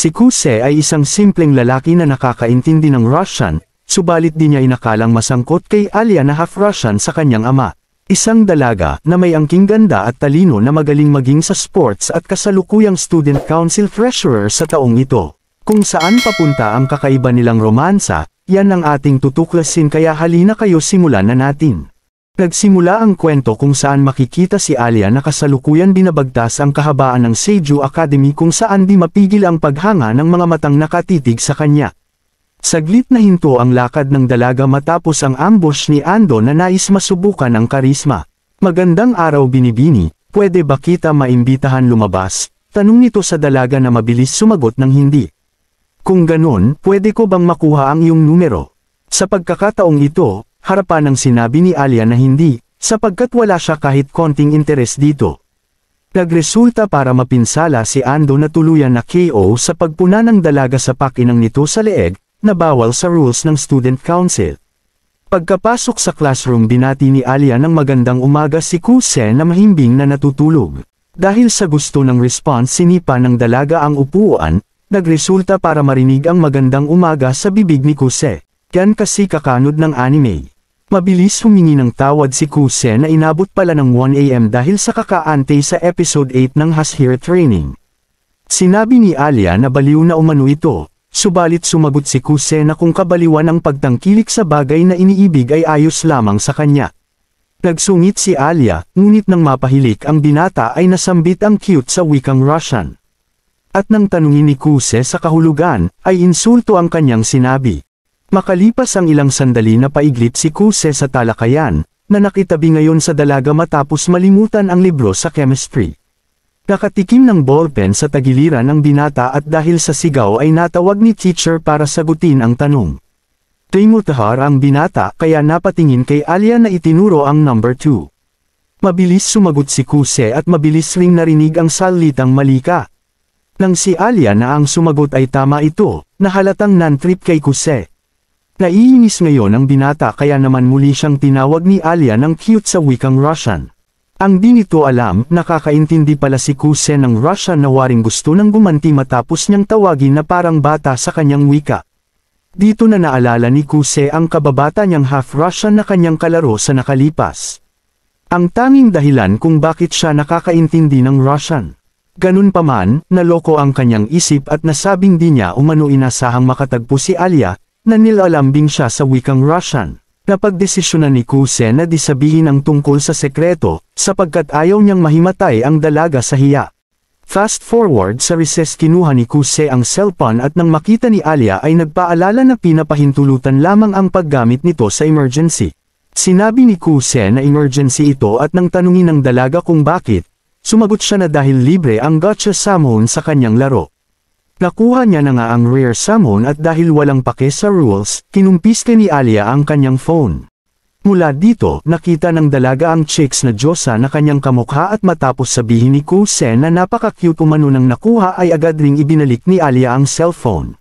Si Kuse ay isang simpleng lalaki na nakakaintindi ng Russian, subalit di niya inakalang masangkot kay Alia na half-Russian sa kanyang ama. Isang dalaga na may angking ganda at talino na magaling maging sa sports at kasalukuyang student council treasurer sa taong ito. Kung saan papunta ang kakaiba nilang romansa, yan ang ating tutuklasin kaya halina kayo simulan na natin. Nagsimula ang kwento kung saan makikita si Alia na kasalukuyan binabagtas ang kahabaan ng Seiju Academy kung saan di mapigil ang paghanga ng mga matang nakatitig sa kanya. Saglit na hinto ang lakad ng dalaga matapos ang ambush ni Ando na nais masubukan ang karisma. Magandang araw Binibini, pwede ba kita maimbitahan lumabas? Tanong nito sa dalaga na mabilis sumagot ng hindi. Kung ganon, pwede ko bang makuha ang iyong numero? Sa pagkakataong ito, harapan ng sinabi ni Alia na hindi, sapagkat wala siya kahit konting interes dito. Nagresulta para mapinsala si Ando na tuluyan na KO sa pagpuna ng dalaga sa pakinang nito sa leeg, na bawal sa rules ng student council. Pagkapasok sa classroom binati ni Alia ng magandang umaga si Kuse na mahimbing na natutulog. Dahil sa gusto ng response sinipa ng dalaga ang upuan, nagresulta para marinig ang magandang umaga sa bibig ni Kuse. Yan kasi kakanod ng anime. Mabilis humingi ng tawad si Kuse na inabot pala ng 1 AM dahil sa kakaante sa episode 8 ng Hashira Training. Sinabi ni Alia na baliw na umano ito, subalit sumagot si Kuse na kung kabaliwan ang pagtangkilik sa bagay na iniibig ay ayos lamang sa kanya. Nagsungit si Alia, ngunit nang mapahilik ang binata ay nasambit ang cute sa wikang Russian. At nang tanungin ni Kuse sa kahulugan, ay insulto ang kanyang sinabi. Makalipas ang ilang sandali na paiglit si Kuse sa talakayan, na nakitabi ngayon sa dalaga matapos malimutan ang libro sa chemistry. Nakatikim ng ballpen sa tagiliran ng binata at dahil sa sigaw ay natawag ni teacher para sagutin ang tanong. Timutahar ang binata kaya napatingin kay Alia na itinuro ang number 2. Mabilis sumagot si Kuse at mabilis ring narinig ang salitang malika. Nang si Alia na ang sumagot ay tama ito, nahalatang non-trip kay Kuse. Naiinis ngayon ang binata kaya naman muli siyang tinawag ni Alia ng cute sa wikang Russian. Ang di nito alam, nakakaintindi pala si Kuse ng Russian na waring gusto nang gumanti matapos niyang tawagin na parang bata sa kanyang wika. Dito na naalala ni Kuse ang kababata niyang half-Russian na kanyang kalaro sa nakalipas. Ang tanging dahilan kung bakit siya nakakaintindi ng Russian. Ganun pa man, naloko ang kanyang isip at nasabing di niya umano inasahang makatagpo si Alia, na nilalambing siya sa wikang Russian. Napagdesisyonan ni Kuse na di sabihin ang tungkol sa sekreto, sapagkat ayaw niyang mahimatay ang dalaga sa hiya. Fast forward sa recess kinuha ni Kuse ang cellphone at nang makita ni Alia ay nagpaalala na pinapahintulutan lamang ang paggamit nito sa emergency. Sinabi ni Kuse na emergency ito at nang tanungin ng dalaga kung bakit, sumagot siya na dahil libre ang gacha summon sa kanyang laro. Nakuha niya na nga ang rare summon at dahil walang pake sa rules, kinumpiske ni Alia ang kanyang phone. Mula dito, nakita ng dalaga ang chicks na Diyosa na kanyang kamukha at matapos sabihin ni Kuse na napaka-cute umano nang nakuha ay agad ring ibinalik ni Alia ang cellphone.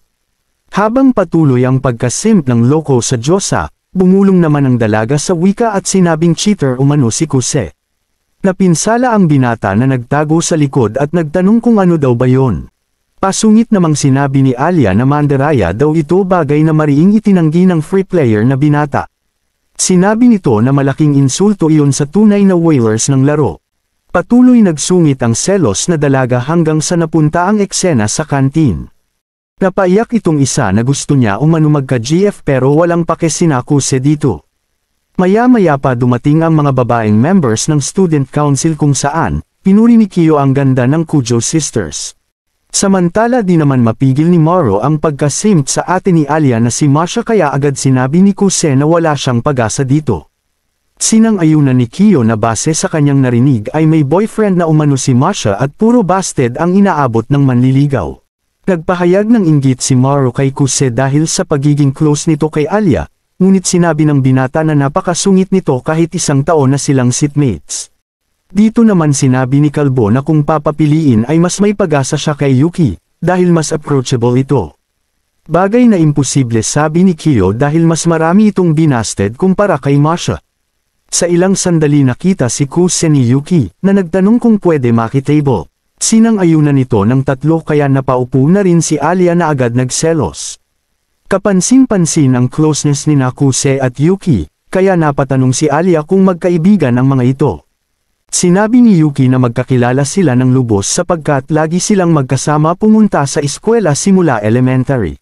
Habang patuloy ang pagkasimp ng loko sa Diyosa, bumulong naman ang dalaga sa wika at sinabing cheater umano si Kuse. Napinsala ang binata na nagtago sa likod at nagtanong kung ano daw ba yon. Pasungit namang sinabi ni Alia na mandaraya daw ito bagay na mariing itinanggi ng free player na binata. Sinabi nito na malaking insulto iyon sa tunay na whalers ng laro. Patuloy nagsungit ang selos na dalaga hanggang sa napunta ang eksena sa kantin. Napaiyak itong isa na gusto niya umano magka-GF pero walang pake sina Kuse dito. Maya-maya pa dumating ang mga babaeng members ng student council kung saan, pinuri ni Kiyo ang ganda ng Kujo sisters. Samantala di naman mapigil ni Maro ang pagkasimp sa ate ni Alia na si Masha kaya agad sinabi ni Kuse na wala siyang pag-asa dito. Sinang-ayunan ni Kiyo na base sa kanyang narinig ay may boyfriend na umano si Masha at puro busted ang inaabot ng manliligaw. Nagpahayag ng inggit si Maro kay Kuse dahil sa pagiging close nito kay Alia, ngunit sinabi ng binata na napakasungit nito kahit isang taon na silang seatmates. Dito naman sinabi ni Kalbo na kung papapiliin ay mas may pag-asa siya kay Yuki, dahil mas approachable ito. Bagay na imposible sabi ni Kiyo dahil mas marami itong binasted kumpara kay Masha. Sa ilang sandali nakita si Kuse ni Yuki, na nagtanong kung pwede makitable. Sinang-ayunan nito ng tatlo kaya napaupo na rin si Alia na agad nagselos. Kapansin-pansin ang closeness ni Kuse at Yuki, kaya napatanong si Alia kung magkaibigan ang mga ito. Sinabi ni Yuki na magkakilala sila ng lubos sapagkat lagi silang magkasama pumunta sa eskwela simula elementary.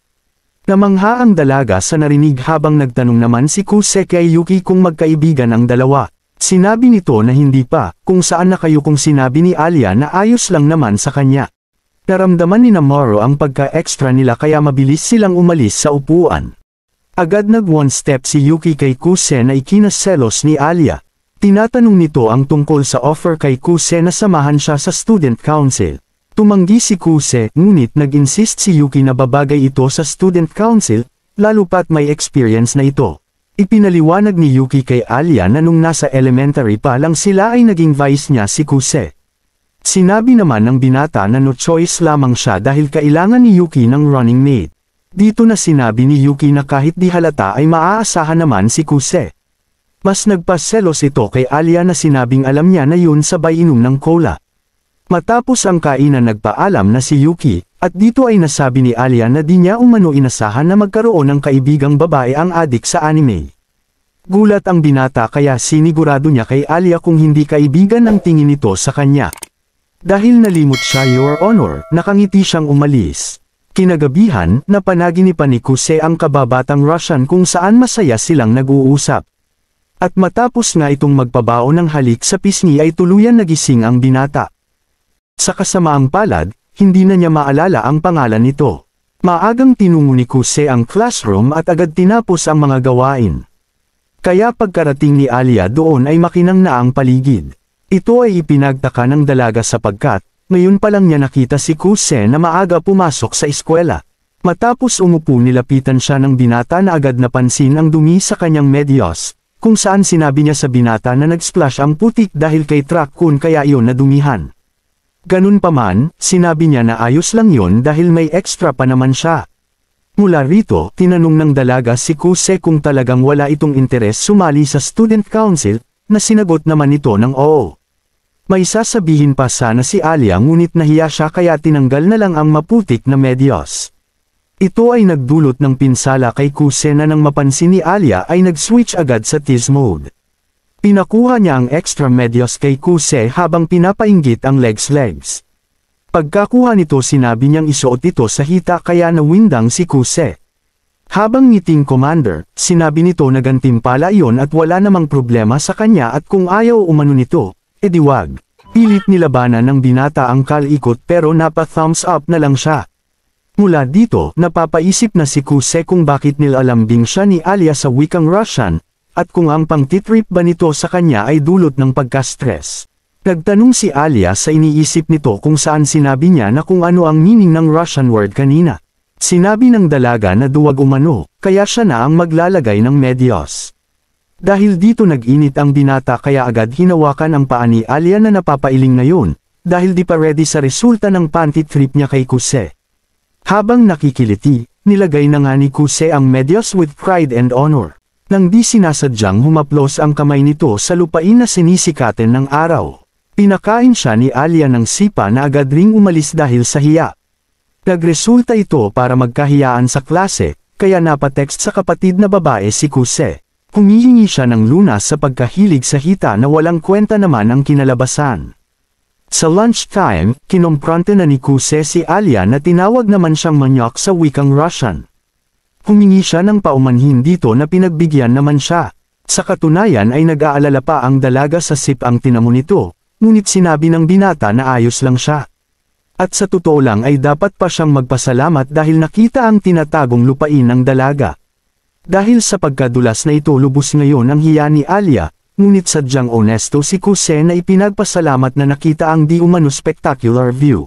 Namangha ang dalaga sa narinig habang nagtanong naman si Kuse kay Yuki kung magkaibigan ang dalawa. Sinabi nito na hindi pa, kung saan na kayo kung sinabi ni Alia na ayos lang naman sa kanya. Naramdaman ni Mamoru ang pagka-extra nila kaya mabilis silang umalis sa upuan. Agad nag-one step si Yuki kay Kuse na ikinaselos ni Alia. Tinatanong nito ang tungkol sa offer kay Kuse na samahan siya sa student council. Tumanggi si Kuse, ngunit nag-insist si Yuki na babagay ito sa student council, lalo pat may experience na ito. Ipinaliwanag ni Yuki kay Alia na nung nasa elementary pa lang sila ay naging vice niya si Kuse. Sinabi naman ng binata na no choice lamang siya dahil kailangan ni Yuki ng running mate. Dito na sinabi ni Yuki na kahit di halata ay maaasahan naman si Kuse. Mas nagpaselos ito kay Alia na sinabing alam niya na yun sabay inom ng cola. Matapos ang kainan nagpaalam na si Yuki, at dito ay nasabi ni Alia na di niya umano inasahan na magkaroon ng kaibigang babae ang adik sa anime. Gulat ang binata kaya sinigurado niya kay Alia kung hindi kaibigan ang tingin nito sa kanya. Dahil nalimot siya Your Honor, nakangiti siyang umalis. Kinagabihan, napanaginipan ni Kuse ang kababatang Russian kung saan masaya silang nag-uusap. At matapos nga itong magpabao ng halik sa pisngi ay tuluyan nagising ang binata. Sa kasamaang palad, hindi na niya maalala ang pangalan nito. Maagang tinungo ni Kuse ang classroom at agad tinapos ang mga gawain. Kaya pagkarating ni Alia doon ay makinang na ang paligid. Ito ay ipinagtaka ng dalaga sapagkat, ngayon pa lang niya nakita si Kuse na maaga pumasok sa eskwela. Matapos umupo nilapitan siya ng binata na agad napansin ang dumi sa kanyang medyas. Kung saan sinabi niya sa binata na nag-splash ang putik dahil kay Trakkun kaya iyon nadumihan. Ganun pa man, sinabi niya na ayos lang yun dahil may extra pa naman siya. Mula rito, tinanong ng dalaga si Kuse kung talagang wala itong interes sumali sa student council, na sinagot naman ito ng oo. May sasabihin pa sana si Alia ngunit nahiya siya kaya tinanggal na lang ang maputik na medyas. Ito ay nagdulot ng pinsala kay Kuse na nang mapansin ni Alia ay nag-switch agad sa tease mode. Pinakuha niya ang extra medyas kay Kuse habang pinapainggit ang legs. Pagkakuha nito sinabi niyang isuot ito sa hita kaya nawindang si Kuse. Habang ngiting commander, sinabi nito na gantimpala iyon at wala namang problema sa kanya at kung ayaw umano nito, edi wag. Pilit nilabanan ng binata ang kalikot pero napa-thumbs up na lang siya. Mula dito, napapaisip na si Kuse kung bakit nilalambing siya ni Alia sa wikang Russian, at kung ang pangtitrip ba nito sa kanya ay dulot ng pagka-stress. Nagtanong si Alia sa iniisip nito kung saan sinabi niya na kung ano ang meaning ng Russian word kanina. Sinabi ng dalaga na duwag umano, kaya siya na ang maglalagay ng medyas. Dahil dito nag-init ang binata kaya agad hinawakan ang paa ni Alia na napapailing ngayon, dahil di pa ready sa resulta ng panty trip niya kay Kuse. Habang nakikiliti, nilagay na nga ni Kuse ang medyas with pride and honor. Nang di sinasadyang humaplos ang kamay nito sa lupain na sinisikaten ng araw. Pinakain siya ni Alia ng sipa na agad ring umalis dahil sa hiya. Nagresulta ito para magkahiyaan sa klase, kaya napatext sa kapatid na babae si Kuse. Humihingi siya ng lunas sa pagkahilig sa hita na walang kwenta naman ang kinalabasan. Sa lunchtime, kinomprante na ni Kuse si Alia na tinawag naman siyang manyak sa wikang Russian. Humingi siya ng paumanhin dito na pinagbigyan naman siya. Sa katunayan ay nag-aalala pa ang dalaga sa sip ang tinamo nito, ngunit sinabi ng binata na ayos lang siya. At sa totoo lang ay dapat pa siyang magpasalamat dahil nakita ang tinatagong lupain ng dalaga. Dahil sa pagkadulas na ito lubos ngayon ang hiya ni Alia, ngunit sadyang onesto si Kuse na ipinagpasalamat na nakita ang di umano spectacular view.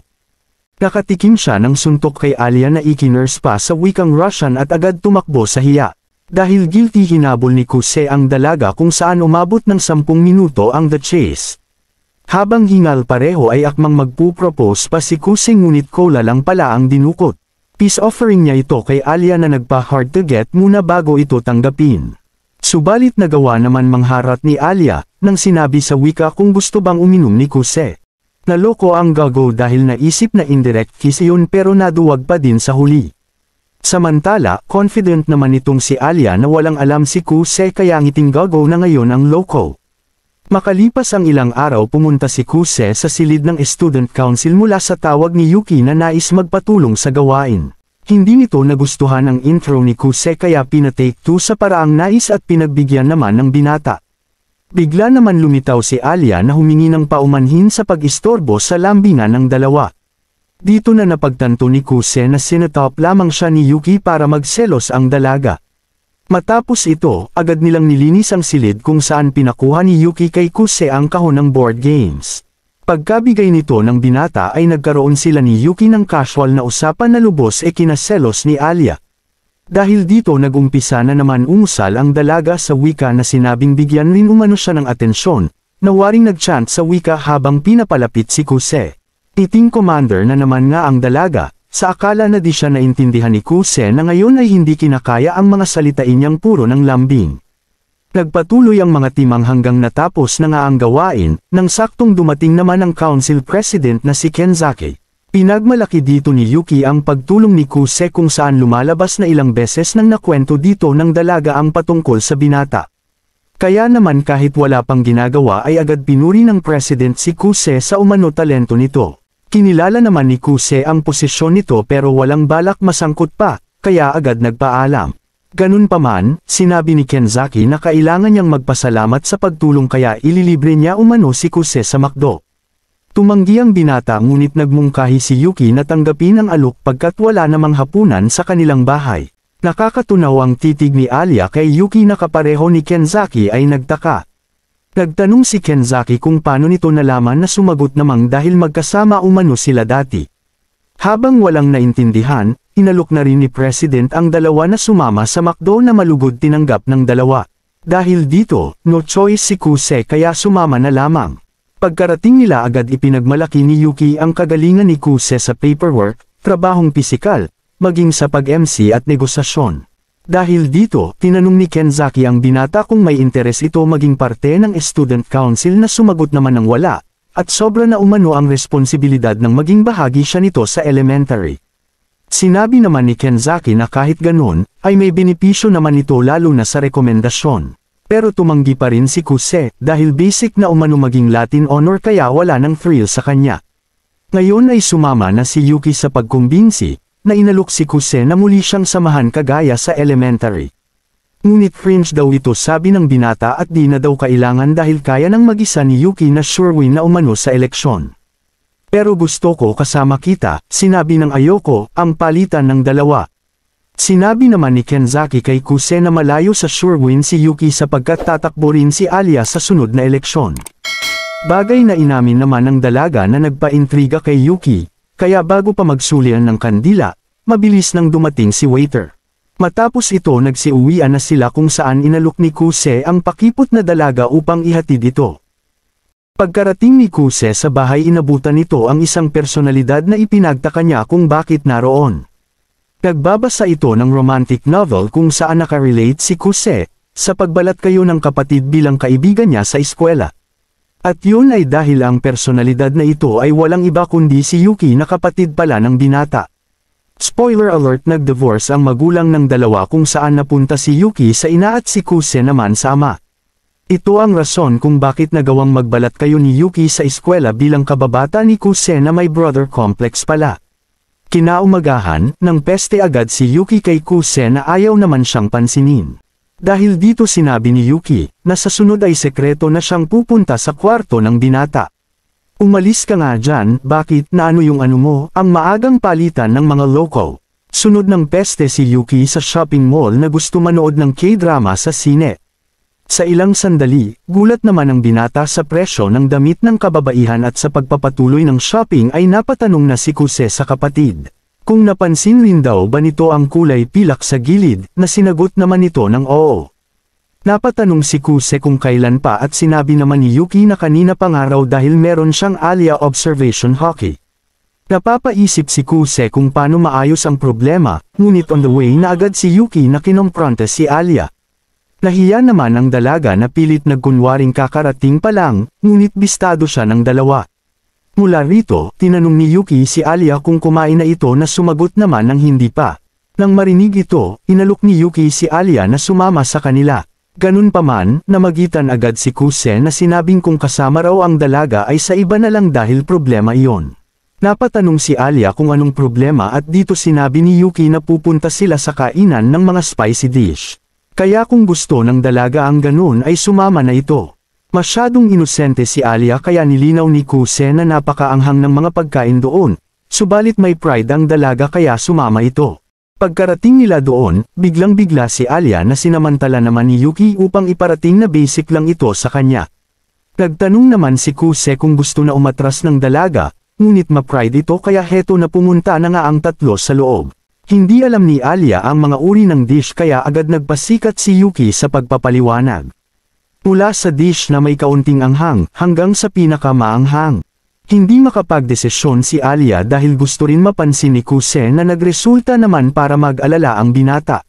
Nakatikim siya ng suntok kay Alia na ikinurse pa sa wikang Russian at agad tumakbo sa hiya. Dahil guilty hinabol ni Kuse ang dalaga kung saan umabot ng 10 minuto ang the chase. Habang hingal pareho ay akmang magpupropose pa si Kuse ngunit cola lang pala ang dinukot. Peace offering niya ito kay Alia na nagpa-hard to get muna bago ito tanggapin. Subalit nagawa naman mangharat ni Alia, nang sinabi sa wika kung gusto bang uminom ni Kuse. Naloko ang Gago dahil naisip na indirect kiss yun pero naduwag pa din sa huli. Samantala, confident naman itong si Alia na walang alam si Kuse kaya ngiting Gago na ngayon ang loko. Makalipas ang ilang araw pumunta si Kuse sa silid ng student council mula sa tawag ni Yuki na nais magpatulong sa gawain. Hindi nito nagustuhan ang intro ni Kuse kaya pinatake 2 sa paraang nais at pinagbigyan naman ng binata. Bigla naman lumitaw si Alia na humingi ng paumanhin sa pag-istorbo sa lambingan ng dalawa. Dito na napagtanto ni Kuse na sinetop lamang siya ni Yuki para magselos ang dalaga. Matapos ito, agad nilang nilinis ang silid kung saan pinakuha ni Yuki kay Kuse ang kahon ng board games. Pagkabigay nito ng binata ay nagkaroon sila ni Yuki ng casual na usapan na lubos kinaselos ni Alia. Dahil dito nagumpisa na naman umusal ang dalaga sa wika na sinabing bigyan rin umano siya ng atensyon, na waring nagchant sa wika habang pinapalapit si Kuse. Team commander na naman nga ang dalaga, sa akala na di siya naintindihan ni Kuse na ngayon ay hindi kinakaya ang mga salitain niyang puro ng lambing. Nagpatuloy ang mga timang hanggang natapos na nga ang gawain, nang saktong dumating naman ang council president na si Kenzaki. Pinagmalaki dito ni Yuki ang pagtulong ni Kuse kung saan lumalabas na ilang beses nang nakwento dito ng dalaga ang patungkol sa binata. Kaya naman kahit wala pang ginagawa ay agad pinuri ng president si Kuse sa umano talento nito. Kinilala naman ni Kuse ang posisyon nito pero walang balak masangkot pa, kaya agad nagpaalam. Ganun pa man, sinabi ni Kenzaki na kailangan niyang magpasalamat sa pagtulong kaya ililibre niya umano si Kuse sa McDo. Tumanggi ang binata ngunit nagmungkahi si Yuki na tanggapin ang alok pagkat wala namang hapunan sa kanilang bahay. Nakakatunaw ang titig ni Alia kay Yuki na kapareho ni Kenzaki ay nagtaka. Nagtanong si Kenzaki kung paano nito nalaman na sumagot namang dahil magkasama umano sila dati. Habang walang naintindihan, inalok na rin ni President ang dalawa na sumama sa McDo na malugod tinanggap ng dalawa. Dahil dito, no choice si Kuse kaya sumama na lamang. Pagkarating nila agad ipinagmalaki ni Yuki ang kagalingan ni Kuse sa paperwork, trabahong pisikal, maging sa pag-MC at negosasyon. Dahil dito, tinanong ni Kenzaki ang binata kung may interes ito maging parte ng student council na sumagot naman ng wala, at sobra na umano ang responsibilidad ng maging bahagi siya nito sa elementary. Sinabi naman ni Kenzaki na kahit ganun, ay may benepisyo naman ito lalo na sa rekomendasyon. Pero tumanggi pa rin si Kuse dahil basic na umano maging Latin honor kaya wala ng thrill sa kanya. Ngayon ay sumama na si Yuki sa pagkumbinsi, na inalok si Kuse na muli siyang samahan kagaya sa elementary. Ngunit cringe daw ito sabi ng binata at di na daw kailangan dahil kaya ng mag-isa ni Yuki na sure win na umano sa eleksyon. Pero gusto ko kasama kita, sinabi ng ayoko, ang palitan ng dalawa. Sinabi naman ni Kenzaki kay Kuse na malayo sa sure win si Yuki sapagkat tatakbo rin si Alia sa sunod na eleksyon. Bagay na inamin naman ng dalaga na nagpa-intriga kay Yuki, kaya bago pa magsulian ng kandila, mabilis nang dumating si waiter. Matapos ito nagsiuwian na sila kung saan inalok ni Kuse ang pakipot na dalaga upang ihatid ito. Pagkarating ni Kuse sa bahay inabutan nito ang isang personalidad na ipinagtaka niya kung bakit naroon. Nagbabasa ito ng romantic novel kung saan nakarelate si Kuse, sa pagbalat kayo ng kapatid bilang kaibigan niya sa eskwela. At yun ay dahil ang personalidad na ito ay walang iba kundi si Yuki na kapatid pala ng binata. Spoiler alert, nag-divorce ang magulang ng dalawa kung saan napunta si Yuki sa ina at si Kuse naman sa ama. Ito ang rason kung bakit nagawang magbalat kayo ni Yuki sa eskwela bilang kababata ni Kuse na may brother complex pala. Kinaumagahan, nang peste agad si Yuki kay Kuse na ayaw naman siyang pansinin. Dahil dito sinabi ni Yuki, na sa sunod ay sekreto na siyang pupunta sa kwarto ng binata. Umalis ka nga dyan, bakit, na ano yung ano mo, ang maagang palitan ng mga loko. Sunod ng peste si Yuki sa shopping mall na gusto manood ng K-drama sa sine. Sa ilang sandali, gulat naman ang binata sa presyo ng damit ng kababaihan at sa pagpapatuloy ng shopping ay napatanong na si Kuse sa kapatid. Kung napansin rin daw ba nito ang kulay pilak sa gilid, na sinagot naman nito ng oo. Napatanong si Kuse kung kailan pa at sinabi naman ni Yuki na kanina pang araw dahil meron siyang Alia observation hockey. Napapaisip si Kuse kung paano maayos ang problema, ngunit on the way na agad si Yuki na kinompronte si Alia. Nahiya naman ang dalaga na pilit nagkunwaring kakarating pa lang, ngunit bistado siya ng dalawa. Mula rito, tinanong ni Yuki si Alia kung kumain na ito na sumagot naman ng hindi pa. Nang marinig ito, inalok ni Yuki si Alia na sumama sa kanila. Ganun pa man, namagitan agad si Kuse na sinabing kung kasama raw ang dalaga ay sa iba na lang dahil problema iyon. Napatanong si Alia kung anong problema at dito sinabi ni Yuki na pupunta sila sa kainan ng mga spicy dish. Kaya kung gusto ng dalaga ang ganun ay sumama na ito. Masyadong inosente si Alia kaya nilinaw ni Kuse na napakaanghang ng mga pagkain doon, subalit may pride ang dalaga kaya sumama ito. Pagkarating nila doon, biglang-bigla si Alia na sinamantala naman ni Yuki upang iparating na basic lang ito sa kanya. Nagtanong naman si Kuse kung gusto na umatras ng dalaga, ngunit ma-pride ito kaya heto na pumunta na nga ang tatlo sa loob. Hindi alam ni Alia ang mga uri ng dish kaya agad nagpasikat si Yuki sa pagpapaliwanag. Mula sa dish na may kaunting anghang hanggang sa pinakamaanghang. Hindi makapagdesisyon si Alia dahil gusto rin mapansin ni Kuse na nagresulta naman para mag-alala ang binata.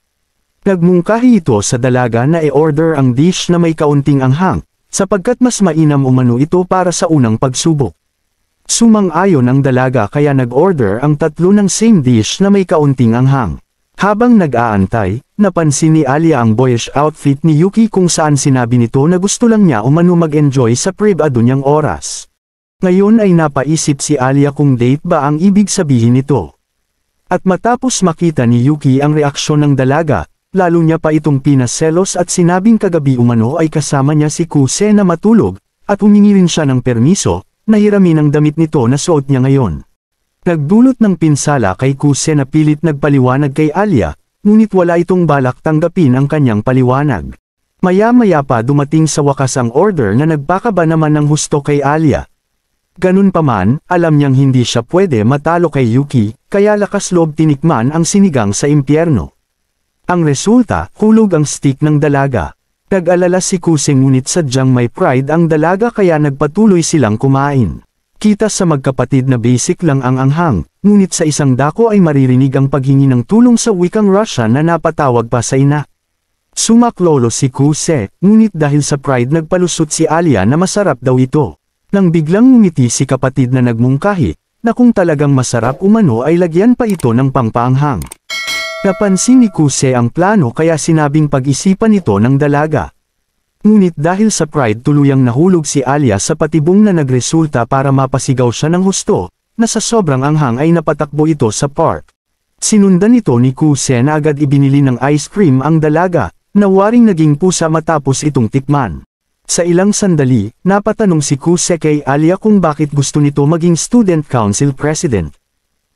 Nagmungkahi ito sa dalaga na i-order ang dish na may kaunting anghang, sapagkat mas mainam umano ito para sa unang pagsubok. Sumang-ayon ang dalaga kaya nag-order ang tatlo ng same dish na may kaunting anghang. Habang nag-aantay, napansin ni Alia ang boyish outfit ni Yuki kung saan sinabi nito na gusto lang niya umano mag-enjoy sa privado niyang oras. Ngayon ay napaisip si Alia kung date ba ang ibig sabihin nito. At matapos makita ni Yuki ang reaksyon ng dalaga, lalo niya pa itong pinaselos at sinabing kagabi umano ay kasama niya si Kuse na matulog, at humingi rin siya ng permiso, na hiramin ang damit nito na suot niya ngayon. Nagdulot ng pinsala kay Kuse na pilit nagpaliwanag kay Alia, ngunit wala itong balak tanggapin ang kanyang paliwanag. Maya-maya pa dumating sa wakas ang order na nagpakaba naman ng husto kay Alia. Ganun pa man, alam niyang hindi siya pwede matalo kay Yuki, kaya lakas loob tinikman ang sinigang sa impyerno. Ang resulta, hulog ang stick ng dalaga. Nag-alala si Kuse ngunit sadyang may pride ang dalaga kaya nagpatuloy silang kumain. Kita sa magkapatid na basic lang ang anghang, ngunit sa isang dako ay maririnig ang paghingi ng tulong sa wikang Russian na napatawag pa sa ina. Sumaklolo si Kuse, ngunit dahil sa pride nagpalusot si Alia na masarap daw ito. Nang biglang ngumiti si kapatid na nagmungkahi, na kung talagang masarap umano ay lagyan pa ito ng pangpaanghang. Napansin ni Kuse ang plano kaya sinabing pag-isipan ito ng dalaga. Ngunit dahil sa pride tuluyang nahulog si Alia sa patibong na nagresulta para mapasigaw siya ng husto, na sa sobrang anghang ay napatakbo ito sa park. Sinundan ito ni Kuse na agad ibinili ng ice cream ang dalaga, na waring naging pusa matapos itong tikman. Sa ilang sandali, napatanong si Kuse kay Alia kung bakit gusto nito maging student council president.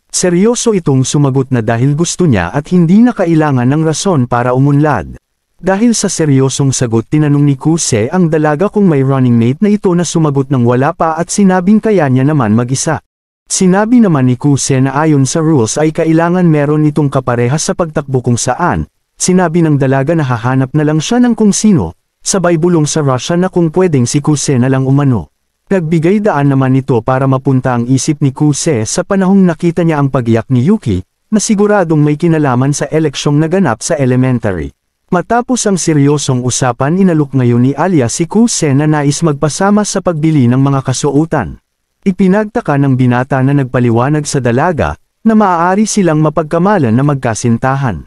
Seryoso itong sumagot na dahil gusto niya at hindi na kailangan ng rason para umunlad. Dahil sa seryosong sagot tinanong ni Kuse ang dalaga kung may running mate na ito na sumagot ng wala pa at sinabing kaya niya naman mag-isa. Sinabi naman ni Kuse na ayon sa rules ay kailangan meron itong kaparehas sa pagtakbo kung saan. Sinabi ng dalaga na hahanap na lang siya ng kung sino, sabay bulong sa Russia na kung pwedeng si Kuse na lang umano. Nagbigay daan naman ito para mapunta ang isip ni Kuse sa panahong nakita niya ang pagiyak ni Yuki, na siguradong may kinalaman sa eleksyong naganap sa elementary. Matapos ang seryosong usapan inalok ngayon ni Alia si Kuse na nais magpasama sa pagbili ng mga kasuotan. Ipinagtaka ng binata na nagpaliwanag sa dalaga, na maaari silang mapagkamalan na magkasintahan.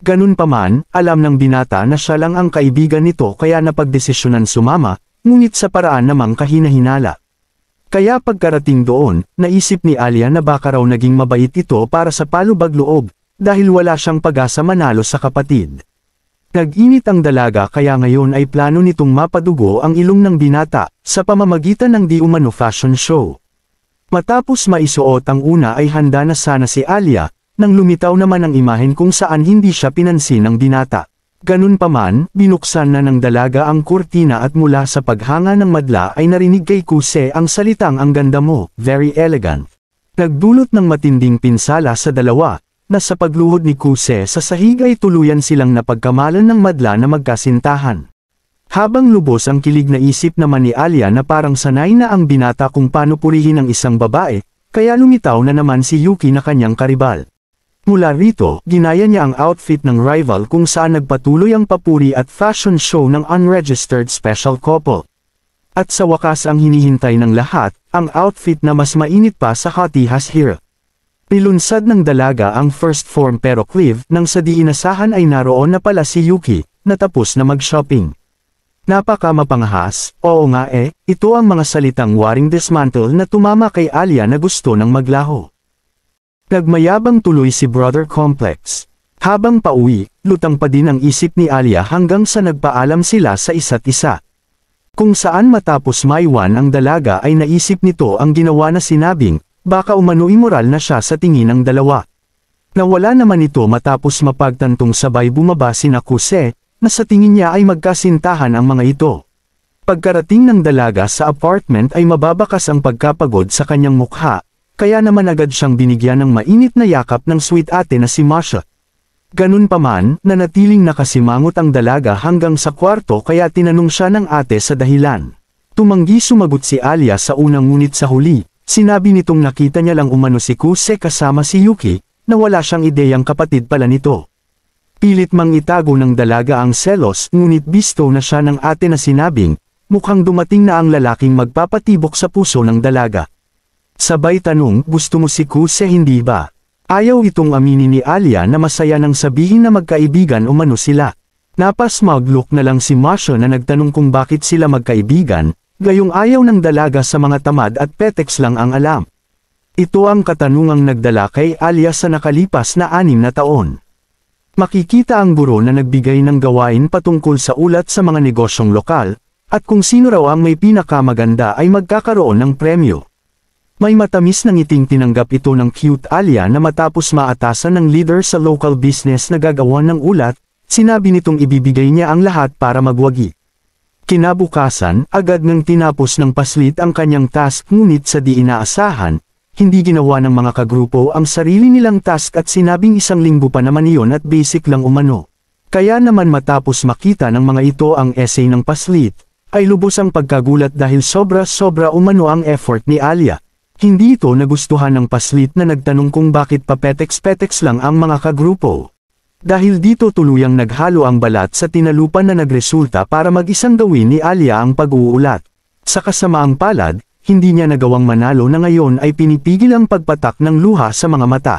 Ganun pa man, alam ng binata na siya lang ang kaibigan nito kaya napagdesisyonan sumama, ngunit sa paraan namang kahina-hinala. Kaya pagkarating doon, naisip ni Alia na baka raw naging mabait ito para sa palubag-loob, dahil wala siyang pag-asa manalo sa kapatid. Nag-init ang dalaga kaya ngayon ay plano nitong mapadugo ang ilong ng binata, sa pamamagitan ng di umano fashion show. Matapos maisuot ang una ay handa na sana si Alia, nang lumitaw naman ang imahen kung saan hindi siya pinansin ng binata. Ganun pa man, binuksan na ng dalaga ang kurtina at mula sa paghanga ng madla ay narinig kay Kuse ang salitang ang ganda mo, very elegant. Nagdulot ng matinding pinsala sa dalawa, na sa pagluhod ni Kuse sa sahig ay tuluyan silang napagkamalan ng madla na magkasintahan. Habang lubos ang kilig na isip naman ni Alia na parang sanay na ang binata kung paano purihin ang isang babae, kaya lumitaw na naman si Yuki na kanyang karibal. Mula rito, ginaya niya ang outfit ng rival kung saan nagpatuloy ang papuri at fashion show ng unregistered special couple. At sa wakas ang hinihintay ng lahat, ang outfit na mas mainit pa sa Hottie Has Here. Pilunsad ng dalaga ang first form pero Clive nang sa di inasahan ay naroon na pala si Yuki, na tapos na mag-shopping. Napaka mapangahas, oo nga ito ang mga salitang waring dismantle na tumama kay Alia na gusto ng maglaho. Nagmayabang tuloy si Brother Complex. Habang pauwi, lutang pa din ang isip ni Alia hanggang sa nagpaalam sila sa isa't isa. Kung saan matapos maiwan ang dalaga ay naisip nito ang ginawa na sinabing, baka umano immoral na siya sa tingin ng dalawa. Nawala naman ito matapos mapagtantong sabay bumaba sina Kuse, na sa tingin niya ay magkasintahan ang mga ito. Pagkarating ng dalaga sa apartment ay mababakas ang pagkapagod sa kanyang mukha, kaya naman agad siyang binigyan ng mainit na yakap ng sweet ate na si Masha. Ganun pa man, nanatiling nakasimangot ang dalaga hanggang sa kwarto kaya tinanong siya ng ate sa dahilan. Tumanggi sumagot si Alia sa unang ngunit sa huli, sinabi nitong nakita niya lang umano si Kuse kasama si Yuki, na wala siyang ideyang kapatid pala nito. Pilit mang itago ng dalaga ang selos ngunit bisto na siya ng ate na sinabing, mukhang dumating na ang lalaking magpapatibok sa puso ng dalaga. Sabay tanong, gusto mo si Kuse hindi ba? Ayaw itong aminin ni Alia na masaya nang sabihin na magkaibigan umano sila. Napasmug look na lang si Masha na nagtanong kung bakit sila magkaibigan, gayong ayaw ng dalaga sa mga tamad at petex lang ang alam. Ito ang katanungang nagdala kay Alia sa nakalipas na 6 na taon. Makikita ang guro na nagbigay ng gawain patungkol sa ulat sa mga negosyong lokal, at kung sino raw ang may pinakamaganda ay magkakaroon ng premyo. May matamis na ngiting tinanggap ito ng cute Alia na matapos maatasan ng leader sa local business na gagawa ng ulat, sinabi nitong ibibigay niya ang lahat para magwagi. Kinabukasan, agad nang tinapos ng paslit ang kanyang task ngunit sa di inaasahan, hindi ginawa ng mga kagrupo ang sarili nilang task at sinabing 1 linggo pa naman iyon at basic lang umano. Kaya naman matapos makita ng mga ito ang essay ng paslit, ay lubos ang pagkagulat dahil sobra-sobra umano ang effort ni Alia. Hindi ito nagustuhan ng paslit na nagtanong kung bakit papetex-petex lang ang mga kagrupo. Dahil dito tuluyang naghalo ang balat sa tinalupan na nagresulta para mag-isang gawin ni Alia ang pag-uulat. Sa kasamaang palad, hindi niya nagawang manalo na ngayon ay pinipigil ang pagpatak ng luha sa mga mata.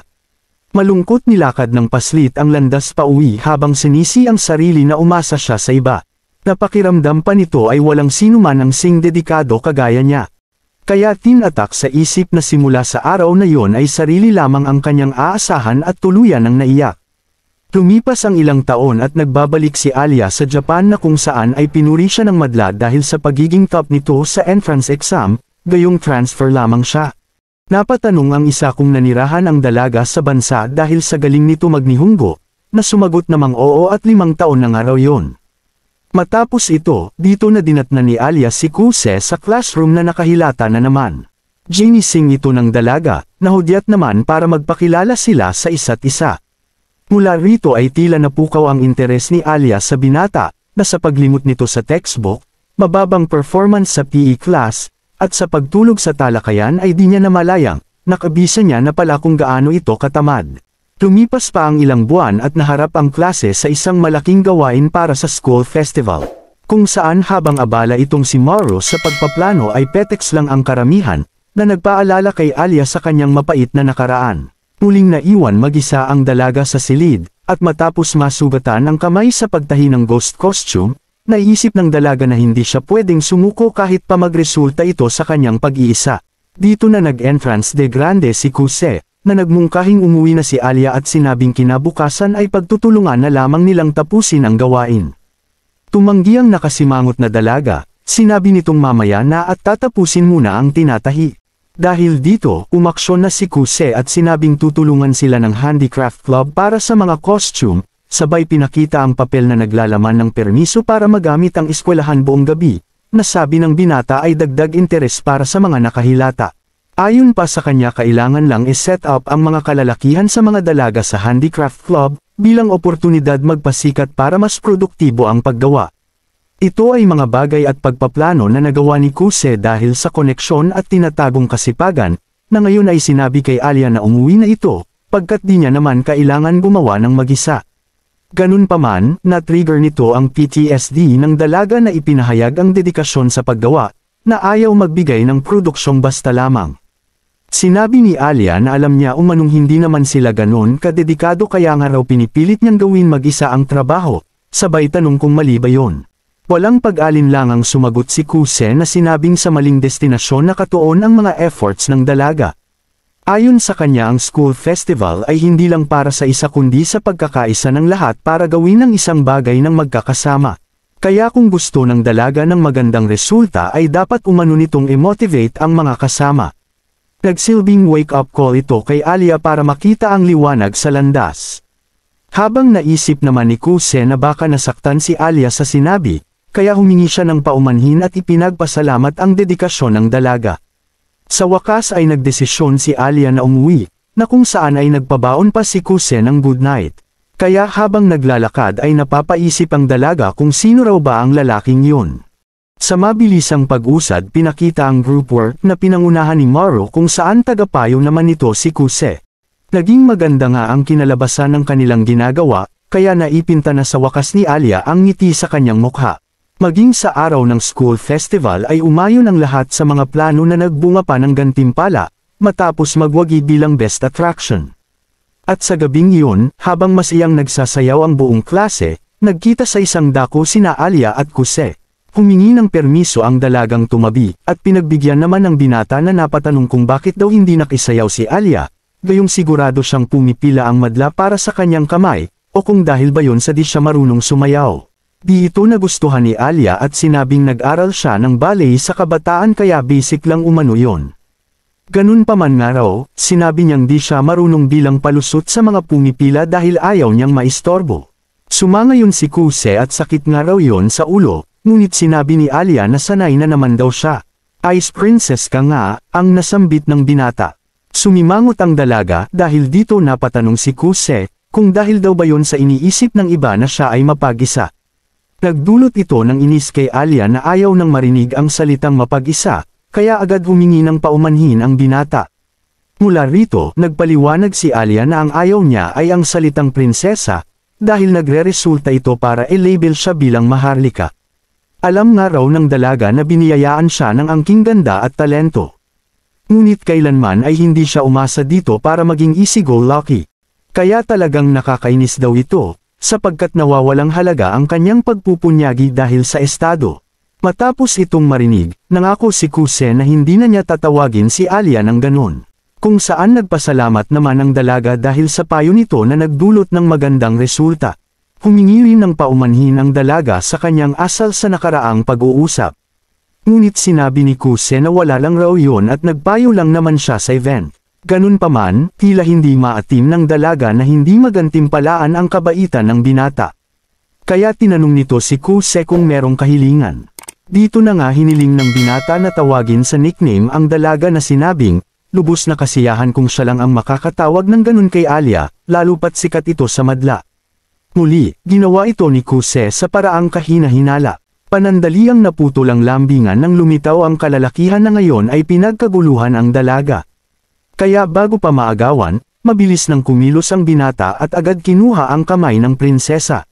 Malungkot nilakad ng paslit ang landas pauwi habang sinisi ang sarili na umasa siya sa iba. Napakiramdam pa nito ay walang sinuman ang sing dedikado kagaya niya. Kaya tinatak sa isip na simula sa araw na yon ay sarili lamang ang kanyang aasahan at tuluyan ng naiyak. Lumipas ang ilang taon at nagbabalik si Alia sa Japan na kung saan ay pinuri siya ng madla dahil sa pagiging top nito sa entrance exam, gayong transfer lamang siya. Napatanong ang isa kung nanirahan ang dalaga sa bansa dahil sa galing nito magnihunggo, na sumagot namang oo at 5 taon na nga raw yon. Matapos ito, dito na dinatnan ni Alia si Kuse sa classroom na nakahilata na naman. Ginising ito ng dalaga, nahudyat naman para magpakilala sila sa isa't isa. Mula rito ay tila napukaw ang interes ni Alia sa binata, na sa paglimot nito sa textbook, mababang performance sa PE class, at sa pagtulog sa talakayan ay di niya namalayang, nakabisa niya na pala kung gaano ito katamad. Lumipas pa ang ilang buwan at naharap ang klase sa isang malaking gawain para sa school festival. Kung saan habang abala itong si Mauro sa pagpaplano ay petex lang ang karamihan, na nagpaalala kay Alia sa kanyang mapait na nakaraan. Muling naiwan mag-isa ang dalaga sa silid, at matapos masugatan ang kamay sa pagtahi ng ghost costume, naisip ng dalaga na hindi siya pwedeng sumuko kahit pa magresulta ito sa kanyang pag-iisa. Dito na nag-entrance de grande si Kuse, na nagmungkahing umuwi na si Alia at sinabing kinabukasan ay pagtutulungan na lamang nilang tapusin ang gawain. Tumanggi ang nakasimangot na dalaga, sinabi nitong mamaya na at tatapusin muna ang tinatahi. Dahil dito, umaksyon na si Kuse at sinabing tutulungan sila ng handicraft club para sa mga costume, sabay pinakita ang papel na naglalaman ng permiso para magamit ang eskwelahan buong gabi, na sabi ng binata ay dagdag interes para sa mga nakahilata. Ayon pa sa kanya kailangan lang i-set up ang mga kalalakihan sa mga dalaga sa handicraft club, bilang oportunidad magpasikat para mas produktibo ang paggawa. Ito ay mga bagay at pagpaplano na nagawa ni Kuse dahil sa koneksyon at tinatagong kasipagan, na ngayon ay sinabi kay Alia na umuwi na ito, pagkat di niya naman kailangan gumawa ng mag-isa. Ganun pa man, na-trigger nito ang PTSD ng dalaga na ipinahayag ang dedikasyon sa paggawa, na ayaw magbigay ng produksyong basta lamang. Sinabi ni Alia na alam niya umanong hindi naman sila ganon kadedikado kaya nga raw pinipilit niyang gawin mag-isa ang trabaho, sabay tanong kung mali ba yon. Walang pag-alinlangang sumagot si Kuse na sinabing sa maling destinasyon nakatuon ang mga efforts ng dalaga. Ayon sa kanya ang school festival ay hindi lang para sa isa kundi sa pagkakaisa ng lahat para gawin ang isang bagay ng magkakasama. Kaya kung gusto ng dalaga ng magandang resulta ay dapat umano nitong i-motivate ang mga kasama. Nagsilbing wake-up call ito kay Alia para makita ang liwanag sa landas. Habang naisip naman ni Kuse na baka nasaktan si Alia sa sinabi, kaya humingi siya ng paumanhin at ipinagpasalamat ang dedikasyon ng dalaga. Sa wakas ay nagdesisyon si Alia na umuwi, na kung saan ay nagpabaon pa si Kuse ng good night. Kaya habang naglalakad ay napapaisip ang dalaga kung sino raw ba ang lalaking yun. Sa mabilisang pag-usad pinakita ang group work na pinangunahan ni Maru kung saan tagapayo naman nito si Kuse. Naging maganda nga ang kinalabasan ng kanilang ginagawa, kaya naipinta na sa wakas ni Alia ang ngiti sa kanyang mukha. Maging sa araw ng school festival ay umayon ang lahat sa mga plano na nagbunga pa ng gantimpala, matapos magwagi bilang best attraction. At sa gabing iyon, habang masayang nagsasayaw ang buong klase, nagkita sa isang dako sina Alia at Kuse. Humingi ng permiso ang dalagang tumabi, at pinagbigyan naman ng binata na napatanong kung bakit daw hindi nakisayaw si Alia, gayong sigurado siyang pumipila ang madla para sa kanyang kamay, o kung dahil ba yon sa di siya marunong sumayaw. Di ito nagustuhan ni Alia at sinabing nag-aral siya ng ballet sa kabataan kaya basic lang umano yon. Ganun pa man nga raw, sinabi niyang di siya marunong bilang palusot sa mga pumipila dahil ayaw niyang maistorbo. Sumangayon si Kuse at sakit nga raw yon sa ulo. Ngunit sinabi ni Alia na sanay na naman daw siya. Ice princess ka nga, ang nasambit ng binata. Sumimangot ang dalaga dahil dito napatanong si Kuse, kung dahil daw ba yon sa iniisip ng iba na siya ay mapag-isa. Nagdulot ito ng inis kay Alia na ayaw nang marinig ang salitang mapag-isa, kaya agad humingi ng paumanhin ang binata. Mula rito, nagpaliwanag si Alia na ang ayaw niya ay ang salitang prinsesa, dahil nagre-resulta ito para i-label siya bilang maharlika. Alam nga raw ng dalaga na biniyayaan siya ng angking ganda at talento. Ngunit kailanman ay hindi siya umasa dito para maging easy-go-lucky. Kaya talagang nakakainis daw ito, sapagkat nawawalang halaga ang kanyang pagpupunyagi dahil sa estado. Matapos itong marinig, nangako si Kuse na hindi na niya tatawagin si Alia ng ganon. Kung saan nagpasalamat naman ang dalaga dahil sa payo nito na nagdulot ng magandang resulta. Humingi rin ng paumanhin ang dalaga sa kanyang asal sa nakaraang pag-uusap. Ngunit sinabi ni Kuse na wala lang raw yun at nagpayo lang naman siya sa event. Ganun pa man, tila hindi maatim ng dalaga na hindi magantimpalaan ang kabaitan ng binata. Kaya tinanong nito si Kuse kung merong kahilingan. Dito na nga hiniling ng binata na tawagin sa nickname ang dalaga na sinabing, lubos na kasiyahan kung siya lang ang makakatawag ng ganun kay Alia, lalo pat sikat ito sa madla. Muli, ginawa ito ni Kuse sa paraang kahina-hinala. Panandaliang naputol ang lambingan nang lumitaw ang kalalakihan na ngayon ay pinagkaguluhan ang dalaga. Kaya bago pa maagawan, mabilis nang kumilos ang binata at agad kinuha ang kamay ng prinsesa.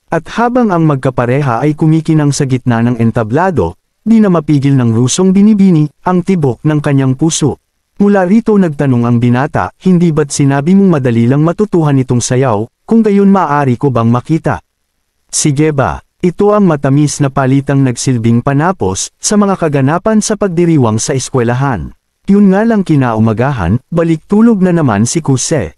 At habang ang magkapareha ay kumikinang sa gitna ng entablado, di na mapigil ng rusong binibini ang tibok ng kanyang puso. Mula rito nagtanong ang binata, hindi ba't sinabi mong madali lang matutuhan itong sayaw? Kung gayon maaari ko bang makita? Sige ba, ito ang matamis na palitang nagsilbing panapos sa mga kaganapan sa pagdiriwang sa eskwelahan. Yun nga lang kinaumagahan, balik tulog na naman si Kuse.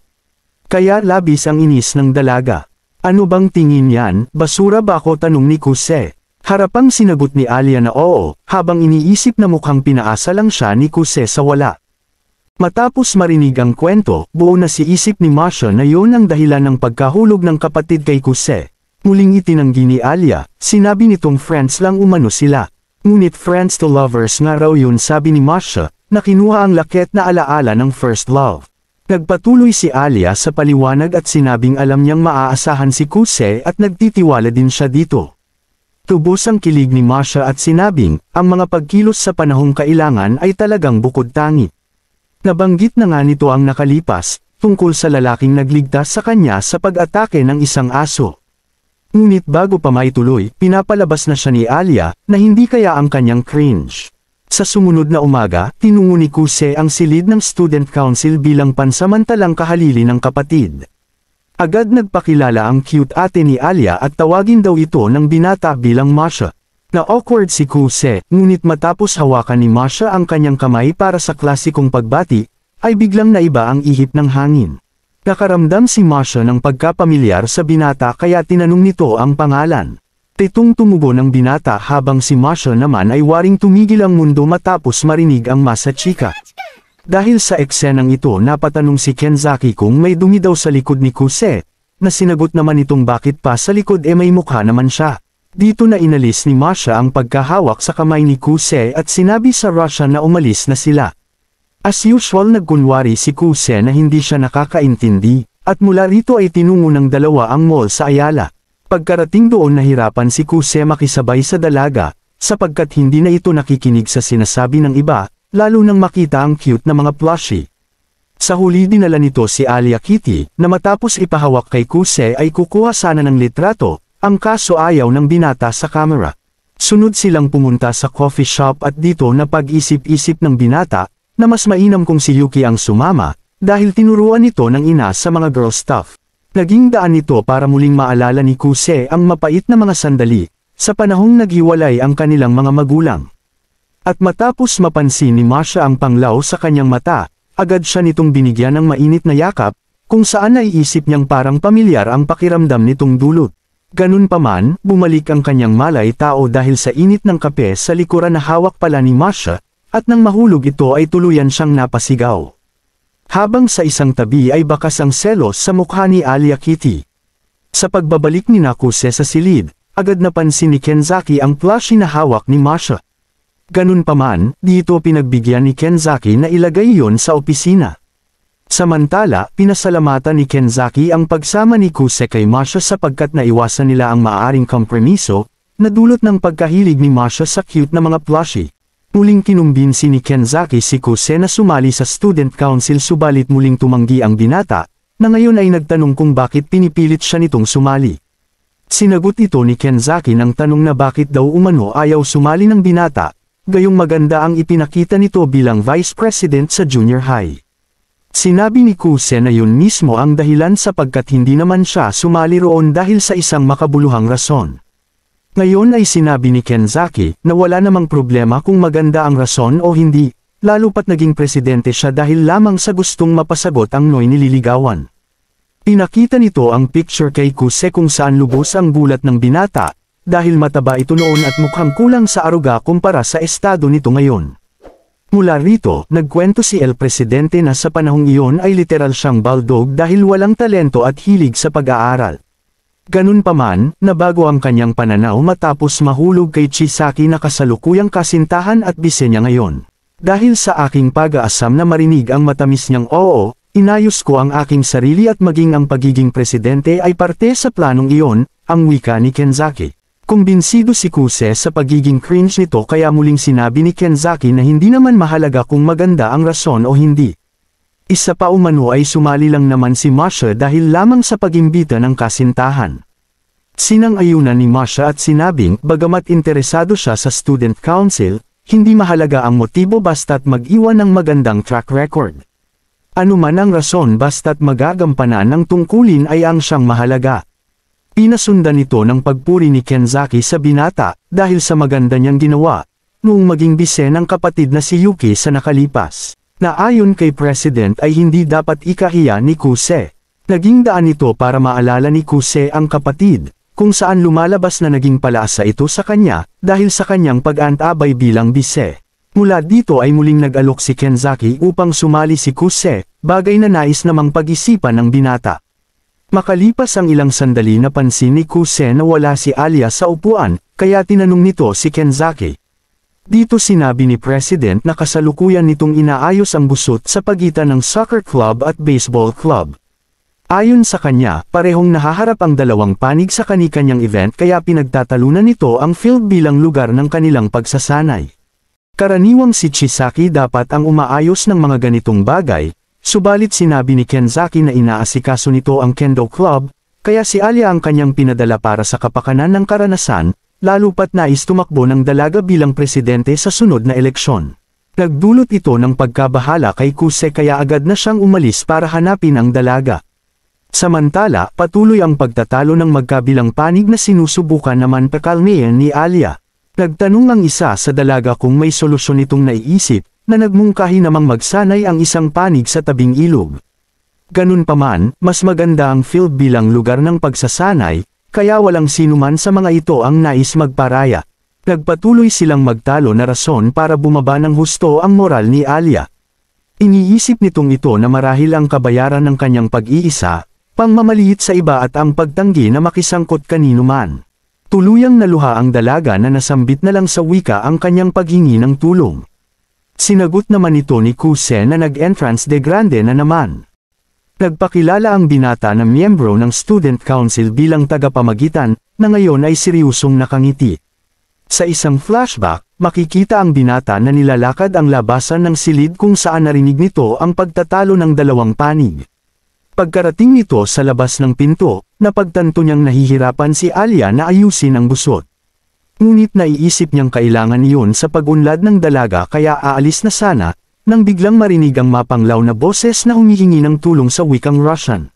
Kaya labis ang inis ng dalaga. Ano bang tingin yan, basura ba ako tanong ni Kuse? Harapang sinagot ni Alia na oo, habang iniisip na mukhang pinaasa lang siya ni Kuse sa wala. Matapos marinig ang kwento, buo na si isip ni Masha na yun ang dahilan ng pagkahulog ng kapatid kay Kuse. Muling itinanggi ni Alia, sinabi nitong friends lang umano sila. Ngunit friends to lovers nga raw yun sabi ni Masha, na kinuha ang laket na alaala ng first love. Nagpatuloy si Alia sa paliwanag at sinabing alam niyang maaasahan si Kuse at nagtitiwala din siya dito. Tubos ang kilig ni Masha at sinabing, ang mga pagkilos sa panahong kailangan ay talagang bukod tangi. Nabanggit na nga nito ang nakalipas, tungkol sa lalaking nagligtas sa kanya sa pag-atake ng isang aso. Ngunit bago pa maituloy, pinapalabas na siya ni Alia, na hindi kaya ang kanyang cringe. Sa sumunod na umaga, tinungo ni Kuse ang silid ng Student Council bilang pansamantalang kahalili ng kapatid. Agad nagpakilala ang cute ate ni Alia at tawagin daw ito ng binata bilang Masha. Na-awkward si Kuse, ngunit matapos hawakan ni Masha ang kanyang kamay para sa klasikong pagbati, ay biglang naiba ang ihip ng hangin. Nakaramdam si Masha ng pagkapamilyar sa binata kaya tinanong nito ang pangalan. Tetong tumugon ng binata habang si Masha naman ay waring tumigil ang mundo matapos marinig ang masachika. Dahil sa eksenang ito napatanong si Kenzaki kung may dumi daw sa likod ni Kuse, na sinagot naman itong bakit pa sa likod may mukha naman siya. Dito na inalis ni Masha ang pagkahawak sa kamay ni Kuse at sinabi sa Russian na umalis na sila. As usual nagkunwari si Kuse na hindi siya nakakaintindi, at mula rito ay tinungo ng dalawa ang mall sa Ayala. Pagkarating doon nahirapan si Kuse makisabay sa dalaga, sapagkat hindi na ito nakikinig sa sinasabi ng iba, lalo nang makita ang cute na mga plushie. Sa huli dinala nito si Alia Kitty, na matapos ipahawak kay Kuse ay kukuha sana ng litrato, ang kaso ayaw ng binata sa camera. Sunod silang pumunta sa coffee shop at dito napag-isip-isip ng binata, na mas mainam kung si Yuki ang sumama, dahil tinuruan nito ng ina sa mga girl stuff. Naging daan nito para muling maalala ni Kuse ang mapait na mga sandali, sa panahong naghiwalay ang kanilang mga magulang. At matapos mapansin ni Masha ang panglaw sa kanyang mata, agad siya nitong binigyan ng mainit na yakap, kung saan naiisip niyang parang pamilyar ang pakiramdam nitong dulot. Ganun pa man, bumalik ang kanyang malay tao dahil sa init ng kape sa likuran na hawak pala ni Masha, at nang mahulog ito ay tuluyan siyang napasigaw. Habang sa isang tabi ay bakas ang selos sa mukha ni Alia Kitty. Sa pagbabalik ni Kuse sa silid, agad napansin ni Kenzaki ang plushie na hawak ni Masha. Ganun pa man, dito pinagbigyan ni Kenzaki na ilagay iyon sa opisina. Samantala, pinasalamatan ni Kenzaki ang pagsama ni Kuse kay Masha sapagkat naiwasan nila ang maaaring kompromiso, na dulot ng pagkahilig ni Masha sa cute na mga plushie. Muling kinumbinsi ni Kenzaki si Kuse na sumali sa Student Council subalit muling tumanggi ang binata, na ngayon ay nagtanong kung bakit pinipilit siya nitong sumali. Sinagot ito ni Kenzaki ng tanong na bakit daw umano ayaw sumali ng binata, gayong maganda ang ipinakita nito bilang Vice President sa junior high. Sinabi ni Kuse na yun mismo ang dahilan sapagkat hindi naman siya sumali roon dahil sa isang makabuluhang rason. Ngayon ay sinabi ni Kenzaki na wala namang problema kung maganda ang rason o hindi, lalo pat naging presidente siya dahil lamang sa gustong mapasagot ang noy nililigawan. Pinakita nito ang picture kay Kuse kung saan lubos ang gulat ng binata, dahil mataba ito noon at mukhang kulang sa aruga kumpara sa estado nito ngayon. Mula rito, nagkwento si El Presidente na sa panahong iyon ay literal siyang baldog dahil walang talento at hilig sa pag-aaral. Ganun pa man, nabago ang kanyang pananaw matapos mahulog kay Chisaki na kasalukuyang kasintahan at bise niya ngayon. Dahil sa aking pag-aasam na marinig ang matamis niyang oo, inayos ko ang aking sarili at maging ang pagiging presidente ay parte sa planong iyon, ang wika ni Kenzaki. Kumbinsido si Kuse sa pagiging cringe nito kaya muling sinabi ni Kenzaki na hindi naman mahalaga kung maganda ang rason o hindi. Isa pa umano ay sumali lang naman si Masha dahil lamang sa pagimbita ng kasintahan. Sinang-ayunan ni Masha at sinabing bagamat interesado siya sa student council, hindi mahalaga ang motibo basta't mag-iwan ng magandang track record. Ano man ang rason basta't magagampanan ng tungkulin ay ang siyang mahalaga. Pinasundan ito ng pagpuri ni Kenzaki sa binata, dahil sa maganda niyang ginawa, noong maging bise ng kapatid na si Yuki sa nakalipas, na ayon kay President ay hindi dapat ikahiya ni Kuse. Naging daan ito para maalala ni Kuse ang kapatid, kung saan lumalabas na naging palaasa ito sa kanya, dahil sa kanyang pag-antabay bilang bise. Mula dito ay muling nag-alok si Kenzaki upang sumali si Kuse, bagay na nais namang pag-isipan ng binata. Makalipas ang ilang sandali napansin ni Kuse na wala si Alia sa upuan, kaya tinanong nito si Kenzaki. Dito sinabi ni President na kasalukuyan nitong inaayos ang busot sa pagitan ng soccer club at baseball club. Ayon sa kanya, parehong nahaharap ang dalawang panig sa kani-kanyang event kaya pinagtatalunan nito ang field bilang lugar ng kanilang pagsasanay. Karaniwang si Chisaki dapat ang umaayos ng mga ganitong bagay, subalit sinabi ni Kenzaki na inaasikaso nito ang Kendo Club, kaya si Alia ang kanyang pinadala para sa kapakanan ng karanasan, lalo pat nais tumakbo ng dalaga bilang presidente sa sunod na eleksyon. Nagdulot ito ng pagkabahala kay Kuse kaya agad na siyang umalis para hanapin ang dalaga. Samantala, patuloy ang pagtatalo ng magkabilang panig na sinusubukan naman pakalmayan ni Alia. Nagtanong ang isa sa dalaga kung may solusyon itong naiisip, na nagmungkahi namang magsanay ang isang panig sa tabing ilog. Ganun pa man, mas maganda ang field bilang lugar ng pagsasanay, kaya walang sinuman sa mga ito ang nais magparaya. Nagpatuloy silang magtalo na rason para bumaba ng husto ang moral ni Alia. Iniisip nitong ito na marahil ang kabayaran ng kanyang pag-iisa, pangmamaliit sa iba at ang pagtanggi na makisangkot kanino man. Tuluyang naluha ang dalaga na nasambit na lang sa wika ang kanyang paghingi ng tulong. Sinagot naman ito ni Kuse na nag-entrance de grande na naman. Nagpakilala ang binata na miyembro ng Student Council bilang tagapamagitan, na ngayon ay seryosong nakangiti. Sa isang flashback, makikita ang binata na nilalakad ang labasan ng silid kung saan narinig nito ang pagtatalo ng dalawang panig. Pagkarating nito sa labas ng pinto, napagtanto niyang nahihirapan si Alia na ayusin ang busot. Ngunit naiisip niyang kailangan iyon sa pag-unlad ng dalaga kaya aalis na sana, nang biglang marinig ang mapanglaw na boses na humihingi ng tulong sa wikang Russian.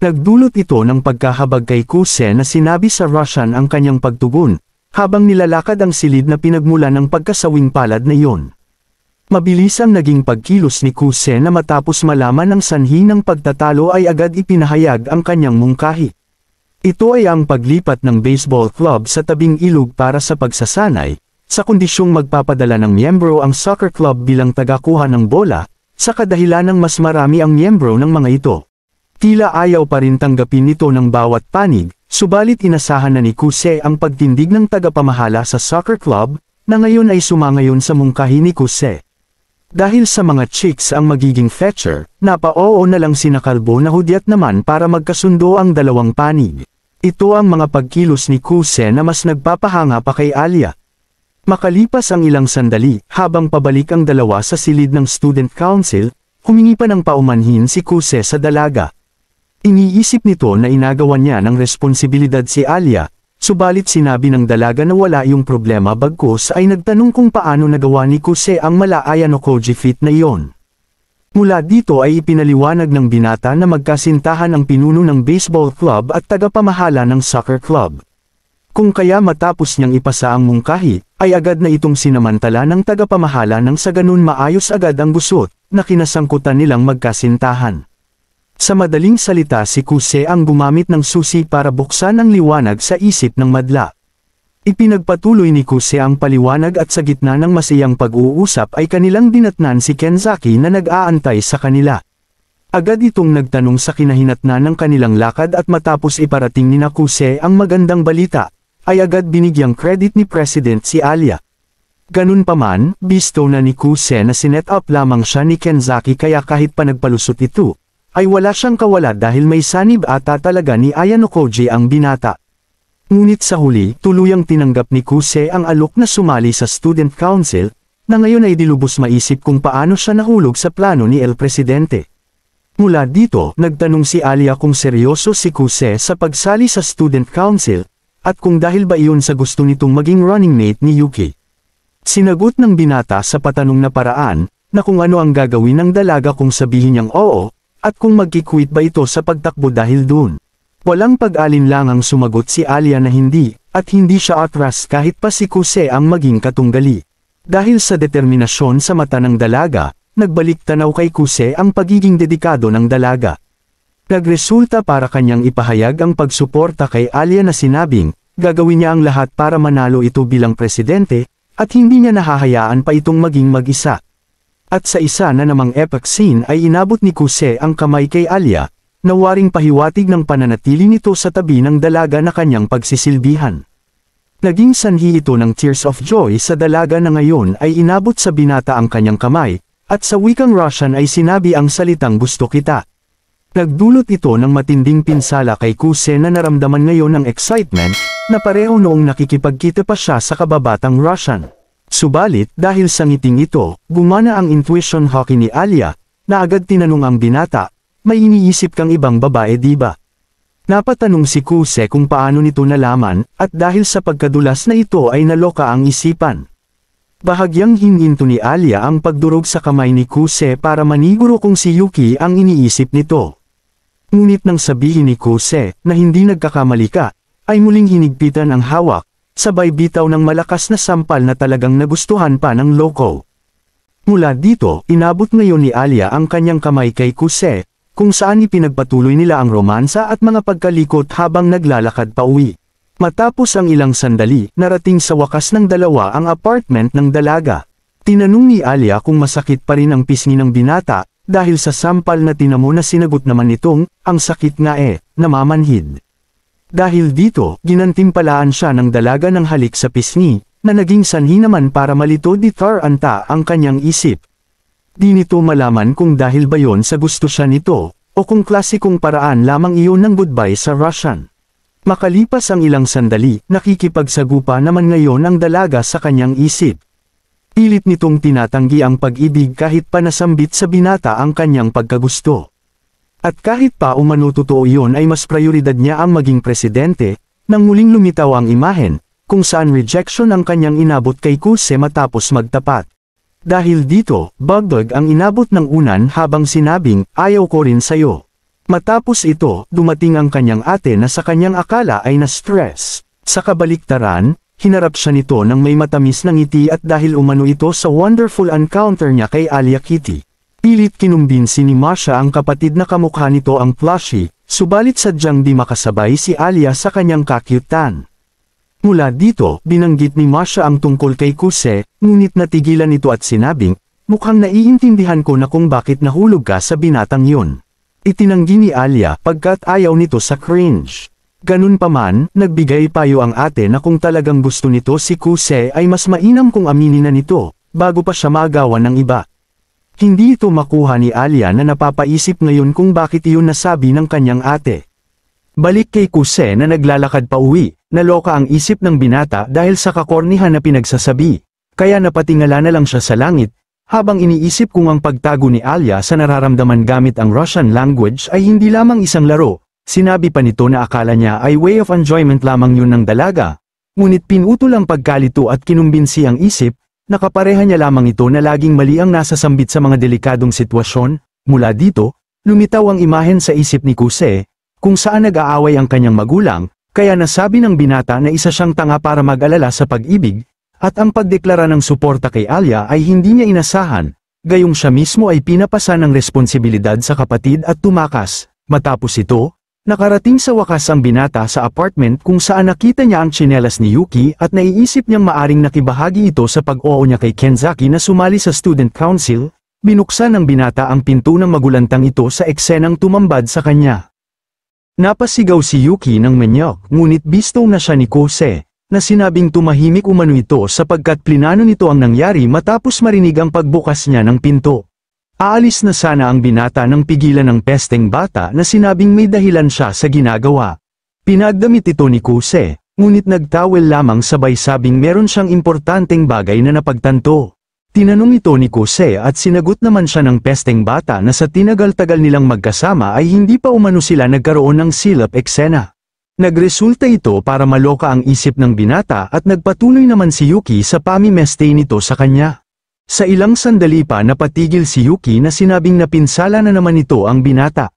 Nagdulot ito ng pagkahabag kay Kuse na sinabi sa Russian ang kanyang pagtugon, habang nilalakad ang silid na pinagmula ng pagkasawing palad na iyon. Mabilis ang naging pagkilos ni Kuse na matapos malaman ang sanhi ng pagtatalo ay agad ipinahayag ang kanyang mungkahi. Ito ay ang paglipat ng baseball club sa tabing ilog para sa pagsasanay, sa kondisyong magpapadala ng miyembro ang soccer club bilang tagakuha ng bola, sa kadahilan ng mas marami ang miyembro ng mga ito. Tila ayaw pa rin tanggapin nito ng bawat panig, subalit inasahan na ni Kuse ang pagtindig ng tagapamahala sa soccer club, na ngayon ay sumangayon sa mungkahi ni Kuse. Dahil sa mga chicks ang magiging fetcher, napa-oo na lang sina Kalbo na hudyat naman para magkasundo ang dalawang panig. Ito ang mga pagkilos ni Kuse na mas nagpapahanga pa kay Alia. Makalipas ang ilang sandali, habang pabalik ang dalawa sa silid ng Student Council, humingi pa ng paumanhin si Kuse sa dalaga. Iniisip nito na inagawan niya ng responsibilidad si Alia, subalit sinabi ng dalaga na wala yung problema bagkus ay nagtanong kung paano nagawa ni Kuse ang malaaya no koji feat na iyon. Mula dito ay ipinaliwanag ng binata na magkasintahan ang pinuno ng baseball club at tagapamahala ng soccer club. Kung kaya matapos niyang ipasa ang mungkahi, ay agad na itong sinamantala ng tagapamahala nang sa ganun maayos agad ang gusot, na kinasangkutan nilang magkasintahan. Sa madaling salita si Kuse ang gumamit ng susi para buksan ang liwanag sa isip ng madla. Ipinagpatuloy ni Kuse ang paliwanag at sa gitna ng masayang pag-uusap ay kanilang dinatnan si Kenzaki na nag-aantay sa kanila. Agad itong nagtanong sa kinahinatnan ng kanilang lakad at matapos iparating ni Kuse ang magandang balita, ay agad binigyang credit ni President si Alia. Ganun pa man, bisto na ni Kuse na sinet up lamang siya ni Kenzaki kaya kahit pa nagpalusot ito, ay wala siyang kawala dahil may sanib ata talaga ni Ayanokoji ang binata. Ngunit sa huli, tuluyang tinanggap ni Kuse ang alok na sumali sa Student Council, na ngayon ay dilubos maisip kung paano siya nahulog sa plano ni El Presidente. Mula dito, nagtanong si Alia kung seryoso si Kuse sa pagsali sa Student Council, at kung dahil ba iyon sa gusto nitong maging running mate ni Yuki. Sinagot ng binata sa patanong na paraan, na kung ano ang gagawin ng dalaga kung sabihin niyang oo, at kung magkikwit ba ito sa pagtakbo dahil dun. Walang pag-alinlangang sumagot si Alia na hindi, at hindi siya atras kahit pa si Kuse ang maging katunggali. Dahil sa determinasyon sa mata ng dalaga, nagbalik tanaw kay Kuse ang pagiging dedikado ng dalaga. Nagresulta para kanyang ipahayag ang pagsuporta kay Alia na sinabing, gagawin niya ang lahat para manalo ito bilang presidente, at hindi niya nahahayaan pa itong maging mag-isa. At sa isa na namang epic scene ay inabot ni Kuse ang kamay kay Alia, na waring pahiwatig ng pananatili nito sa tabi ng dalaga na kanyang pagsisilbihan. Naging sanhi ito ng tears of joy sa dalaga na ngayon ay inabot sa binata ang kanyang kamay, at sa wikang Russian ay sinabi ang salitang gusto kita. Nagdulot ito ng matinding pinsala kay Kuse na naramdaman ngayon ng excitement, na pareho noong nakikipagkita pa siya sa kababatang Russian. Subalit dahil sa ngiting ito, gumana ang intuition hockey ni Alia, na agad tinanong ang binata, may iniisip kang ibang babae diba? Napatanong si Kuse kung paano nito nalaman, at dahil sa pagkadulas na ito ay naloka ang isipan. Bahagyang hininto ni Alia ang pagdurog sa kamay ni Kuse para maniguro kung si Yuki ang iniisip nito. Ngunit nang sabihin ni Kuse na hindi nagkakamali ka, ay muling hinigpitan ang hawak, sabay bitaw ng malakas na sampal na talagang nagustuhan pa ng loko. Mula dito, inabot ngayon ni Alia ang kanyang kamay kay Kuse, kung saan ipinagpatuloy nila ang romansa at mga pagkalikot habang naglalakad pa uwi. Matapos ang ilang sandali, narating sa wakas ng dalawa ang apartment ng dalaga. Tinanong ni Alia kung masakit pa rin ang pisngi ng binata, dahil sa sampal na tinamo na sinagot naman nitong, ang sakit nga namamanhid. Dahil dito, ginantimpalaan siya ng dalaga ng halik sa pisngi, na naging sanhi naman para malito di taranta ang kanyang isip. Di nito malaman kung dahil ba yon sa gusto siya nito, o kung klasikong paraan lamang iyon ng goodbye sa Russian. Makalipas ang ilang sandali, nakikipagsagupa naman ngayon ang dalaga sa kanyang isip. Pilit nitong tinatanggi ang pag-ibig kahit pa nasambit sa binata ang kanyang pagkagusto. At kahit pa umano totoo iyon ay mas prioridad niya ang maging presidente, nang muling lumitaw ang imahen, kung saan rejection ang kanyang inabot kay Kuse matapos magtapat. Dahil dito, bagdag ang inabot ng unan habang sinabing, ayaw ko rin sayo. Matapos ito, dumating ang kanyang ate na sa kanyang akala ay na-stress. Sa kabaliktaran, hinarap siya nito ng may matamis na ngiti at dahil umano ito sa wonderful encounter niya kay Alia Kitty. Pilit kinumbinsi ni Masha ang kapatid na kamukha nito ang plushie, subalit sadyang di makasabay si Alia sa kanyang kakyutan. Mula dito, binanggit ni Masha ang tungkol kay Kuse, ngunit natigilan ito at sinabing, mukhang naiintindihan ko na kung bakit nahulog ka sa binatang yun. Itinanggi ni Alia pagkat ayaw nito sa cringe. Ganun pa man, nagbigay payo ang ate na kung talagang gusto nito si Kuse ay mas mainam kung aminin na nito, bago pa siya magawa ng iba. Hindi ito makuha ni Alia na napapaisip ngayon kung bakit iyon nasabi ng kanyang ate. Balik kay Kuse na naglalakad pa uwi, naloka ang isip ng binata dahil sa kakornihan na pinagsasabi, kaya napatingala na lang siya sa langit, habang iniisip kung ang pagtago ni Alia sa nararamdaman gamit ang Russian language ay hindi lamang isang laro, sinabi pa nito na akala niya ay way of enjoyment lamang yun ng dalaga, ngunit pinutol ang pagkalito at kinumbinsi ang isip, nakapareha niya lamang ito na laging mali ang nasasambit sa mga delikadong sitwasyon. Mula dito, lumitaw ang imahen sa isip ni Kuse, kung saan nag-aaway ang kanyang magulang, kaya nasabi ng binata na isa siyang tanga para mag-alala sa pag-ibig, at ang pagdeklara ng suporta kay Alia ay hindi niya inasahan, gayong siya mismo ay pinapasa ng responsibilidad sa kapatid at tumakas. Matapos ito, nakarating sa wakas ang binata sa apartment kung saan nakita niya ang tsinelas ni Yuki at naiisip niyang maaring nakibahagi ito sa pag-oo niya kay Kenzaki na sumali sa student council. Binuksan ng binata ang pinto ng magulantang ito sa eksenang tumambad sa kanya. Napasigaw si Yuki ng menyok, ngunit bisto na siya ni Kuse, na sinabing tumahimik umano ito sapagkat plinano nito ang nangyari matapos marinig ang pagbukas niya ng pinto. Aalis na sana ang binata nang pigilan ng pesteng bata na sinabing may dahilan siya sa ginagawa. Pinagdamit ito ni Kuse, ngunit nagtawel lamang sabay sabing meron siyang importanteng bagay na napagtanto. Tinanong ito ni Kuse at sinagot naman siya ng pesteng bata na sa tinagal-tagal nilang magkasama ay hindi pa umano sila nagkaroon ng silap eksena. Nagresulta ito para maloka ang isip ng binata at nagpatuloy naman si Yuki sa pamimeste nito sa kanya. Sa ilang sandali pa napatigil si Yuki na sinabing napinsala na naman ito ang binata.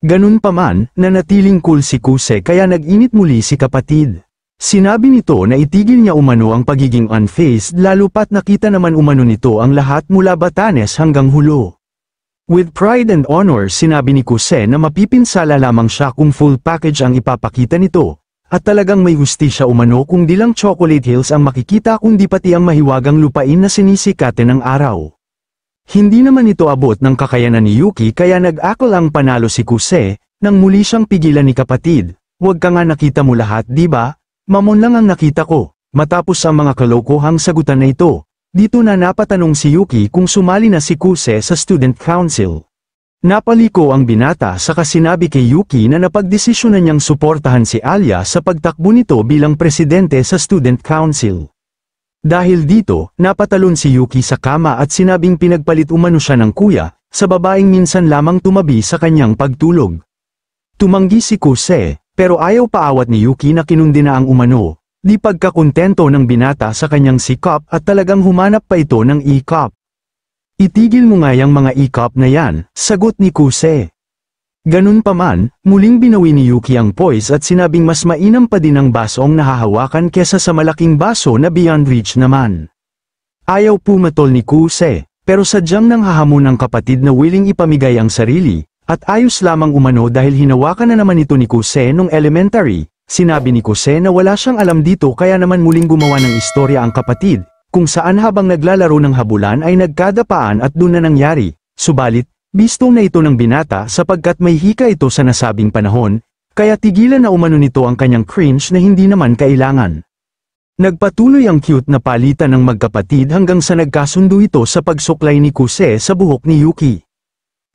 Ganun pa man, nanatiling cool si Kuse kaya nag-init muli si kapatid. Sinabi nito na itigil niya umano ang pagiging unfazed lalo pat nakita naman umano nito ang lahat mula Batanes hanggang Hulo. With pride and honor sinabi ni Kuse na mapipinsala lamang siya kung full package ang ipapakita nito, at talagang may hustisya umano kung di lang Chocolate Hills ang makikita kundi pati ang mahiwagang lupain na sinisikatin ng araw. Hindi naman ito abot ng kakayanan ni Yuki kaya nag-akal ang panalo si Kuse, nang muli siyang pigilan ni kapatid, "Huwag ka nga nakita mo lahat di ba? Mamon lang ang nakita ko." Matapos ang mga kalokohang sagutan na ito, dito na napatanong si Yuki kung sumali na si Kuse sa student council. Napaliko ang binata saka sinabi kay Yuki na napagdesisyonan niyang suportahan si Alia sa pagtakbo nito bilang presidente sa student council. Dahil dito, napatalon si Yuki sa kama at sinabing pinagpalit umano siya ng kuya, sa babaeng minsan lamang tumabi sa kanyang pagtulog. Tumanggi si Kuse, pero ayaw paawat ni Yuki na kinundi na ang umano. Di pagkakontento ng binata sa kanyang sikap at talagang humanap pa ito ng e-cup. Itigil mo nga yang mga e-cup na yan, sagot ni Kuse. Ganun pa man, muling binawi ni Yuki ang poise at sinabing mas mainam pa din ang basong nahahawakan kesa sa malaking baso na beyond reach naman. Ayaw pumatol ni Kuse, pero sadyang nanghahamon ng kapatid na willing ipamigay ang sarili, at ayos lamang umano dahil hinawakan na naman ito ni Kuse nung elementary. Sinabi ni Kuse na wala siyang alam dito kaya naman muling gumawa ng istorya ang kapatid, kung saan habang naglalaro ng habulan ay nagkadapaan at doon na nangyari. Subalit, bistong na ito ng binata sapagkat may hika ito sa nasabing panahon, kaya tigilan na umano nito ang kanyang cringe na hindi naman kailangan. Nagpatuloy ang cute na palitan ng magkapatid hanggang sa nagkasundo ito sa pagsuklay ni Kuse sa buhok ni Yuki.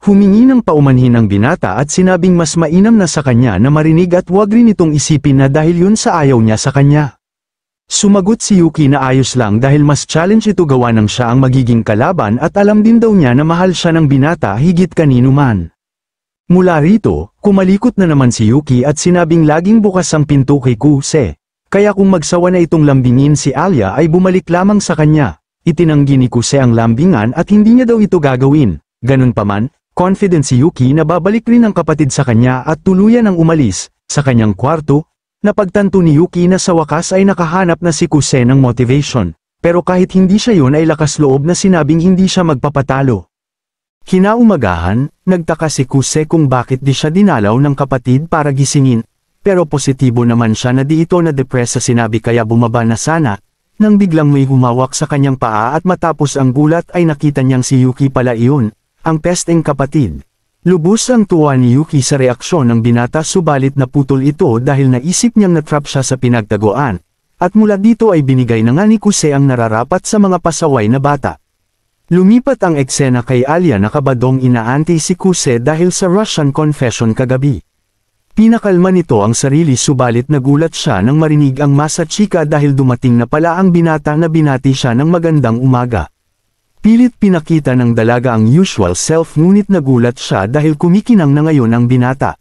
Humingi ng paumanhin ang binata at sinabing mas mainam na sa kanya na marinig at huwag rin itong isipin na dahil yun sa ayaw niya sa kanya. Sumagot si Yuki na ayos lang dahil mas challenge ito gawa ng siya ang magiging kalaban at alam din daw niya na mahal siya ng binata higit kanino man. Mula rito, kumalikot na naman si Yuki at sinabing laging bukas ang pinto kay Kuse. Kaya kung magsawa na itong lambingin si Alia ay bumalik lamang sa kanya. Itinanggi ni Kuse ang lambingan at hindi niya daw ito gagawin. Ganun pa man, confident si Yuki na babalik rin ang kapatid sa kanya at tuluyan ang umalis. Sa kanyang kwarto, napagtanto ni Yuki na sa wakas ay nakahanap na si Kuse ng motivation. Pero kahit hindi siya yun ay lakas loob na sinabing hindi siya magpapatalo. Kinaumagahan, nagtaka si Kuse kung bakit di siya dinalaw ng kapatid para gisingin. Pero positibo naman siya na di ito na-depress sa sinabi kaya bumaba na sana. Nang biglang may humawak sa kanyang paa at matapos ang gulat ay nakita niyang si Yuki pala iyon. Ang pesteng kapatid. Lubos ang tuwa ni Yuki sa reaksyon ng binata subalit naputol ito dahil naisip niyang natrap siya sa pinagtaguan. At mula dito ay binigay na nga ni Kuse ang nararapat sa mga pasaway na bata. Lumipat ang eksena kay Alia na kabadong inaantay si Kuse dahil sa Russian confession kagabi. Pinakalma nito ang sarili subalit nagulat siya nang marinig ang masa chika dahil dumating na pala ang binata na binati siya ng magandang umaga. Pilit pinakita ng dalaga ang usual self ngunit nagulat siya dahil kumikinang na ngayon ang binata.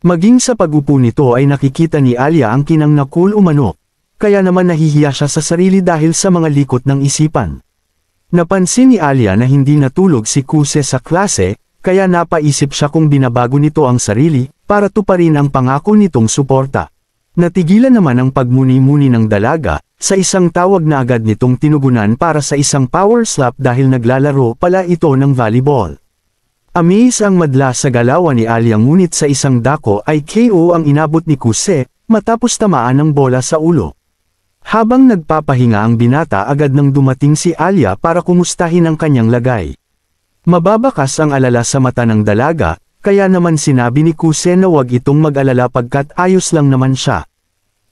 Maging sa pag-upo nito ay nakikita ni Alia ang kinang na cool umano, kaya naman nahihiya siya sa sarili dahil sa mga likot ng isipan. Napansin ni Alia na hindi natulog si Kuse sa klase, kaya napaisip siya kung binabago nito ang sarili, para tuparin ang pangako nitong suporta. Natigilan naman ang pagmuni-muni ng dalaga, sa isang tawag na agad nitong tinugunan para sa isang power slap dahil naglalaro pala ito ng volleyball. Amaze ang madla sa galawan ni Alia ngunit sa isang dako ay KO ang inabot ni Kuse, matapos tamaan ng bola sa ulo. Habang nagpapahinga ang binata agad nang dumating si Alia para kumustahin ang kanyang lagay. Mababakas ang alala sa mata ng dalaga, kaya naman sinabi ni Kuse na wag itong mag-alala pagkat ayos lang naman siya.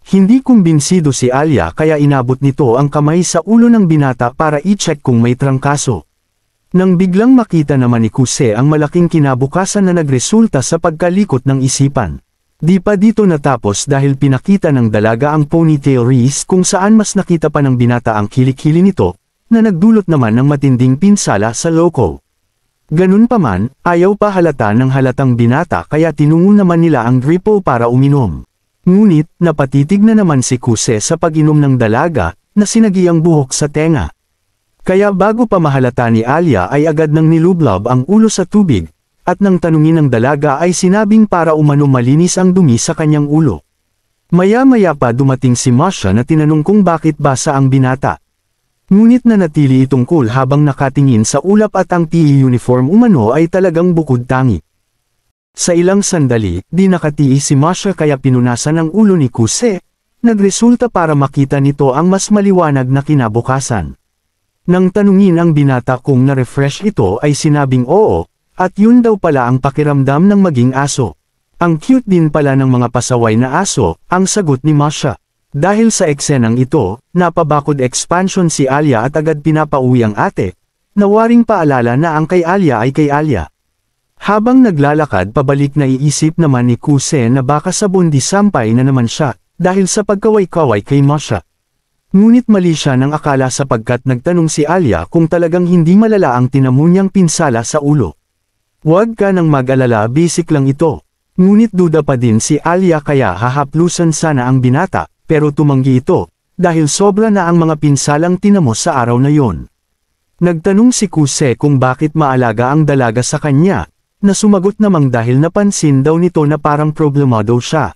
Hindi kumbinsido si Alia kaya inabot nito ang kamay sa ulo ng binata para i-check kung may trangkaso. Nang biglang makita naman ni Kuse ang malaking kinabukasan na nagresulta sa pagkalikot ng isipan. Di pa dito natapos dahil pinakita ng dalaga ang ponytail wreath kung saan mas nakita pa ng binata ang kilikili nito, na nagdulot naman ng matinding pinsala sa loko. Ganun pa man, ayaw pa halata ng halatang binata kaya tinungo naman nila ang gripo para uminom. Ngunit, napatitig na naman si Kuse sa pag-inom ng dalaga, na sinagi ang buhok sa tenga. Kaya bago pa mahalata ni Alia ay agad nang nilublob ang ulo sa tubig, at nang tanungin ng dalaga ay sinabing para umano malinis ang dumi sa kanyang ulo. Maya-maya pa dumating si Masha na tinanong kung bakit basa ang binata. Ngunit nanatili itong cool habang nakatingin sa ulap at ang PE uniform umano ay talagang bukod tangi. Sa ilang sandali, di nakatiis si Masha kaya pinunasan ang ulo ni Kuse, nagresulta para makita nito ang mas maliwanag na kinabukasan. Nang tanungin ang binata kung na-refresh ito ay sinabing oo, at yun daw pala ang pakiramdam ng maging aso. Ang cute din pala ng mga pasaway na aso, ang sagot ni Masha. Dahil sa eksenang ito, napabakod expansion si Alia at agad pinapauwi ang ate, nawaring paalala na ang kay Alia ay kay Alia. Habang naglalakad pabalik na iisip naman ni Kuse na baka sa bundi sampay na naman siya, dahil sa pagkaway-kaway kay Masha. Ngunit mali siya ng akala sapagkat nagtanong si Alia kung talagang hindi malala ang tinamunyang pinsala sa ulo. Huwag ka nang mag-alala, basic lang ito. Ngunit duda pa din si Alia kaya hahaplusan sana ang binata, pero tumanggi ito, dahil sobra na ang mga pinsalang tinamos sa araw na yon. Nagtanong si Kuse kung bakit maalaga ang dalaga sa kanya, na sumagot namang dahil napansin daw nito na parang problemado siya.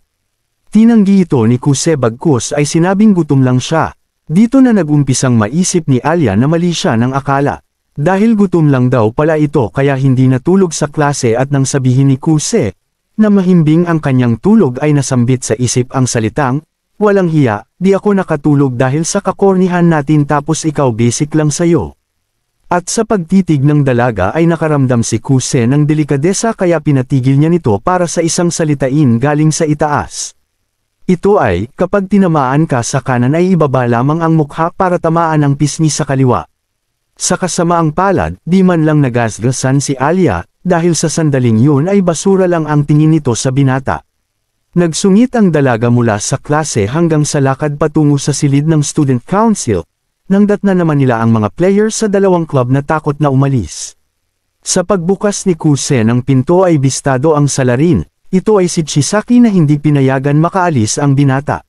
Tinanggi ito ni Kuse bagkus ay sinabing gutom lang siya. Dito na nagumpisang maisip ni Alia na mali siya ng akala. Dahil gutom lang daw pala ito kaya hindi natulog sa klase at nang sabihin ni Kuse, na mahimbing ang kanyang tulog ay nasambit sa isip ang salitang, "Walang hiya, di ako nakatulog dahil sa kakornihan natin tapos ikaw basic lang sayo." At sa pagtitig ng dalaga ay nakaramdam si Kuse ng delikadesa kaya pinatigil niya nito para sa isang salitain galing sa itaas. Ito ay, kapag tinamaan ka sa kanan ay ibaba lamang ang mukha para tamaan ang pisngi sa kaliwa. Sa kasamaang palad, di man lang nagasgasan si Alia, dahil sa sandaling yun ay basura lang ang tingin nito sa binata. Nagsungit ang dalaga mula sa klase hanggang sa lakad patungo sa silid ng student council, nangdat na naman nila ang mga players sa dalawang club na takot na umalis. Sa pagbukas ni Kuse ng pinto ay bistado ang salarin. Ito ay si Chisaki na hindi pinayagan makaalis ang binata.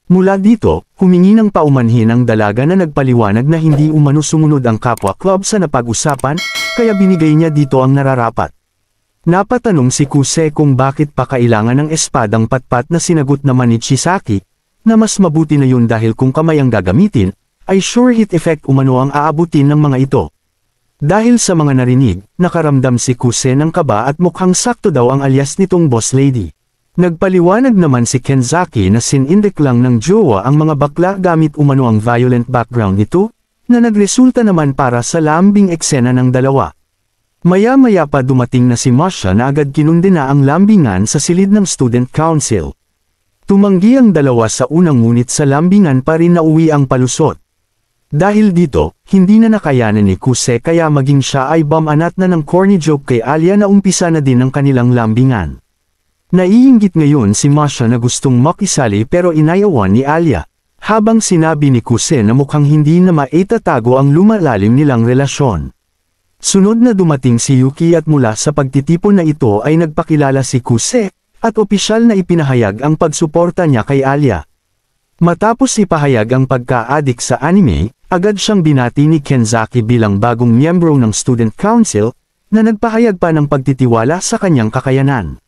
Mula dito, humingi ng paumanhin ang dalaga na nagpaliwanag na hindi umano sumunod ang kapwa club sa napag-usapan, kaya binigay niya dito ang nararapat. Napatanong si Kuse kung bakit pa kailangan ng espadang patpat na sinagot naman ni Chisaki, na mas mabuti na yun dahil kung kamay ang gagamitin, ay sure hit effect umano ang aabutin ng mga ito. Dahil sa mga narinig, nakaramdam si Kuse ng kaba at mukhang sakto daw ang alias nitong boss lady. Nagpaliwanag naman si Kenzaki na sinindek lang ng jowa ang mga bakla gamit umano ang violent background nito, na nagresulta naman para sa lambing eksena ng dalawa. Maya-maya pa dumating na si Masha na agad kinundi na ang lambingan sa silid ng student council. Tumanggi ang dalawa sa unang ngunit sa lambingan pa rin nauwi ang palusot. Dahil dito, hindi na nakayanan ni Kuse kaya maging siya ay bumanat na ng corny joke kay Alia na umpisa na din ang kanilang lambingan. Naiinggit ngayon si Masha na gustong makisali pero inayawan ni Alia, habang sinabi ni Kuse na mukhang hindi na maitatago ang lumalalim nilang relasyon. Sunod na dumating si Yuki at mula sa pagtitipon na ito ay nagpakilala si Kuse, at opisyal na ipinahayag ang pagsuporta niya kay Alia. Matapos ipahayag ang pagka-addict sa anime, agad siyang binati ni Kenzaki bilang bagong miyembro ng student council, na nagpahayag pa ng pagtitiwala sa kanyang kakayanan.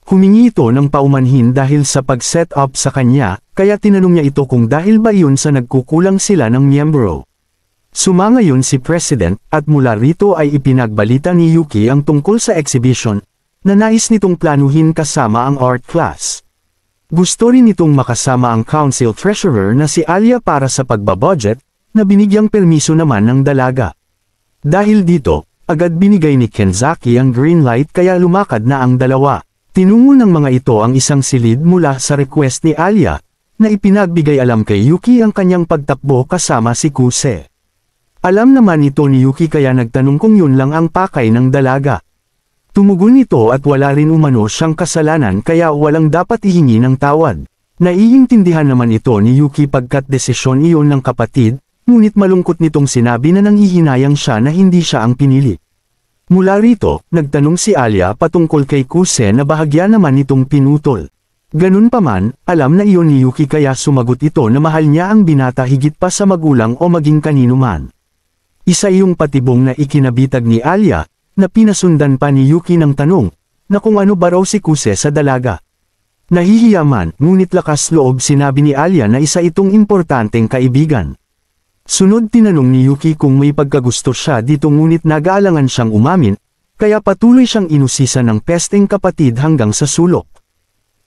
Humingi ito ng paumanhin dahil sa pag-set up sa kanya, kaya tinanong niya ito kung dahil ba yun sa nagkukulang sila ng miyembro. Sumangayon si President, at mula rito ay ipinagbalita ni Yuki ang tungkol sa exhibition, na nais nitong planuhin kasama ang art class. Gusto rin nitong makasama ang council treasurer na si Alia para sa pagbabudget, na binigyang permiso naman ng dalaga. Dahil dito, agad binigay ni Kenzaki ang green light kaya lumakad na ang dalawa. Tinungo ng mga ito ang isang silid mula sa request ni Alia, na ipinagbigay alam kay Yuki ang kanyang pagtakbo kasama si Kuse. Alam naman ito ni Yuki kaya nagtanong kung yun lang ang pakay ng dalaga. Tumugon ito at wala rin umano siyang kasalanan kaya walang dapat ihingi ng tawad. Naiintindihan naman ito ni Yuki pagkat desisyon iyon ng kapatid, ngunit malungkot nitong sinabi na nanghihinayang siya na hindi siya ang pinili. Mula rito, nagtanong si Alia patungkol kay Kuse na bahagya naman nitong pinutol. Ganun pa man, alam na iyon ni Yuki kaya sumagot ito na mahal niya ang binata higit pa sa magulang o maging kanino man. Isa iyong patibong na ikinabitag ni Alia, na pinasundan pa ni Yuki ng tanong, na kung ano ba raw si Kuse sa dalaga. Nahihiya man, ngunit lakas loob sinabi ni Alia na isa itong importanteng kaibigan. Sunod tinanong ni Yuki kung may pagkagusto siya dito ngunit nag-aalangan siyang umamin, kaya patuloy siyang inusisan ng pesteng kapatid hanggang sa sulok.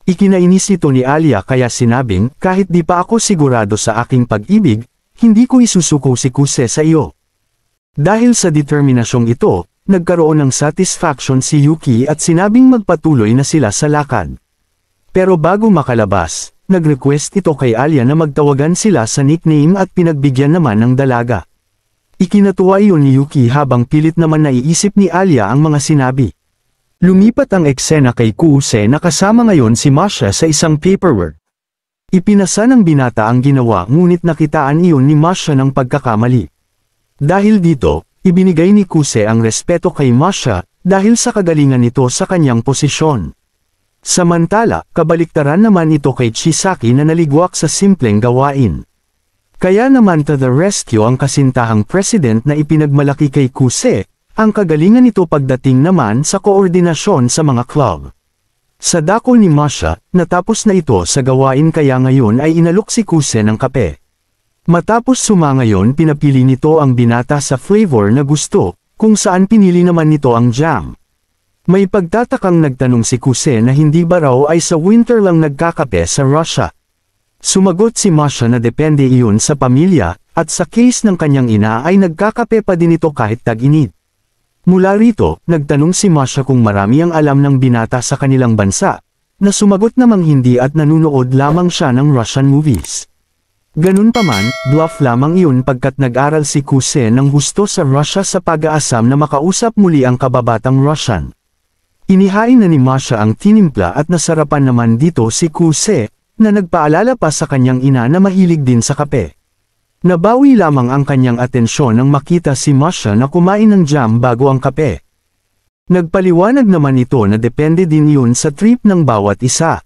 Ikinainis ito ni Alia kaya sinabing, kahit di pa ako sigurado sa aking pag-ibig, hindi ko isusuko si Kuse sa iyo. Dahil sa determinasyong ito, nagkaroon ng satisfaction si Yuki at sinabing magpatuloy na sila sa lakad. Pero bago makalabas, nag-request ito kay Alia na magtawagan sila sa nickname at pinagbigyan naman ng dalaga. Ikinatuwa iyon ni Yuki habang pilit naman naiisip ni Alia ang mga sinabi. Lumipat ang eksena kay Kuse na kasama ngayon si Masha sa isang paperwork. Ipinasa ng binata ang ginawa ngunit nakitaan iyon ni Masha ng pagkakamali. Dahil dito, ibinigay ni Kuse ang respeto kay Masha, dahil sa kagalingan nito sa kanyang posisyon. Samantala, kabaliktaran naman ito kay Chisaki na naligwak sa simpleng gawain. Kaya naman to the rescue ang kasintahang president na ipinagmalaki kay Kuse, ang kagalingan nito pagdating naman sa koordinasyon sa mga club. Sa dako ni Masha, natapos na ito sa gawain kaya ngayon ay inalok si Kuse ng kape. Matapos sumangayon pinapili nito ang binata sa flavor na gusto, kung saan pinili naman nito ang jam. May pagtatakang nagtanong si Kuse na hindi ba raw ay sa winter lang nagkakape sa Russia. Sumagot si Masha na depende iyon sa pamilya, at sa case ng kanyang ina ay nagkakape pa din ito kahit tag-init. Mula rito, nagtanong si Masha kung marami ang alam ng binata sa kanilang bansa, na sumagot namang hindi at nanunood lamang siya ng Russian movies. Ganun pa man, bluff lamang iyon pagkat nag-aral si Kuse ng gusto sa Russia sa pag-aasam na makausap muli ang kababatang Russian. Inihain na ni Masha ang tinimpla at nasarapan naman dito si Kuse, na nagpaalala pa sa kanyang ina na mahilig din sa kape. Nabawi lamang ang kanyang atensyon nang makita si Masha na kumain ng jam bago ang kape. Nagpaliwanag naman ito na depende din yun sa trip ng bawat isa.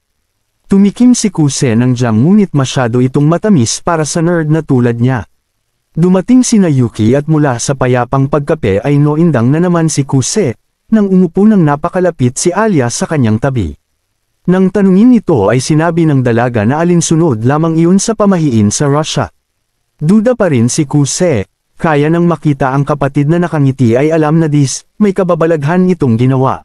Tumikim si Kuse ng jam ngunit masyado itong matamis para sa nerd na tulad niya. Dumating sina Yuki at mula sa payapang pagkape ay noindang na naman si Kuse, nang umupo ng napakalapit si Alia sa kanyang tabi. Nang tanungin ito ay sinabi ng dalaga na alinsunod lamang iyon sa pamahiin sa Russia. Duda pa rin si Kuse, kaya nang makita ang kapatid na nakangiti ay alam na may kababalaghan itong ginawa.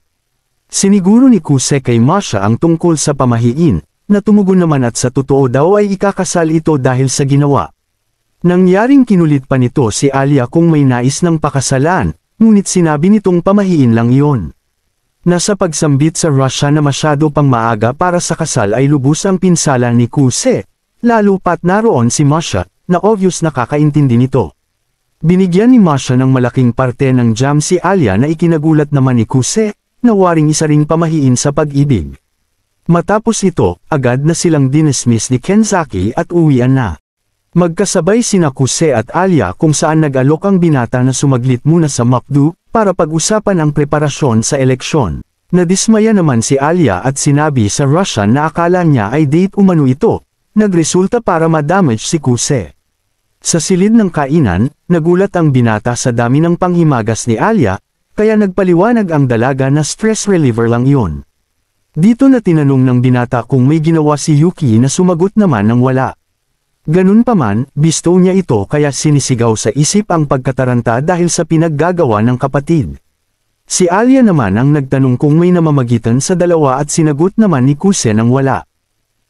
Siniguro ni Kuse kay Masha ang tungkol sa pamahiin, na tumugon naman at sa totoo daw ay ikakasal ito dahil sa ginawa. Nangyaring kinulit pa nito si Alia kung may nais ng pakasalan, ngunit sinabi nitong pamahiin lang iyon. Nasa pagsambit sa Russia na masyado pang maaga para sa kasal ay lubos ang pinsala ni Kuse, lalo pat naroon si Masha, na obvious na kakaintindi nito. Binigyan ni Masha ng malaking parte ng jam si Alia na ikinagulat naman ni Kuse, na waring isa ring pamahiin sa pag-ibig. Matapos ito, agad na silang dinismiss ni Kenzaki at uwian na. Magkasabay sina Kuse at Alia kung saan nag-alok ang binata na sumaglit muna sa McDo, para pag-usapan ang preparasyon sa eleksyon. Nadismaya naman si Alia at sinabi sa Russian na akala niya ay date umano ito, nagresulta para ma-damage si Kuse. Sa silid ng kainan, nagulat ang binata sa dami ng panghimagas ni Alia, kaya nagpaliwanag ang dalaga na stress reliever lang iyon. Dito na tinanong ng binata kung may ginawa si Yuki na sumagot naman ng wala. Ganun pa man, bisto niya ito kaya sinisigaw sa isip ang pagkataranta dahil sa pinaggagawa ng kapatid. Si Alia naman ang nagtanong kung may namamagitan sa dalawa at sinagot naman ni Kuse ng wala.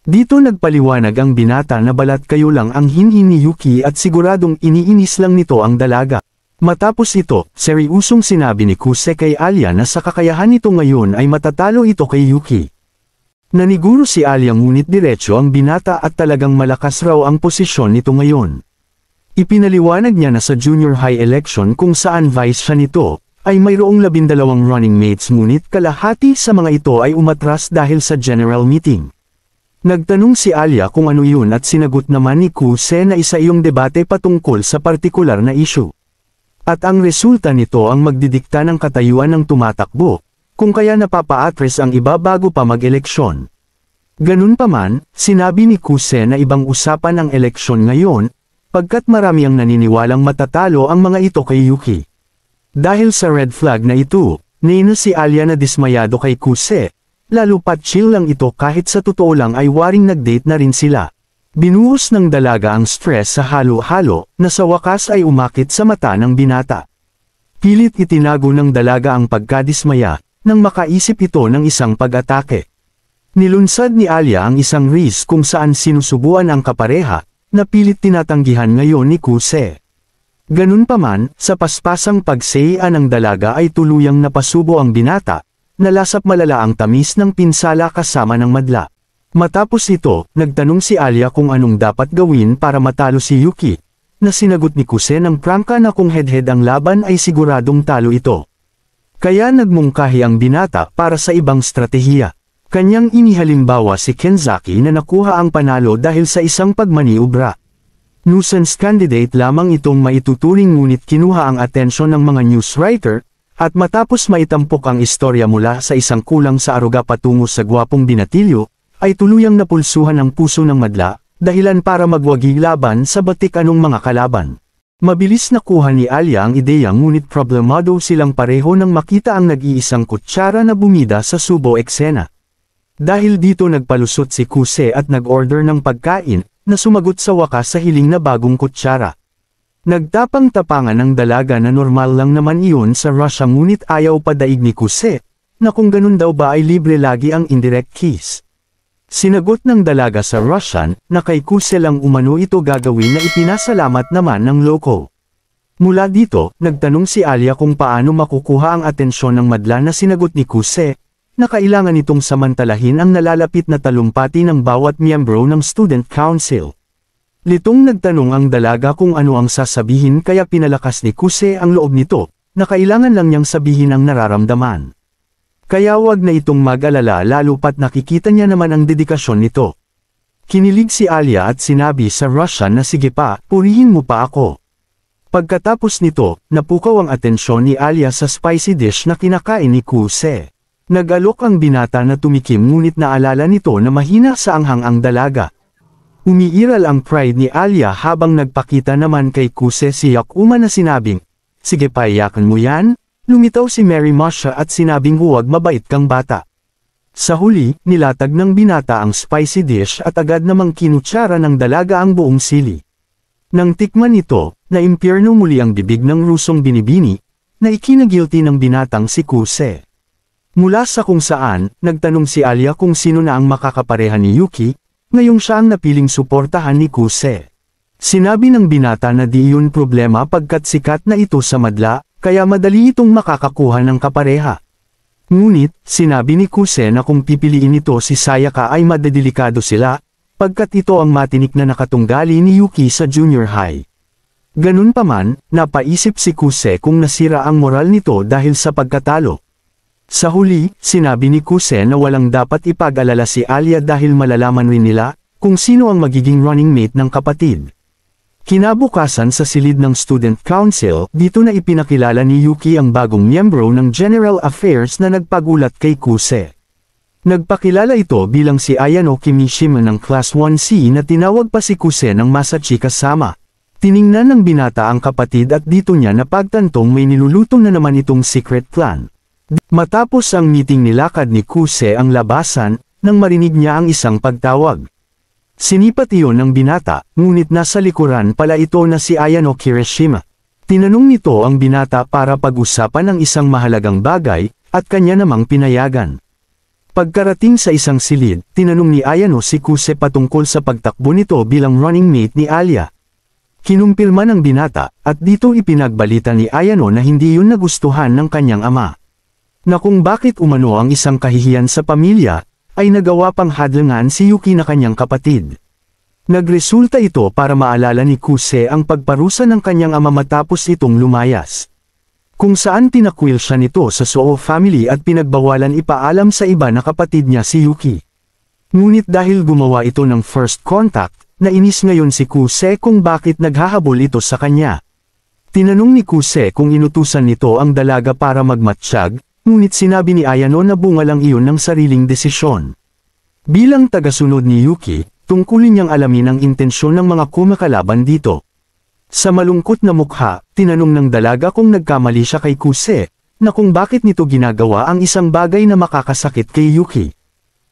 Dito nagpaliwanag ang binata na balat kayo lang ang hinhin ni Yuki at siguradong iniinis lang nito ang dalaga. Matapos ito, seryusong sinabi ni Kuse kay Alia na sa kakayahan nito ngayon ay matatalo ito kay Yuki. Naniguro si Alia ngunit diretso ang binata at talagang malakas raw ang posisyon nito ngayon. Ipinaliwanag niya na sa junior high election kung saan vice siya nito, ay mayroong 12 running mates ngunit kalahati sa mga ito ay umatras dahil sa general meeting. Nagtanong si Alia kung ano yun at sinagot naman ni Kuse na isa iyong debate patungkol sa partikular na issue. At ang resulta nito ang magdidikta ng katayuan ng tumatakbo, kung kaya napapa-address ang iba bago pa mag-eleksyon. Ganun pa man, sinabi ni Kuse na ibang usapan ang eleksyon ngayon, pagkat marami ang naniniwalang matatalo ang mga ito kay Yuki. Dahil sa red flag na ito, nina si Alia na dismayado kay Kuse, lalo pat chill lang ito kahit sa totoo lang ay waring nag-date na rin sila. Binuhos ng dalaga ang stress sa halo-halo, na sa wakas ay umakit sa mata ng binata. Pilit itinago ng dalaga ang pagkadismaya, nang makaisip ito ng isang pag-atake. Nilunsad ni Alia ang isang risk kung saan sinusubuan ang kapareha, na pilit tinatanggihan ngayon ni Kuse. Ganun pa man, sa paspasang pagsayian ng dalaga ay tuluyang napasubo ang binata, nalasap malala ang tamis ng pinsala kasama ng madla. Matapos ito, nagtanong si Alia kung anong dapat gawin para matalo si Yuki, na sinagot ni Kuse ng prangka na kung head-head ang laban ay siguradong talo ito. Kaya nagmungkahi ang binata para sa ibang stratehiya. Kanyang inihalimbawa si Kenzaki na nakuha ang panalo dahil sa isang pagmaniobra. Nuisance candidate lamang itong maituturing ngunit kinuha ang atensyon ng mga news writer, At matapos maitampok ang istorya mula sa isang kulang sa aruga patungo sa gwapong binatilyo, ay tuluyang napulsuhan ang puso ng madla, dahilan para magwagi laban sa batik anong mga kalaban. Mabilis nakuha ni Alia ang ideya ngunit problemado silang pareho nang makita ang nag-iisang kutsara na bumida sa subo eksena. Dahil dito nagpalusot si Kuse at nag-order ng pagkain, na sumagot sa wakas sa hiling na bagong kutsara. Nagtapang-tapangan ng dalaga na normal lang naman iyon sa Russia ngunit ayaw padaig ni Kuse, na kung ganun daw ba ay libre lagi ang indirect kiss. Sinagot ng dalaga sa Russian, na kay Kuse lang umano ito gagawin na ipinasalamat naman ng loko. Mula dito, nagtanong si Alia kung paano makukuha ang atensyon ng madla na sinagot ni Kuse, na kailangan itong samantalahin ang nalalapit na talumpati ng bawat miyembro ng student council. Litong nagtanong ang dalaga kung ano ang sasabihin kaya pinalakas ni Kuse ang loob nito, na kailangan lang niyang sabihin ang nararamdaman. Kaya wag na itong mag-alala lalo pat nakikita niya naman ang dedikasyon nito. Kinilig si Alia at sinabi sa Russian na sige pa, purihin mo pa ako. Pagkatapos nito, napukaw ang atensyon ni Alia sa spicy dish na kinakain ni Kuse. Nag-alok ang binata na tumikim ngunit naalala nito na mahina sa anghang ang dalaga. Umiiral ang pride ni Alia habang nagpakita naman kay Kuse si Yakuma na sinabing, sige pa iyakan mo yan? Lumitaw si Mary Masha at sinabing huwag mabait kang bata. Sa huli, nilatag ng binata ang spicy dish at agad namang kinutsara ng dalaga ang buong sili. Nang tikman ito, naimpyerno muli ang bibig ng rusong binibini, na ikinagilty ng binatang si Kuse. Mula sa kung saan, nagtanong si Alia kung sino na ang makakapareha ni Yuki, ngayong siya ang napiling suportahan ni Kuse. Sinabi ng binata na di yun problema pagkat sikat na ito sa madla, kaya madali itong makakakuha ng kapareha. Ngunit, sinabi ni Kuse na kung pipiliin ito si Sayaka ay madadelikado sila, pagkat ito ang matinik na nakatunggali ni Yuki sa junior high. Ganun pa man, napaisip si Kuse kung nasira ang moral nito dahil sa pagkatalo. Sa huli, sinabi ni Kuse na walang dapat ipag-alala si Alia dahil malalaman rin nila kung sino ang magiging running mate ng kapatid. Kinabukasan sa silid ng student council, dito na ipinakilala ni Yuki ang bagong miyembro ng General Affairs na nagpagulat kay Kuse. Nagpakilala ito bilang si Ayano Kimishima ng Class 1C na tinawag pa si Kuse ng Masachi kasama. Tiningnan ng binata ang kapatid at dito niya napagtantong may niluluto na naman itong secret plan. Matapos ang meeting nilakad ni Kuse ang labasan, nang marinig niya ang isang pagtawag. Sinipat iyon ng binata, ngunit nasa likuran pala ito na si Ayano Kirishima. Tinanong nito ang binata para pag-usapan ang isang mahalagang bagay, at kanya namang pinayagan. Pagkarating sa isang silid, tinanong ni Ayano si Kuse patungkol sa pagtakbo nito bilang running mate ni Alia. Kinumpirma ng binata, at dito ipinagbalita ni Ayano na hindi yun nagustuhan ng kanyang ama. Na kung bakit umano ang isang kahihiyan sa pamilya, ay nagawa pang hadlangan si Yuki na kanyang kapatid. Nagresulta ito para maalala ni Kuse ang pagparusa ng kanyang ama matapos itong lumayas. Kung saan tinakwil siya nito sa Soo family at pinagbawalan ipaalam sa iba na kapatid niya si Yuki. Ngunit dahil gumawa ito ng first contact, nainis ngayon si Kuse kung bakit naghahabol ito sa kanya. Tinanong ni Kuse kung inutusan nito ang dalaga para magmatsyag, ngunit sinabi ni Ayano na bunga lang iyon ng sariling desisyon. Bilang tagasunod ni Yuki, tungkulin niyang alamin ang intensyon ng mga kumakalaban dito. Sa malungkot na mukha, tinanong ng dalaga kung nagkamali siya kay Kuse, na kung bakit nito ginagawa ang isang bagay na makakasakit kay Yuki.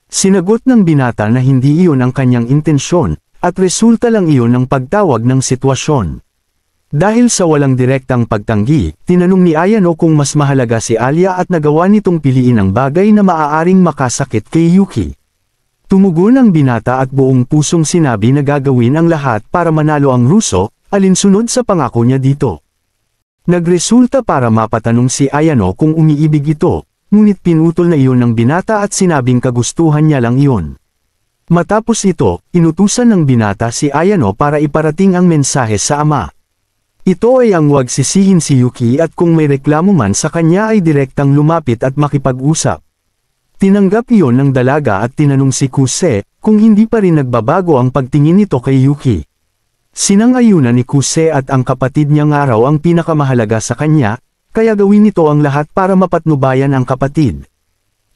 Sinagot ng binata na hindi iyon ang kanyang intensyon, at resulta lang iyon ng pagtawag ng sitwasyon. Dahil sa walang direktang pagtanggi, tinanong ni Ayano kung mas mahalaga si Alia at nagawa nitong piliin ang bagay na maaaring makasakit kay Yuki. Tumugon ang binata at buong pusong sinabi na gagawin ang lahat para manalo ang Ruso, alinsunod sa pangako niya dito. Nagresulta para mapatanong si Ayano kung umiibig ito, ngunit pinutol na iyon ng binata at sinabing kagustuhan niya lang iyon. Matapos ito, inutusan ng binata si Ayano para iparating ang mensahe sa ama. Ito ay ang huwag sisihin si Yuki at kung may reklamo man sa kanya ay direktang lumapit at makipag-usap. Tinanggap iyon ng dalaga at tinanong si Kuse kung hindi pa rin nagbabago ang pagtingin nito kay Yuki. Sinang-ayunan ni Kuse at ang kapatid niyang araw ang pinakamahalaga sa kanya, kaya gawin nito ang lahat para mapatnubayan ang kapatid.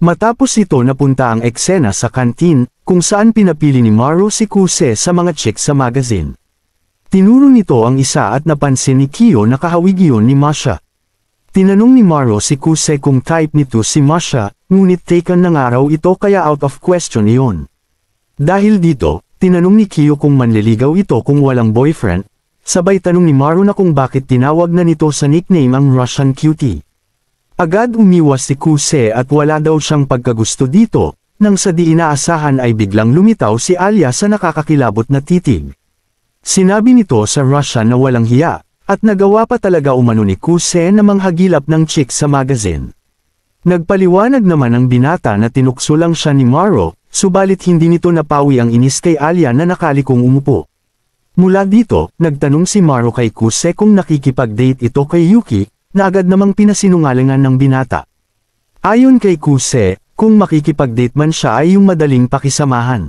Matapos ito napunta ang eksena sa kantin, kung saan pinapili ni Maru si Kuse sa mga chick sa magazine. Tinuro nito ang isa at napansin ni Kyo na kahawig iyon ni Masha. Tinanong ni Maru si Kuse kung type nito si Masha, ngunit taken ng araw ito kaya out of question iyon. Dahil dito, tinanong ni Kyo kung manliligaw ito kung walang boyfriend, sabay tanong ni Maru na kung bakit tinawag na nito sa nickname ang Russian cutie. Agad umiwas si Kuse at wala daw siyang pagkagusto dito, nang sa di inaasahan ay biglang lumitaw si Alia sa nakakakilabot na titig. Sinabi nito sa Russian na walang hiya, at nagawa pa talaga umano ni Kuse na manghagilap ng chick sa magazine. Nagpaliwanag naman ang binata na tinukso lang siya ni Maru, subalit hindi nito napawi ang inis kay Alia na nakalikong umupo. Mula dito, nagtanong si Maru kay Kuse kung nakikipag-date ito kay Yuki, na agad namang pinasinungalingan ng binata. Ayon kay Kuse, kung makikipag-date man siya ay yung madaling pakisamahan.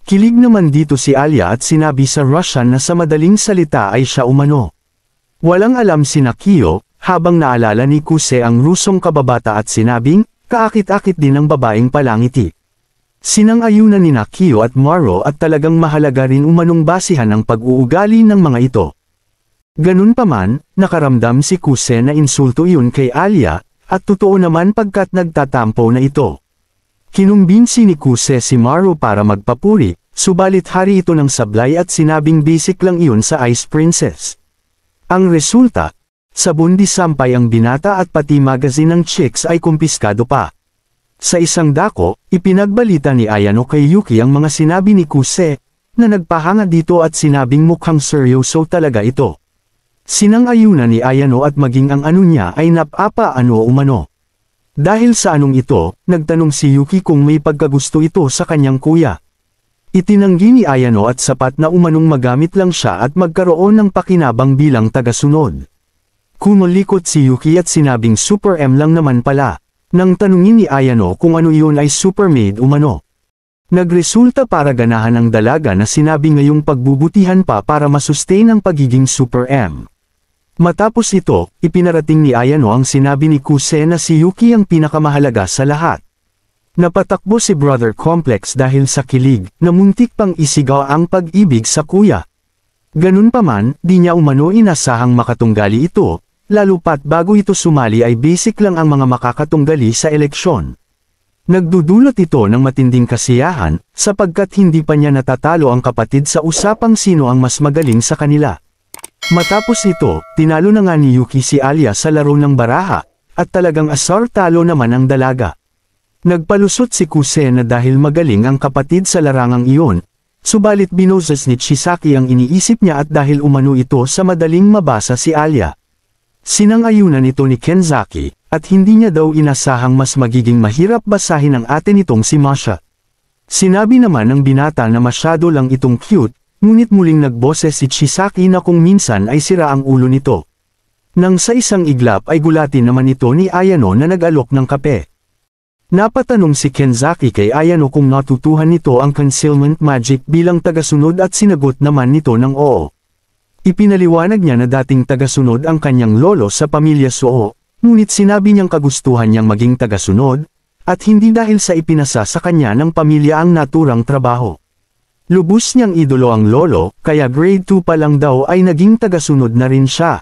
Kilig naman dito si Alia at sinabi sa Russian na sa madaling salita ay siya umano. Walang alam si Kyo, habang naalala ni Kuse ang Rusong kababata at sinabing, kaakit-akit din ang babaeng palangiti. Sinang-ayunan ni Kyo at Maru at talagang mahalaga rin umanong basihan ang pag-uugali ng mga ito. Ganun pa man, nakaramdam si Kuse na insulto iyon kay Alia, at totoo naman pagkat nagtatampo na ito. Kinumbinsi ni Kuse si Maru para magpapuri, subalit hari ito ng sablay at sinabing basic lang iyon sa Ice Princess. Ang resulta, sa bundi sampay ang binata at pati magazine ng chicks ay kumpiskado pa. Sa isang dako, ipinagbalita ni Ayano kay Yuki ang mga sinabi ni Kuse, na nagpahanga dito at sinabing mukhang seryoso talaga ito. Sinang-ayunan ni Ayano at maging ang ano niya ay napapa-ano umano. Dahil sa anong ito, nagtanong si Yuki kung may pagkagusto ito sa kanyang kuya. Itinanggi ni Ayano at sapat na umanong magamit lang siya at magkaroon ng pakinabang bilang tagasunod. Kumulikot si Yuki at sinabing Super M lang naman pala. Nang tanungin ni Ayano kung ano iyon ay Super Maid umano. Nagresulta para ganahan ang dalaga na sinabi ngayong pagbubutihan pa para masustain ang pagiging Super M. Matapos ito, ipinarating ni Ayano ang sinabi ni Kuse na si Yuki ang pinakamahalaga sa lahat. Napatakbo si Brother Complex dahil sa kilig, na muntik pang isigaw ang pag-ibig sa kuya. Ganun pa man, di niya umano inasahang makatunggali ito, lalo pat bago ito sumali ay basic lang ang mga makakatunggali sa eleksyon. Nagdudulot ito ng matinding kasiyahan, sapagkat hindi pa niya natatalo ang kapatid sa usapang sino ang mas magaling sa kanila. Matapos ito, tinalo na nga ni Yuki si Alia sa laro ng baraha, at talagang asar talo naman ang dalaga. Nagpalusot si Kuse na dahil magaling ang kapatid sa larangang iyon, subalit binoses ni Chisaki ang iniisip niya at dahil umano ito sa madaling mabasa si Alia. Sinang-ayunan ito ni Kenzaki, at hindi niya daw inasahang mas magiging mahirap basahin ang ate nitong si Masha. Sinabi naman ng binata na masyado lang itong cute, ngunit muling nagboses si Chisaki na kung minsan ay sira ang ulo nito. Nang sa isang iglap ay gulatin naman ito ni Ayano na nag-alok ng kape. Napatanong si Kenzaki kay Ayano kung natutuhan nito ang concealment magic bilang tagasunod at sinagot naman nito ng oo. Ipinaliwanag niya na dating tagasunod ang kanyang lolo sa pamilya Suo, ngunit sinabi niyang kagustuhan niyang maging tagasunod, at hindi dahil sa ipinasa sa kanya ng pamilya ang naturang trabaho. Lubos niyang idolo ang lolo, kaya grade 2 pa lang daw ay naging tagasunod na rin siya.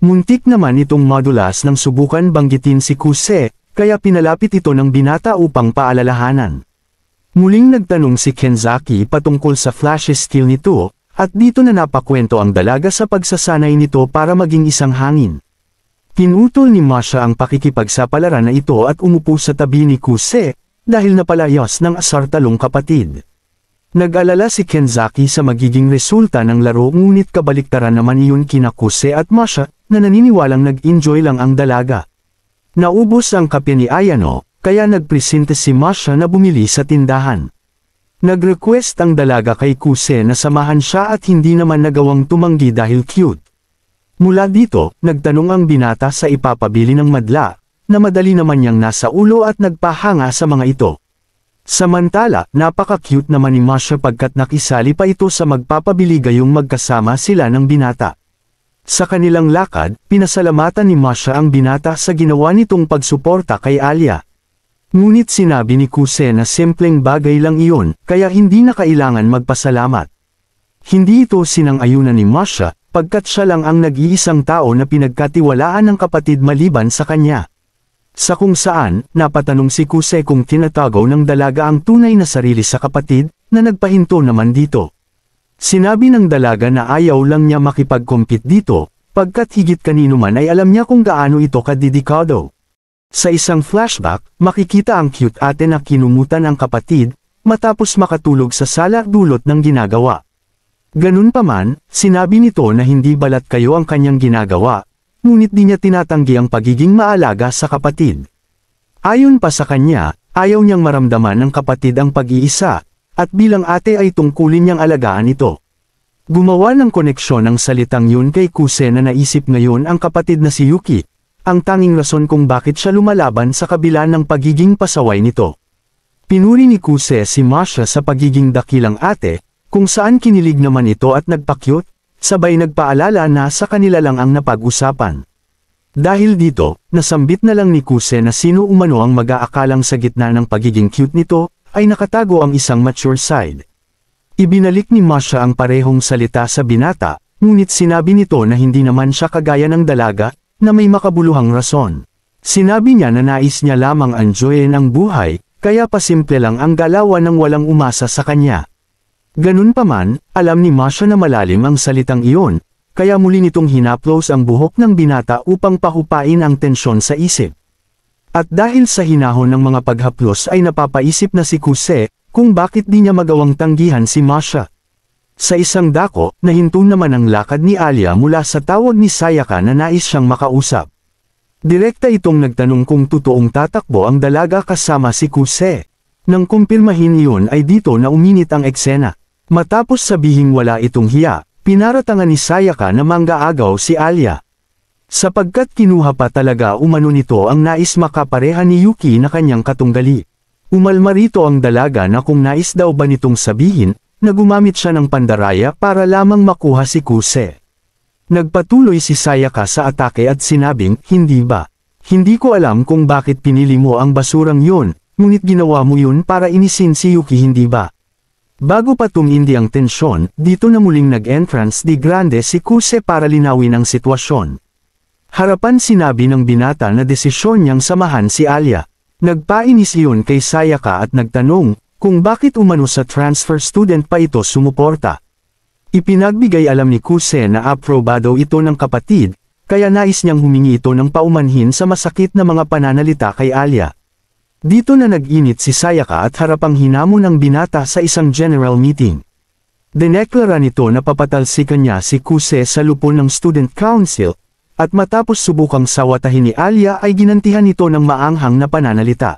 Muntik naman itong madulas nang subukan banggitin si Kuse, kaya pinalapit ito ng binata upang paalalahanan. Muling nagtanong si Kenzaki patungkol sa flash skill nito, at dito na napakwento ang dalaga sa pagsasanay nito para maging isang hangin. Pinutol ni Masha ang pakikipagsapalaran na ito at umupo sa tabi ni Kuse, dahil napalayas ng asartalong kapatid. Nag-alala si Kenzaki sa magiging resulta ng laro ngunit kabaliktaran naman iyon kina Kuse at Masha, na naniniwalang nag-enjoy lang ang dalaga. Naubos ang kape ni Ayano, kaya nagpresente si Masha na bumili sa tindahan. Nag-request ang dalaga kay Kuse na samahan siya at hindi naman nagawang tumanggi dahil cute. Mula dito, nagtanong ang binata sa ipapabili ng madla, na madali naman niyang nasa ulo at nagpahanga sa mga ito. Samantala, napaka-cute naman ni Masha pagkat nakisali pa ito sa magpapabili gayong magkasama sila ng binata. Sa kanilang lakad, pinasalamatan ni Masha ang binata sa ginawa nitong pagsuporta kay Alia. Ngunit sinabi ni Kuse na simpleng bagay lang iyon, kaya hindi na kailangan magpasalamat. Hindi ito sinang-ayunan ni Masha, pagkat siya lang ang nag-iisang tao na pinagkatiwalaan ng kapatid maliban sa kanya. Sa kung saan, napatanong si Kuse kung tinatagaw ng dalaga ang tunay na sarili sa kapatid, na nagpahinto naman dito. Sinabi ng dalaga na ayaw lang niya makipag-compete dito, pagkat higit kanino man ay alam niya kung gaano ito kadedikado. Sa isang flashback, makikita ang cute ate na kinumutan ang kapatid, matapos makatulog sa sala dulot ng ginagawa. Ganun pa man, sinabi nito na hindi balat kayo ang kanyang ginagawa, ngunit di niya tinatanggi ang pagiging maalaga sa kapatid. Ayon pa sa kanya, ayaw niyang maramdaman ng kapatid ang pag-iisa, at bilang ate ay tungkulin niyang alagaan ito. Gumawa ng koneksyon ang salitang yun kay Kuse na naisip ngayon ang kapatid na si Yuki, ang tanging rason kung bakit siya lumalaban sa kabila ng pagiging pasaway nito. Pinuri ni Kuse si Masha sa pagiging dakilang ate, kung saan kinilig naman ito at nagpakyut, sabay nagpaalala na sa kanila lang ang napag-usapan. Dahil dito, nasambit na lang ni Kuse na sino umano ang mag-aakalang sa gitna ng pagiging cute nito, ay nakatago ang isang mature side. Ibinalik ni Masha ang parehong salita sa binata, ngunit sinabi nito na hindi naman siya kagaya ng dalaga, na may makabuluhang rason. Sinabi niya na nais niya lamang enjoyin ang buhay, kaya pasimple lang ang galawan ng walang umasa sa kanya. Ganun pa man, alam ni Masha na malalim ang salitang iyon, kaya muli nitong hinaplos ang buhok ng binata upang pahupain ang tensyon sa isip. At dahil sa hinahon ng mga paghaplos ay napapaisip na si Kuse, kung bakit di niya magawang tanggihan si Masha. Sa isang dako, nahinto naman ang lakad ni Alia mula sa tawag ni Sayaka na nais siyang makausap. Direkta itong nagtanong kung totoong tatakbo ang dalaga kasama si Kuse. Nang kumpirmahin iyon ay dito na uminit ang eksena. Matapos sabihing wala itong hiya, pinaratangan ni Sayaka na manggaagaw si Alia. Sapagkat kinuha pa talaga umano nito ang nais makapareha ni Yuki na kanyang katunggali. Umalma rito ang dalaga na kung nais daw ba nitong sabihin, na gumamit siya ng pandaraya para lamang makuha si Kuse. Nagpatuloy si Sayaka sa atake at sinabing, hindi ba? Hindi ko alam kung bakit pinili mo ang basurang yun, ngunit ginawa mo yun para inisin si Yuki hindi ba? Bago pa tumindi ang tensyon, dito na muling nag-entrance di grande si Kuse para linawin ang sitwasyon. Harapan sinabi ng binata na desisyon niyang samahan si Alia. Nagpainis iyon kay Sayaka at nagtanong, kung bakit umano sa transfer student pa ito sumuporta. Ipinagbigay alam ni Kuse na aprobado ito ng kapatid, kaya nais niyang humingi ito ng paumanhin sa masakit na mga pananalita kay Alia. Dito na nag-init si Sayaka at harapang hinamon ng binata sa isang general meeting. Dineklara nito na papatalsikan niya si Kuse sa lupon ng student council, at matapos subukang sawatahin ni Alia ay ginantihan ito ng maanghang na pananalita.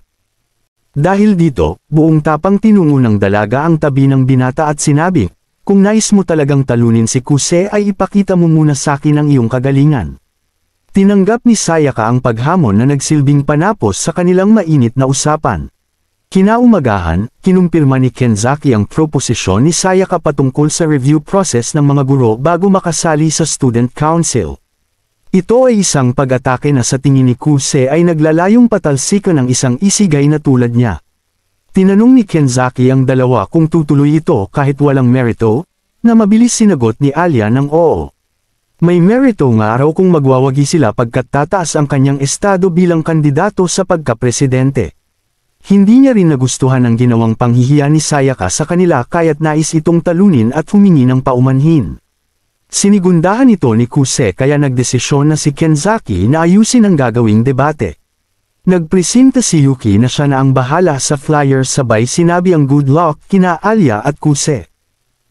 Dahil dito, buong tapang tinungo ng dalaga ang tabi ng binata at sinabi, kung nais mo talagang talunin si Kuse ay ipakita mo muna sa akin ang iyong kagalingan. Tinanggap ni Sayaka ang paghamon na nagsilbing panapos sa kanilang mainit na usapan. Kinaumagahan, kinumpirma ni Kenzaki ang proposisyon ni Sayaka patungkol sa review process ng mga guro bago makasali sa student council. Ito ay isang pag-atake na sa tingin ni Kuse ay naglalayong patalsikan ng isang isigay na tulad niya. Tinanong ni Kenzaki ang dalawa kung tutuloy ito kahit walang merito, na mabilis sinagot ni Alia ng oo. May merito nga raw kung magwawagi sila pagkat tataas ang kanyang estado bilang kandidato sa pagkapresidente. Hindi niya rin nagustuhan ang ginawang panghihiya ni Sayaka sa kanila kaya't nais itong talunin at humingi ng paumanhin. Sinigundahan ito ni Kuse kaya nagdesisyon na si Kenzaki na ayusin ang gagawing debate. Nagpresenta si Yuki na siya na ang bahala sa flyer sabay sinabi ang good luck kina Alia at Kuse.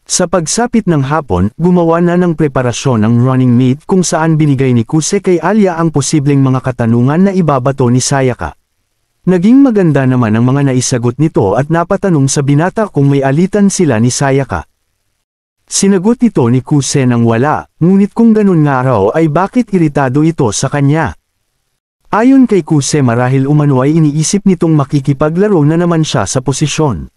Sa pagsapit ng hapon, gumawa na ng preparasyon ang running mate kung saan binigay ni Kuse kay Alia ang posibleng mga katanungan na ibabato ni Sayaka. Naging maganda naman ang mga naisagot nito at napatanong sa binata kung may alitan sila ni Sayaka. Sinagot ito ni Kuse ng wala, ngunit kung ganun nga raw ay bakit iritado ito sa kanya. Ayon kay Kuse marahil umano ay iniisip nitong makikipaglaro na naman siya sa posisyon.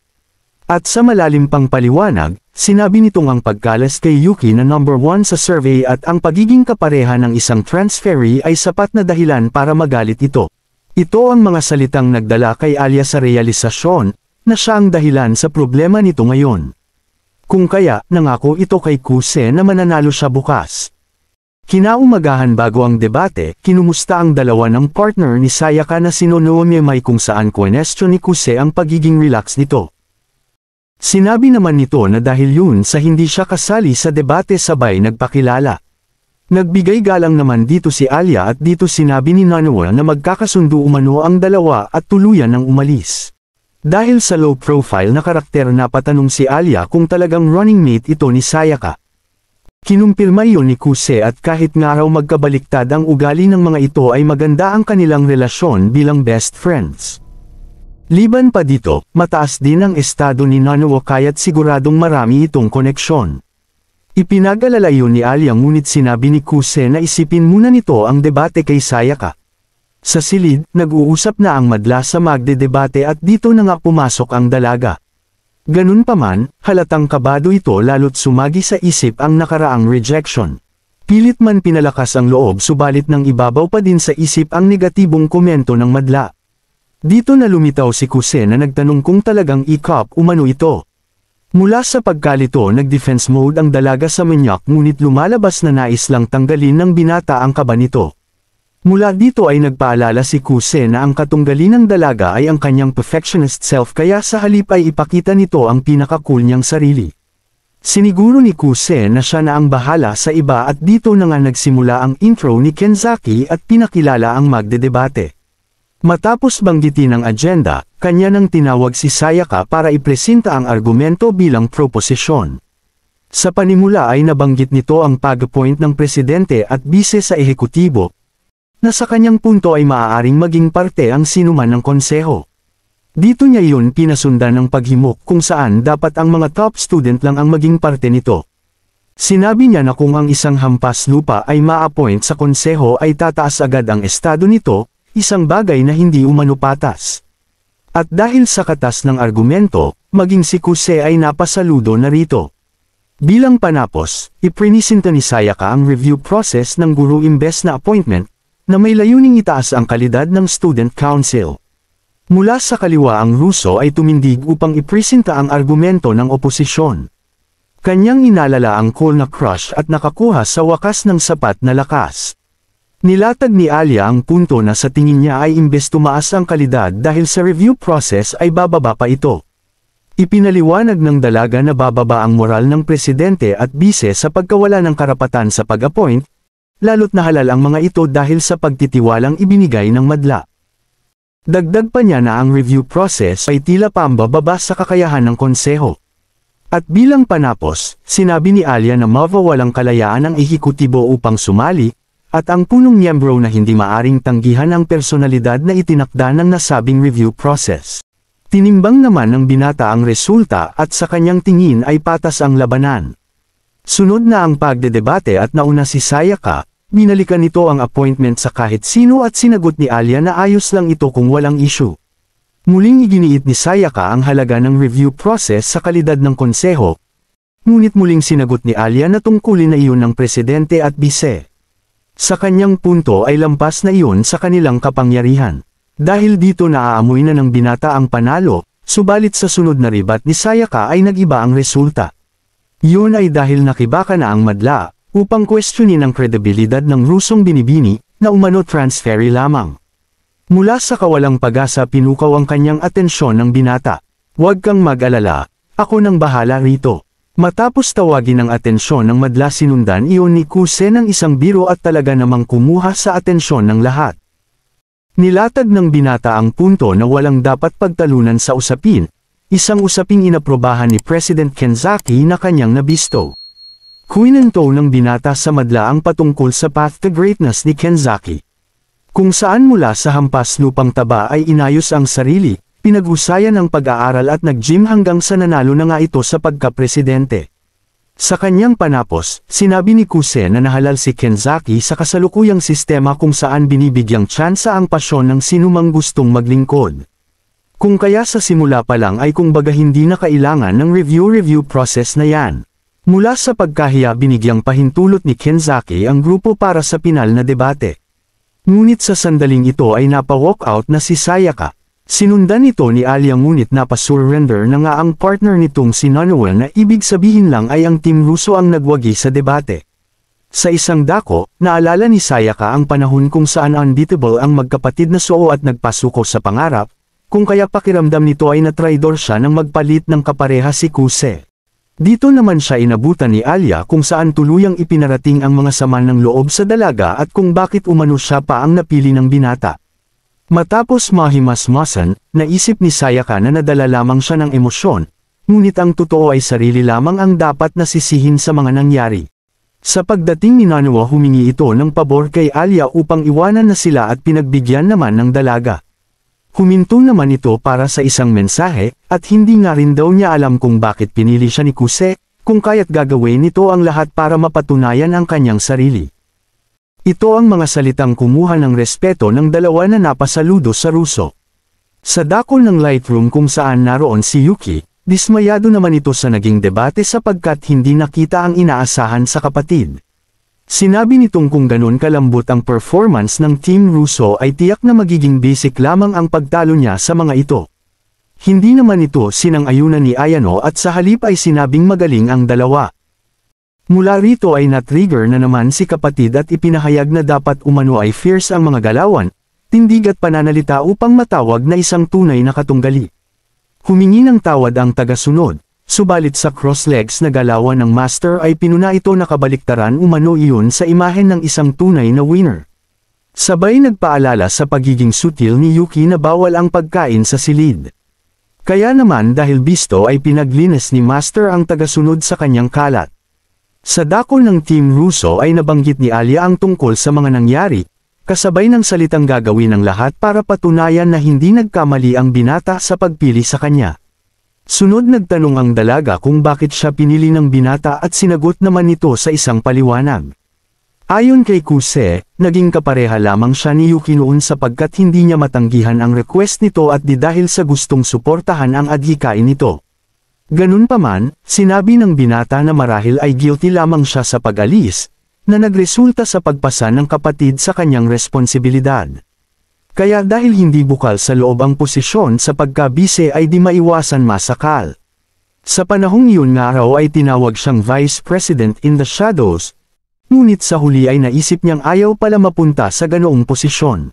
At sa malalim pang paliwanag, Sinabi nitong ang pagkalas kay Yuki na number 1 sa survey at ang pagiging kapareha ng isang transferee ay sapat na dahilan para magalit ito. Ito ang mga salitang nagdala kay Alia sa realisasyon na siya ang dahilan sa problema nito ngayon. Kung kaya, nangako ito kay Kuse na mananalo siya bukas. Kinaumagahan bago ang debate, kinumusta ang dalawa ng partner ni Sayaka na sino Naomi Mai kung saan question ni Kuse ang pagiging relax nito. Sinabi naman nito na dahil yun sa hindi siya kasali sa debate sabay nagpakilala. Nagbigay galang naman dito si Alia at dito sinabi ni Nanawa na magkakasundo umano ang dalawa at tuluyan ng umalis. Dahil sa low profile na karakter napatanong si Alia kung talagang running mate ito ni Sayaka. Kinumpirma iyon ni Kuse at kahit nga raw magkabaliktad ang ugali ng mga ito ay maganda ang kanilang relasyon bilang best friends. Liban pa dito, mataas din ang estado ni Nanawa kaya't siguradong marami itong koneksyon. Ipinag-alala iyon ni Alia ngunit sinabi ni Kuse na isipin muna nito ang debate kay Sayaka. Sa silid, nag-uusap na ang madla sa magdedebate at dito na nga pumasok ang dalaga. Ganun pa man, halatang kabado ito lalo't sumagi sa isip ang nakaraang rejection. Pilit man pinalakas ang loob subalit nang ibabaw pa din sa isip ang negatibong komento ng madla. Dito na lumitaw si Kuse na nagtanong kung talagang i-cop umano ito. Mula sa pagkalito nag-defense mode ang dalaga sa manyak ngunit lumalabas na nais lang tanggalin ng binata ang kaba nito. Mula dito ay nagpaalala si Kuse na ang katunggali ng dalaga ay ang kanyang perfectionist self kaya sa halip ay ipakita nito ang pinaka-cool niyang sarili. Siniguro ni Kuse na siya na ang bahala sa iba at dito na nga nagsimula ang intro ni Kenzaki at pinakilala ang magdedebate. Matapos banggitin ang agenda, kanya nang tinawag si Sayaka para ipresenta ang argumento bilang proposisyon. Sa panimula ay nabanggit nito ang pag-appoint ng presidente at bise sa ehekutibo, na sa kanyang punto ay maaaring maging parte ang sinuman ng konseho. Dito niya iyon pinasundan ng paghimok kung saan dapat ang mga top student lang ang maging parte nito. Sinabi niya na kung ang isang hampas lupa ay ma-appoint sa konseho ay tataas agad ang estado nito, isang bagay na hindi umano patas. At dahil sa katas ng argumento, maging si Kuse ay napasaludo na rito. Bilang panapos, iprinisinta ni Sayaka ang review process ng guru imbes na appointment, na may layuning itaas ang kalidad ng student council. Mula sa kaliwa ang Russo ay tumindig upang ipresenta ang argumento ng oposisyon. Kanyang inalala ang cool na crush at nakakuha sa wakas ng sapat na lakas. Nilatag ni Alia ang punto na sa tingin niya ay imbes tumaas ang kalidad dahil sa review process ay bababa pa ito. Ipinaliwanag ng dalaga na bababa ang moral ng presidente at bise sa pagkawala ng karapatan sa pag-appoint, lalo't nahalal ang mga ito dahil sa pagtitiwalang ibinigay ng madla. Dagdag pa niya na ang review process ay tila pambababa sa kakayahan ng konseho. At bilang panapos, sinabi ni Alia na mawawalang kalayaan ang ehekutibo upang sumali, at ang punong miyembro na hindi maaring tanggihan ang personalidad na itinakda ng nasabing review process. Tinimbang naman ng binata ang resulta at sa kanyang tingin ay patas ang labanan. Sunod na ang pagdedebate at nauna si Sayaka, binalikan nito ang appointment sa kahit sino at sinagot ni Alia na ayos lang ito kung walang issue. Muling iginiit ni Sayaka ang halaga ng review process sa kalidad ng konseho, ngunit muling sinagot ni Alia na tungkulin na iyon ng presidente at bise. Sa kanyang punto ay lampas na iyon sa kanilang kapangyarihan. Dahil dito naaamoy na ng binata ang panalo, subalit sa sunod na ribat ni Sayaka ay nag-iba ang resulta. Yun ay dahil nakibaka na ang madla, upang questionin ang kredibilidad ng Rusong binibini, na umano transferee lamang. Mula sa kawalang pag-asa pinukaw ang kanyang atensyon ng binata. Huwag kang mag-alala, ako nang bahala rito. Matapos tawagin ang atensyon ng madla sinundan iyon ni Kuse ng isang biro at talaga namang kumuha sa atensyon ng lahat. Nilatag ng binata ang punto na walang dapat pagtalunan sa usapin, isang usaping inaprobahan ni President Kenzaki na kanyang nabisto. Kwinento ng binata sa madla ang patungkol sa path to greatness ni Kenzaki. Kung saan mula sa hampas lupang taba ay inayos ang sarili, pinag-usayan ang pag-aaral at nag-gym hanggang sa nanalo na nga ito sa pagka-presidente. Sa kanyang panapos, sinabi ni Kuse na nahalal si Kenzaki sa kasalukuyang sistema kung saan binibigyang tsansa ang pasyon ng sinumang gustong maglingkod. Kung kaya sa simula pa lang ay kumbaga hindi na kailangan ng review process na yan. Mula sa pagkahiya binigyang pahintulot ni Kenzaki ang grupo para sa pinal na debate. Ngunit sa sandaling ito ay napa-walkout na si Sayaka. Sinundan ito ni Alia ngunit napa-surrender na nga ang partner nitong si Nonoel na ibig sabihin lang ay ang Team Russo ang nagwagi sa debate. Sa isang dako, naalala ni Sayaka ang panahon kung saan unbeatable ang magkapatid na Suo at nagpasuko sa pangarap, kung kaya pakiramdam nito ay natraidor siya nang magpalit ng kapareha si Kuse. Dito naman siya inabutan ni Alia kung saan tuluyang ipinarating ang mga sama ng loob sa dalaga at kung bakit umano siya pa ang napili ng binata. Matapos mahimasmasan, naisip ni Sayaka na nadala lamang siya ng emosyon, ngunit ang totoo ay sarili lamang ang dapat nasisihin sa mga nangyari. Sa pagdating ni Nanawa humingi ito ng pabor kay Alia upang iwanan na sila at pinagbigyan naman ng dalaga. Huminto naman ito para sa isang mensahe, at hindi nga rin daw niya alam kung bakit pinili siya ni Kuse, kung kaya't gagawin nito ang lahat para mapatunayan ang kanyang sarili. Ito ang mga salitang kumuha ng respeto ng dalawa na napasaludo sa Russo. Sa dakol ng Lightroom kung saan naroon si Yuki, dismayado naman ito sa naging debate sapagkat hindi nakita ang inaasahan sa kapatid. Sinabi nitong kung ganun kalambot ang performance ng Team Russo ay tiyak na magiging basic lamang ang pagtalo niya sa mga ito. Hindi naman ito sinang-ayunan ni Ayano at sa halip ay sinabing magaling ang dalawa. Mula rito ay na-trigger na naman si kapatid at ipinahayag na dapat umano ay fierce ang mga galawan, tindig at pananalita upang matawag na isang tunay na katunggali. Humingi ng tawad ang tagasunod. Subalit sa cross-legs na galawan ng master ay pinuna ito na kabaliktaran umano iyon sa imahen ng isang tunay na winner. Sabay nagpaalala sa pagiging sutil ni Yuki na bawal ang pagkain sa silid. Kaya naman dahil bisto ay pinaglinis ni master ang tagasunod sa kanyang kalat. Sa dakol ng Team Russo ay nabanggit ni Alia ang tungkol sa mga nangyari, kasabay ng salitang gagawin ng lahat para patunayan na hindi nagkamali ang binata sa pagpili sa kanya. Sunod nagtanong ang dalaga kung bakit siya pinili ng binata at sinagot naman nito sa isang paliwanag. Ayon kay Kuse, naging kapareha lamang siya ni Yuki noon sapagkat hindi niya matanggihan ang request nito at di dahil sa gustong suportahan ang adhikain nito. Ganun pa man, sinabi ng binata na marahil ay guilty lamang siya sa pag-alis, na nagresulta sa pagpasa ng kapatid sa kanyang responsibilidad. Kaya dahil hindi bukal sa loob ang posisyon sa pagkabise ay di maiwasan masakal. Sa panahong iyon nga raw ay tinawag siyang Vice President in the Shadows, ngunit sa huli ay naisip niyang ayaw pala mapunta sa ganoong posisyon.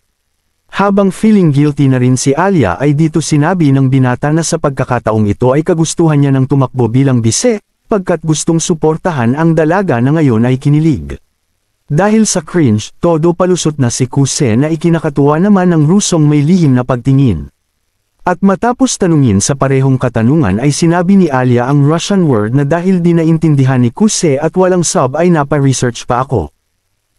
Habang feeling guilty na rin si Alia ay dito sinabi ng binata na sa pagkakataong ito ay kagustuhan niya ng tumakbo bilang bise, pagkat gustong suportahan ang dalaga na ngayon ay kinilig. Dahil sa cringe, todo palusot na si Kuse na ikinakatuwa naman ng Rusong may lihim na pagtingin. At matapos tanungin sa parehong katanungan ay sinabi ni Alia ang Russian word na dahil di naintindihan ni Kuse at walang sub ay napa-research pa ako.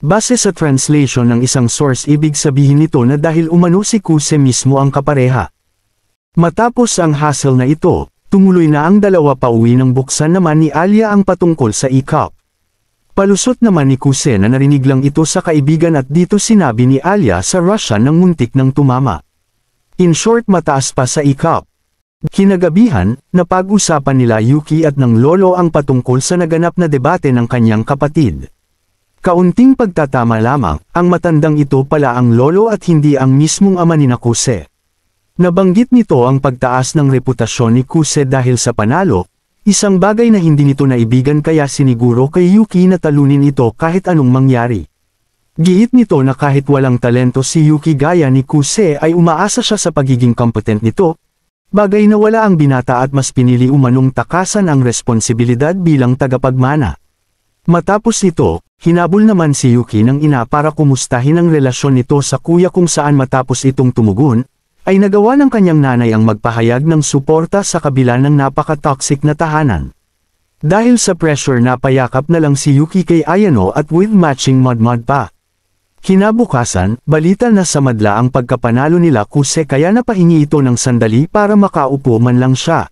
Base sa translation ng isang source ibig sabihin nito na dahil umano si Kuse mismo ang kapareha. Matapos ang hassle na ito, tumuloy na ang dalawa pauwi ng buksan naman ni Alia ang patungkol sa e-cup. Palusot naman ni Kuse na narinig lang ito sa kaibigan at dito sinabi ni Alia sa Russian ng muntik ng tumama. In short mataas pa sa e-cup. Kinagabihan, napag-usapan nila Yuki at ng lolo ang patungkol sa naganap na debate ng kanyang kapatid. Kaunting pagtatama lamang, ang matandang ito pala ang lolo at hindi ang mismong ama ni Kuse. Nabanggit nito ang pagtaas ng reputasyon ni Kuse dahil sa panalo, isang bagay na hindi nito naibigan kaya siniguro kay Yuki na talunin ito kahit anong mangyari. Giit nito na kahit walang talento si Yuki gaya ni Kuse ay umaasa siya sa pagiging competent nito, bagay na wala ang binata at mas pinili umanong takasan ang responsibilidad bilang tagapagmana. Matapos ito, hinabol naman si Yuki ng ina para kumustahin ang relasyon nito sa kuya kung saan matapos itong tumugon, ay nagawa ng kanyang nanay ang magpahayag ng suporta sa kabila ng napaka-toxic na tahanan. Dahil sa pressure napayakap na lang si Yuki kay Ayano at with matching mud pa. Kinabukasan, balita na sa madla ang pagkapanalo nila Kuse kaya napahingi ito ng sandali para makaupo man lang siya.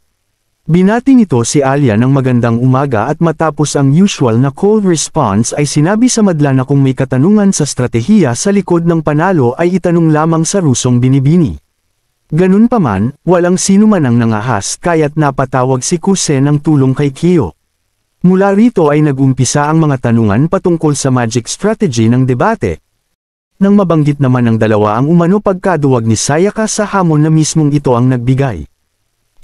Binati nito si Alia ng magandang umaga at matapos ang usual na cold response ay sinabi sa madla na kung may katanungan sa stratehiya sa likod ng panalo ay itanong lamang sa Rusong Binibini. Ganun pa man, walang sino man ang nangahas kaya't napatawag si Kuse ng tulong kay Kyo. Mula rito ay nagumpisa ang mga tanungan patungkol sa magic strategy ng debate. Nang mabanggit naman ng dalawa ang umano pagkaduwag ni Sayaka sa hamon na mismong ito ang nagbigay.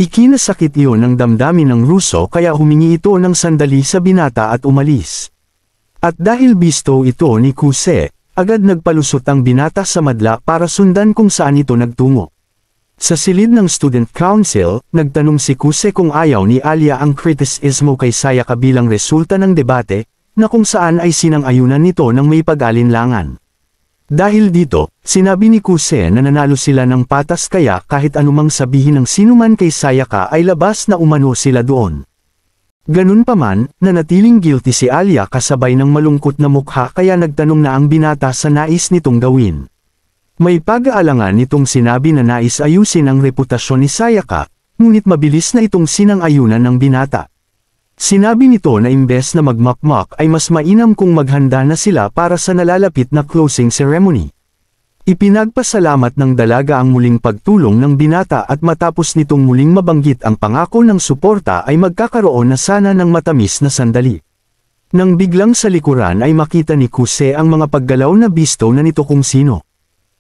Ikinasakit iyon ng damdamin ng Russo kaya humingi ito ng sandali sa binata at umalis. At dahil bisto ito ni Kuse, agad nagpalusot ang binata sa madla para sundan kung saan ito nagtungo. Sa silid ng Student Council, nagtanong si Kuse kung ayaw ni Alia ang kritisismo kay Sayaka bilang resulta ng debate, na kung saan ay sinang-ayunan nito ng may pag-alinlangan. Dahil dito, sinabi ni Kuse na nanalo sila ng patas kaya kahit anumang sabihin ng sinuman kay Sayaka ay labas na umano sila doon. Ganun pa man, nanatiling guilty si Alia kasabay ng malungkot na mukha kaya nagtanong na ang binata sa nais nitong gawin. May pag-aalangan nitong sinabi na nais ayusin ang reputasyon ni Sayaka, ngunit mabilis na itong sinang-ayunan ng binata. Sinabi nito na imbes na magmakmak ay mas mainam kung maghanda na sila para sa nalalapit na closing ceremony. Ipinagpasalamat ng dalaga ang muling pagtulong ng binata at matapos nitong muling mabanggit ang pangako ng suporta ay magkakaroon na sana ng matamis na sandali. Nang biglang sa likuran ay makita ni Kuse ang mga paggalaw na bisto na nito kung sino.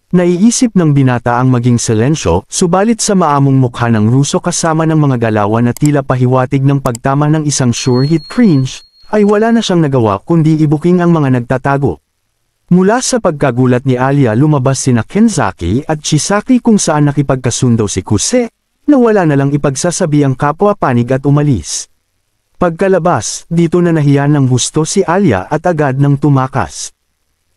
Naiisip ng binata ang maging silensyo, subalit sa maamong mukha ng Russo kasama ng mga galawan na tila pahiwatig ng pagtama ng isang sure hit cringe, ay wala na siyang nagawa kundi ibuking ang mga nagtatago. Mula sa pagkagulat ni Alia lumabas sina Kenzaki at Chisaki kung saan nakipagkasundo si Kuse, na wala na lang ipagsasabi ang kapwa panig at umalis. Pagkalabas, dito na nahiya ng husto si Alia at agad nang tumakas.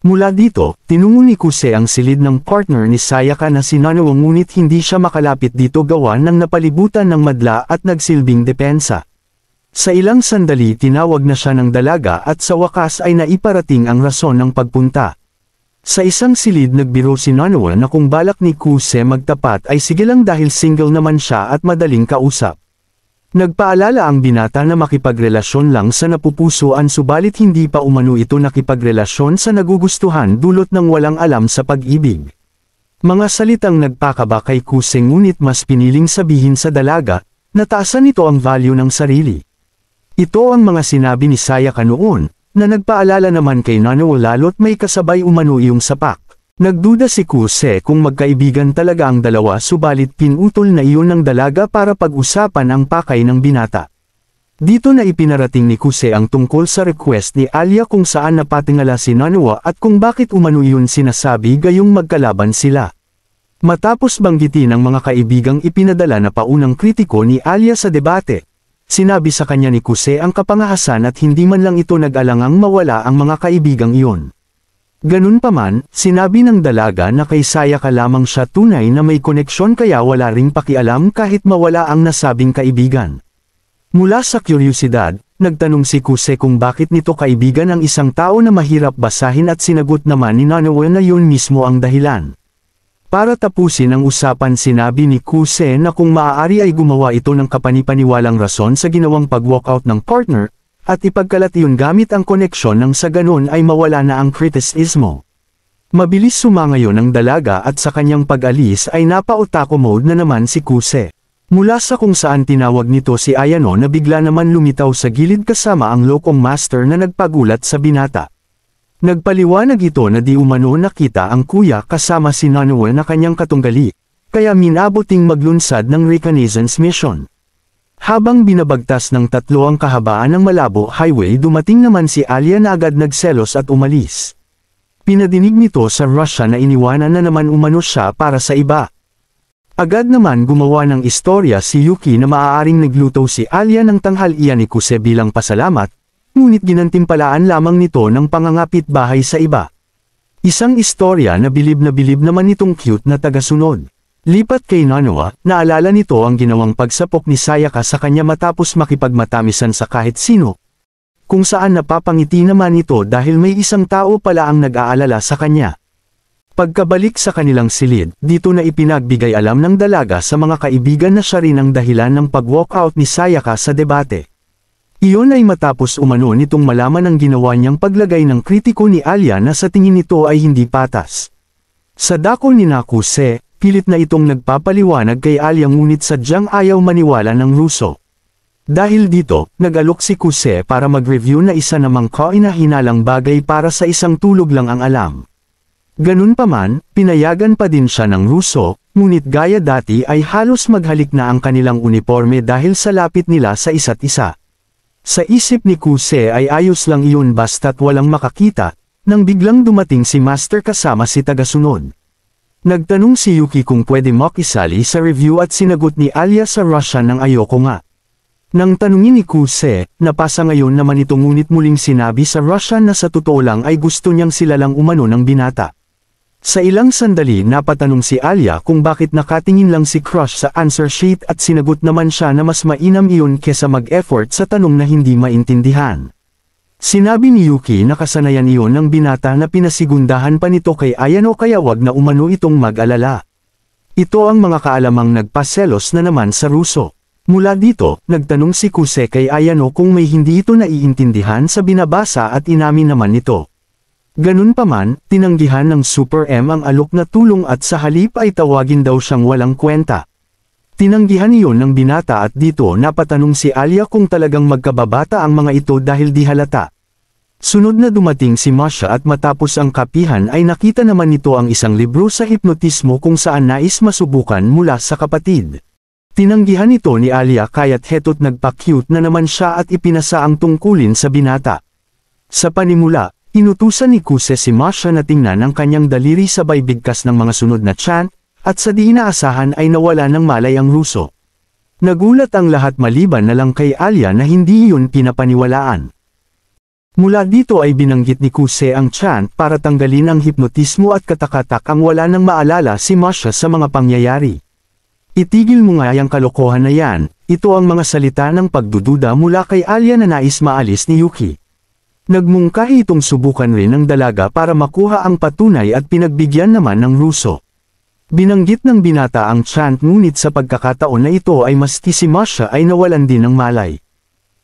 Mula dito, tinungo ni Kuse ang silid ng partner ni Sayaka na si Nanoa ngunit hindi siya makalapit dito gawa ng napalibutan ng madla at nagsilbing depensa. Sa ilang sandali tinawag na siya ng dalaga at sa wakas ay naiparating ang rason ng pagpunta. Sa isang silid nagbiro si Nanoa na kung balak ni Kuse magtapat ay sige lang dahil single naman siya at madaling kausap. Nagpaalala ang binata na makipagrelasyon lang sa napupusuan subalit hindi pa umano ito nakipagrelasyon sa nagugustuhan dulot ng walang alam sa pag-ibig. Mga salitang nagpakaba kay Kuse ngunit mas piniling sabihin sa dalaga, na taasan nito ang value ng sarili. Ito ang mga sinabi ni Sayaka noon, na nagpaalala naman kay Nanoa lalo't may kasabay umano iyong sapak. Nagduda si Kuse kung magkaibigan talaga ang dalawa subalit pinutol na iyon ng dalaga para pag-usapan ang pakay ng binata. Dito na ipinarating ni Kuse ang tungkol sa request ni Alia kung saan napatingala si Nanoa at kung bakit umano iyon sinasabi gayong magkalaban sila. Matapos banggitin ang mga kaibigang ipinadala na paunang kritiko ni Alia sa debate, sinabi sa kanya ni Kuse ang kapangahasan at hindi man lang ito nag-alangang mawala ang mga kaibigang iyon. Ganun pa man, sinabi ng dalaga na kay Sayaka lamang siya tunay na may koneksyon kaya wala ring pakialam kahit mawala ang nasabing kaibigan. Mula sa kuryosidad, nagtanong si Kuse kung bakit nito kaibigan ang isang tao na mahirap basahin at sinagot naman ni Nanoa na yun mismo ang dahilan. Para tapusin ang usapan sinabi ni Kuse na kung maaari ay gumawa ito ng kapanipaniwalang rason sa ginawang pag-walkout ng partner, at ipagkalat iyon gamit ang koneksyon nang sa ganun ay mawala na ang kritisismo. Mabilis sumangayon ang dalaga at sa kanyang pag-alis ay napa-otako mode na naman si Kuse. Mula sa kung saan tinawag nito si Ayano na bigla naman lumitaw sa gilid kasama ang lokong master na nagpagulat sa binata. Nagpaliwanag ito na di umano nakita ang kuya kasama si Nanoa na kanyang katunggali, kaya minabuting maglunsad ng reconnaissance mission. Habang binabagtas ng tatlo ang kahabaan ng Malabo Highway dumating naman si Alia na agad nagselos at umalis. Pinadinig nito sa Russia na iniwanan na naman umano siya para sa iba. Agad naman gumawa ng istorya si Yuki na maaaring nagluto si Alia ng tanghalian ni Kuse bilang pasalamat, ngunit ginantimpalaan lamang nito ng pangangapit bahay sa iba. Isang istorya na bilib naman nitong cute na tagasunod. Lipat kay Nanoa, naalala nito ang ginawang pagsapok ni Sayaka sa kanya matapos makipagmatamisan sa kahit sino. Kung saan napapangiti naman ito dahil may isang tao pala ang nag-aalala sa kanya. Pagkabalik sa kanilang silid, dito na ipinagbigay alam ng dalaga sa mga kaibigan na siya rin ang dahilan ng pag-walkout ni Sayaka sa debate. Iyon ay matapos umano nitong malaman ang ginawa niyang paglagay ng kritiko ni Alia na sa tingin nito ay hindi patas. Sa dako ni Kuse, pilit na itong nagpapaliwanag kay Alia ngunit sadyang ayaw maniwala ng Russo. Dahil dito, nag-alok si Kuse para mag-review na isa namang kaina-hinalang bagay para sa isang tulog lang ang alam. Ganun pa man, pinayagan pa din siya ng Russo, ngunit gaya dati ay halos maghalik na ang kanilang uniforme dahil sa lapit nila sa isa't isa. Sa isip ni Kuse ay ayos lang iyon basta't walang makakita, nang biglang dumating si Master kasama si tagasunod. Nagtanong si Yuki kung pwede makisali sa review at sinagot ni Alia sa Russian ng ayoko nga. Nang tanungin ni Kuse, napasa ngayon naman ito ngunit muling sinabi sa Russian na sa totoo lang ay gusto niyang sila lang umano ng binata. Sa ilang sandali napatanong si Alia kung bakit nakatingin lang si Crush sa answer sheet at sinagot naman siya na mas mainam iyon kesa mag-effort sa tanong na hindi maintindihan. Sinabi ni Yuki na kasanayan iyon ng binata na pinasigundahan pa nito kay Ayano kaya wag na umano itong mag-alala. Ito ang mga kaalamang nagpaselos na naman sa Russo. Mula dito, nagtanong si Kuse kay Ayano kung may hindi ito naiintindihan sa binabasa at inamin naman nito. Ganun pa man, tinanggihan ng Super M ang alok na tulong at sa halip ay tawagin daw siyang walang kwenta. Tinanggihan iyon ng binata at dito napatanong si Alia kung talagang magkababata ang mga ito dahil di halata. Sunod na dumating si Masha at matapos ang kapihan ay nakita naman nito ang isang libro sa hipnotismo kung saan nais masubukan mula sa kapatid. Tinanggihan ito ni Alia kaya't heto't nagpa-cute na naman siya at ipinasa ang tungkulin sa binata. Sa panimula, inutusan ni Kuse si Masha na tingnan ang kanyang daliri sabay bigkas ng mga sunod na chant, at sa di inaasahan ay nawala ng malay ang Russo. Nagulat ang lahat maliban na lang kay Alia na hindi iyon pinapaniwalaan. Mula dito ay binanggit ni Kuse ang chant para tanggalin ang hipnotismo at katakatak ang wala nang maalala si Masha sa mga pangyayari. Itigil mo nga ang kalokohan na yan, ito ang mga salita ng pagdududa mula kay Alia na nais maalis ni Yuki. Nagmungkahi itong subukan rin ng dalaga para makuha ang patunay at pinagbigyan naman ng Russo. Binanggit ng binata ang chant ngunit sa pagkakataon na ito ay maski si Masha ay nawalan din ng malay.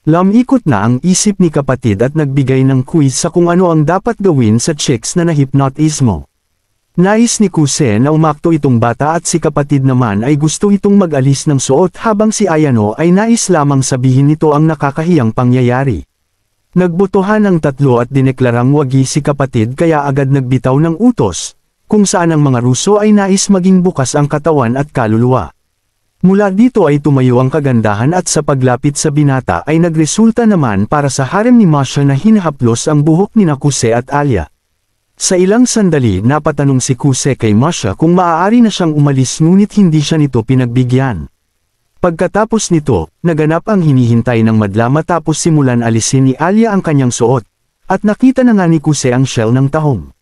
Lamikot na ang isip ni kapatid at nagbigay ng quiz sa kung ano ang dapat gawin sa chicks na nahipnotismo. Nais ni Kuse na umakto itong bata at si kapatid naman ay gusto itong mag-alis ng suot habang si Ayano ay nais lamang sabihin nito ang nakakahiyang pangyayari. Nagbotohan ang tatlo at dineklarang wagi si kapatid kaya agad nagbitaw ng utos, kung saan ang mga Russo ay nais maging bukas ang katawan at kaluluwa. Mula dito ay tumayo ang kagandahan at sa paglapit sa binata ay nagresulta naman para sa harem ni Masha na hinahaplos ang buhok ni Kuse at Alia. Sa ilang sandali napatanong si Kuse kay Masha kung maaari na siyang umalis ngunit hindi siya nito pinagbigyan. Pagkatapos nito, naganap ang hinihintay ng madla matapos simulan alisin ni Alia ang kanyang suot, at nakita na nga ni Kuse ang shell ng tahong.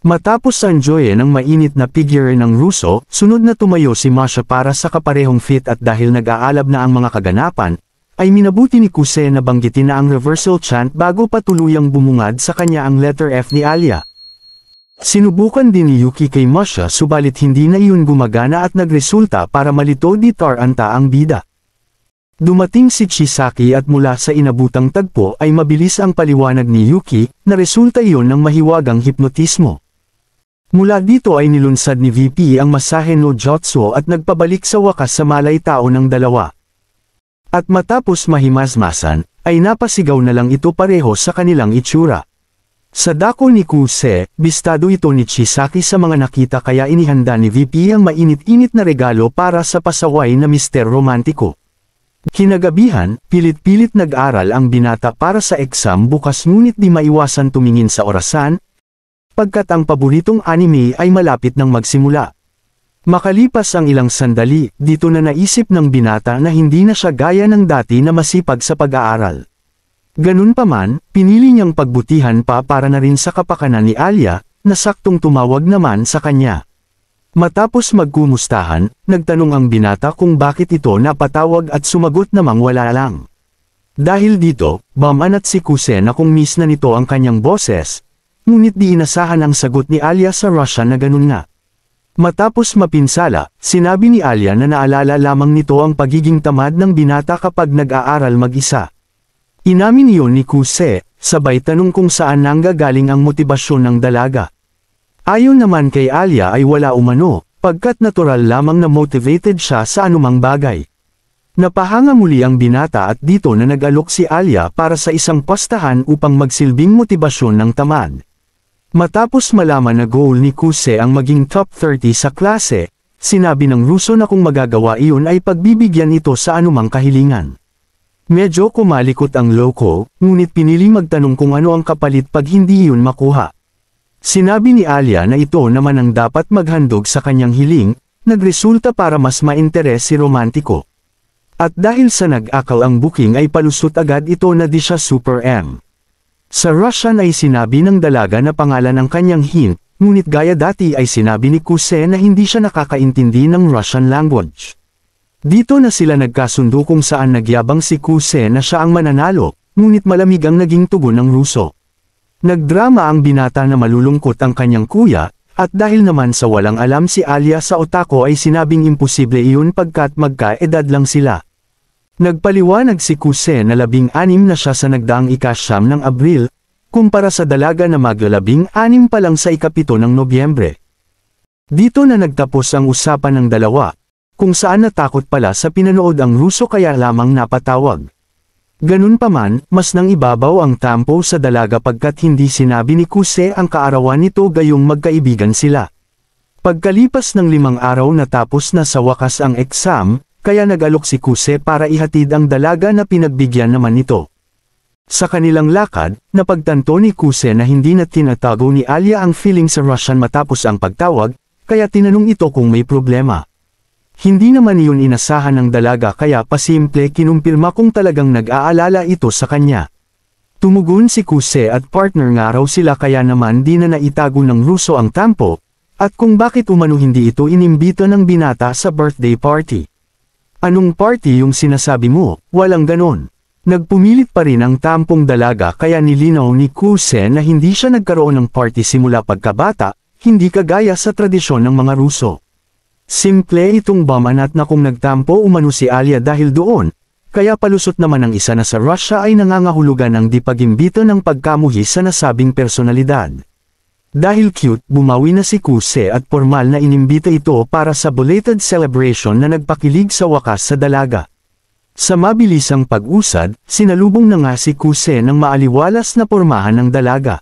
Matapos enjoyin ng mainit na figure ng Russo, sunod na tumayo si Masha para sa kaparehong fit at dahil nag-aalab na ang mga kaganapan, ay minabuti ni Kuse na banggitin na ang reversal chant bago pa tuluyang bumungad sa kanya ang letter F ni Alia. Sinubukan din ni Yuki kay Masha subalit hindi na iyon gumagana at nagresulta para malito di taranta ang bida. Dumating si Chisaki at mula sa inabutang tagpo ay mabilis ang paliwanag ni Yuki na resulta iyon ng mahiwagang hipnotismo. Mula dito ay nilunsad ni VP ang masahe no jutsu at nagpabalik sa wakas sa malay tao ng dalawa. At matapos mahimasmasan, ay napasigaw na lang ito pareho sa kanilang itsura. Sa dako ni Kuse, bistado ito ni Chisaki sa mga nakita kaya inihanda ni VP ang mainit-init na regalo para sa pasaway na mister romantiko. Kinagabihan, pilit-pilit nag-aral ang binata para sa exam bukas ngunit di maiwasan tumingin sa orasan, pagkat ang paboritong anime ay malapit nang magsimula. Makalipas ang ilang sandali, dito na naisip ng binata na hindi na siya gaya ng dati na masipag sa pag-aaral. Ganun pa man, pinili niyang pagbutihan pa para na rin sa kapakanan ni Alia, na saktong tumawag naman sa kanya. Matapos magkumustahan, nagtanong ang binata kung bakit ito napatawag at sumagot namang wala lang. Dahil dito, bamanat si Kuse na kung miss na nito ang kanyang boses, ngunit di inasahan ang sagot ni Alia sa Russia na ganun nga. Matapos mapinsala, sinabi ni Alia na naalala lamang nito ang pagiging tamad ng binata kapag nag-aaral mag-isa. Inamin iyon ni Kuse, sabay tanong kung saan nanggagaling ang motibasyon ng dalaga. Ayon naman kay Alia ay wala umano, pagkat natural lamang na motivated siya sa anumang bagay. Napahanga muli ang binata at dito na nag-alok si Alia para sa isang postahan upang magsilbing motibasyon ng tamad. Matapos malaman na goal ni Kuse ang maging top 30 sa klase, sinabi ng Russo na kung magagawa iyon ay pagbibigyan ito sa anumang kahilingan. Medyo kumalikot ang loko, ngunit pinili magtanong kung ano ang kapalit pag hindi iyon makuha. Sinabi ni Alia na ito naman ang dapat maghandog sa kanyang hiling, nagresulta para mas mainteres si romantiko. At dahil sa nag-akal ang booking ay palusot agad ito na di siya Super M. Sa Russian ay sinabi ng dalaga na pangalan ng kanyang hint, ngunit gaya dati ay sinabi ni Kuse na hindi siya nakakaintindi ng Russian language. Dito na sila nagkasundo kung saan nagyabang si Kuse na siya ang mananalo, ngunit malamig ang naging tugon ng Russo. Nagdrama ang binata na malulungkot ang kanyang kuya, at dahil naman sa walang alam si Alia sa Otako ay sinabing imposible iyon pagkat magkaedad lang sila. Nagpaliwanag si Kuse na 16 na siya sa nagdaang ika-9 ng Abril, kumpara sa dalaga na mag-16 pa lang sa ika-7 ng Nobyembre. Dito na nagtapos ang usapan ng dalawa, kung saan natakot pala sa pinanood ang Russo kaya lamang napatawag. Ganun pa man, mas nang ibabaw ang tampo sa dalaga pagkat hindi sinabi ni Kuse ang kaarawan nito gayong magkaibigan sila. Pagkalipas ng 5 araw natapos na sa wakas ang exam, kaya nag-alok si Kuse para ihatid ang dalaga na pinagbigyan naman nito. Sa kanilang lakad, napagtanto ni Kuse na hindi na tinatago ni Alia ang feeling sa Russian matapos ang pagtawag, kaya tinanong ito kung may problema. Hindi naman iyon inasahan ng dalaga kaya pasimple kinumpirma kung talagang nag-aalala ito sa kanya. Tumugon si Kuse at partner nga raw sila kaya naman di na naitago ng Russo ang tampo, at kung bakit umano hindi ito inimbita ng binata sa birthday party. Anong party yung sinasabi mo? Walang ganon. Nagpumilit pa rin ang tampong dalaga kaya nilinaw ni Kuse na hindi siya nagkaroon ng party simula pagkabata, hindi kagaya sa tradisyon ng mga Russo. Simple itong bamanat na kung nagtampo umano si Alia dahil doon, kaya palusot naman ang isa na sa Russia ay nangangahulugan ng di pag-imbita ng pagkamuhi sa nasabing personalidad. Dahil cute, bumawi na si Kuse at formal na inimbita ito para sa belated celebration na nagpakilig sa wakas sa dalaga. Sa mabilisang pag-usad, sinalubong na nga si Kuse ng maaliwalas na pormahan ng dalaga.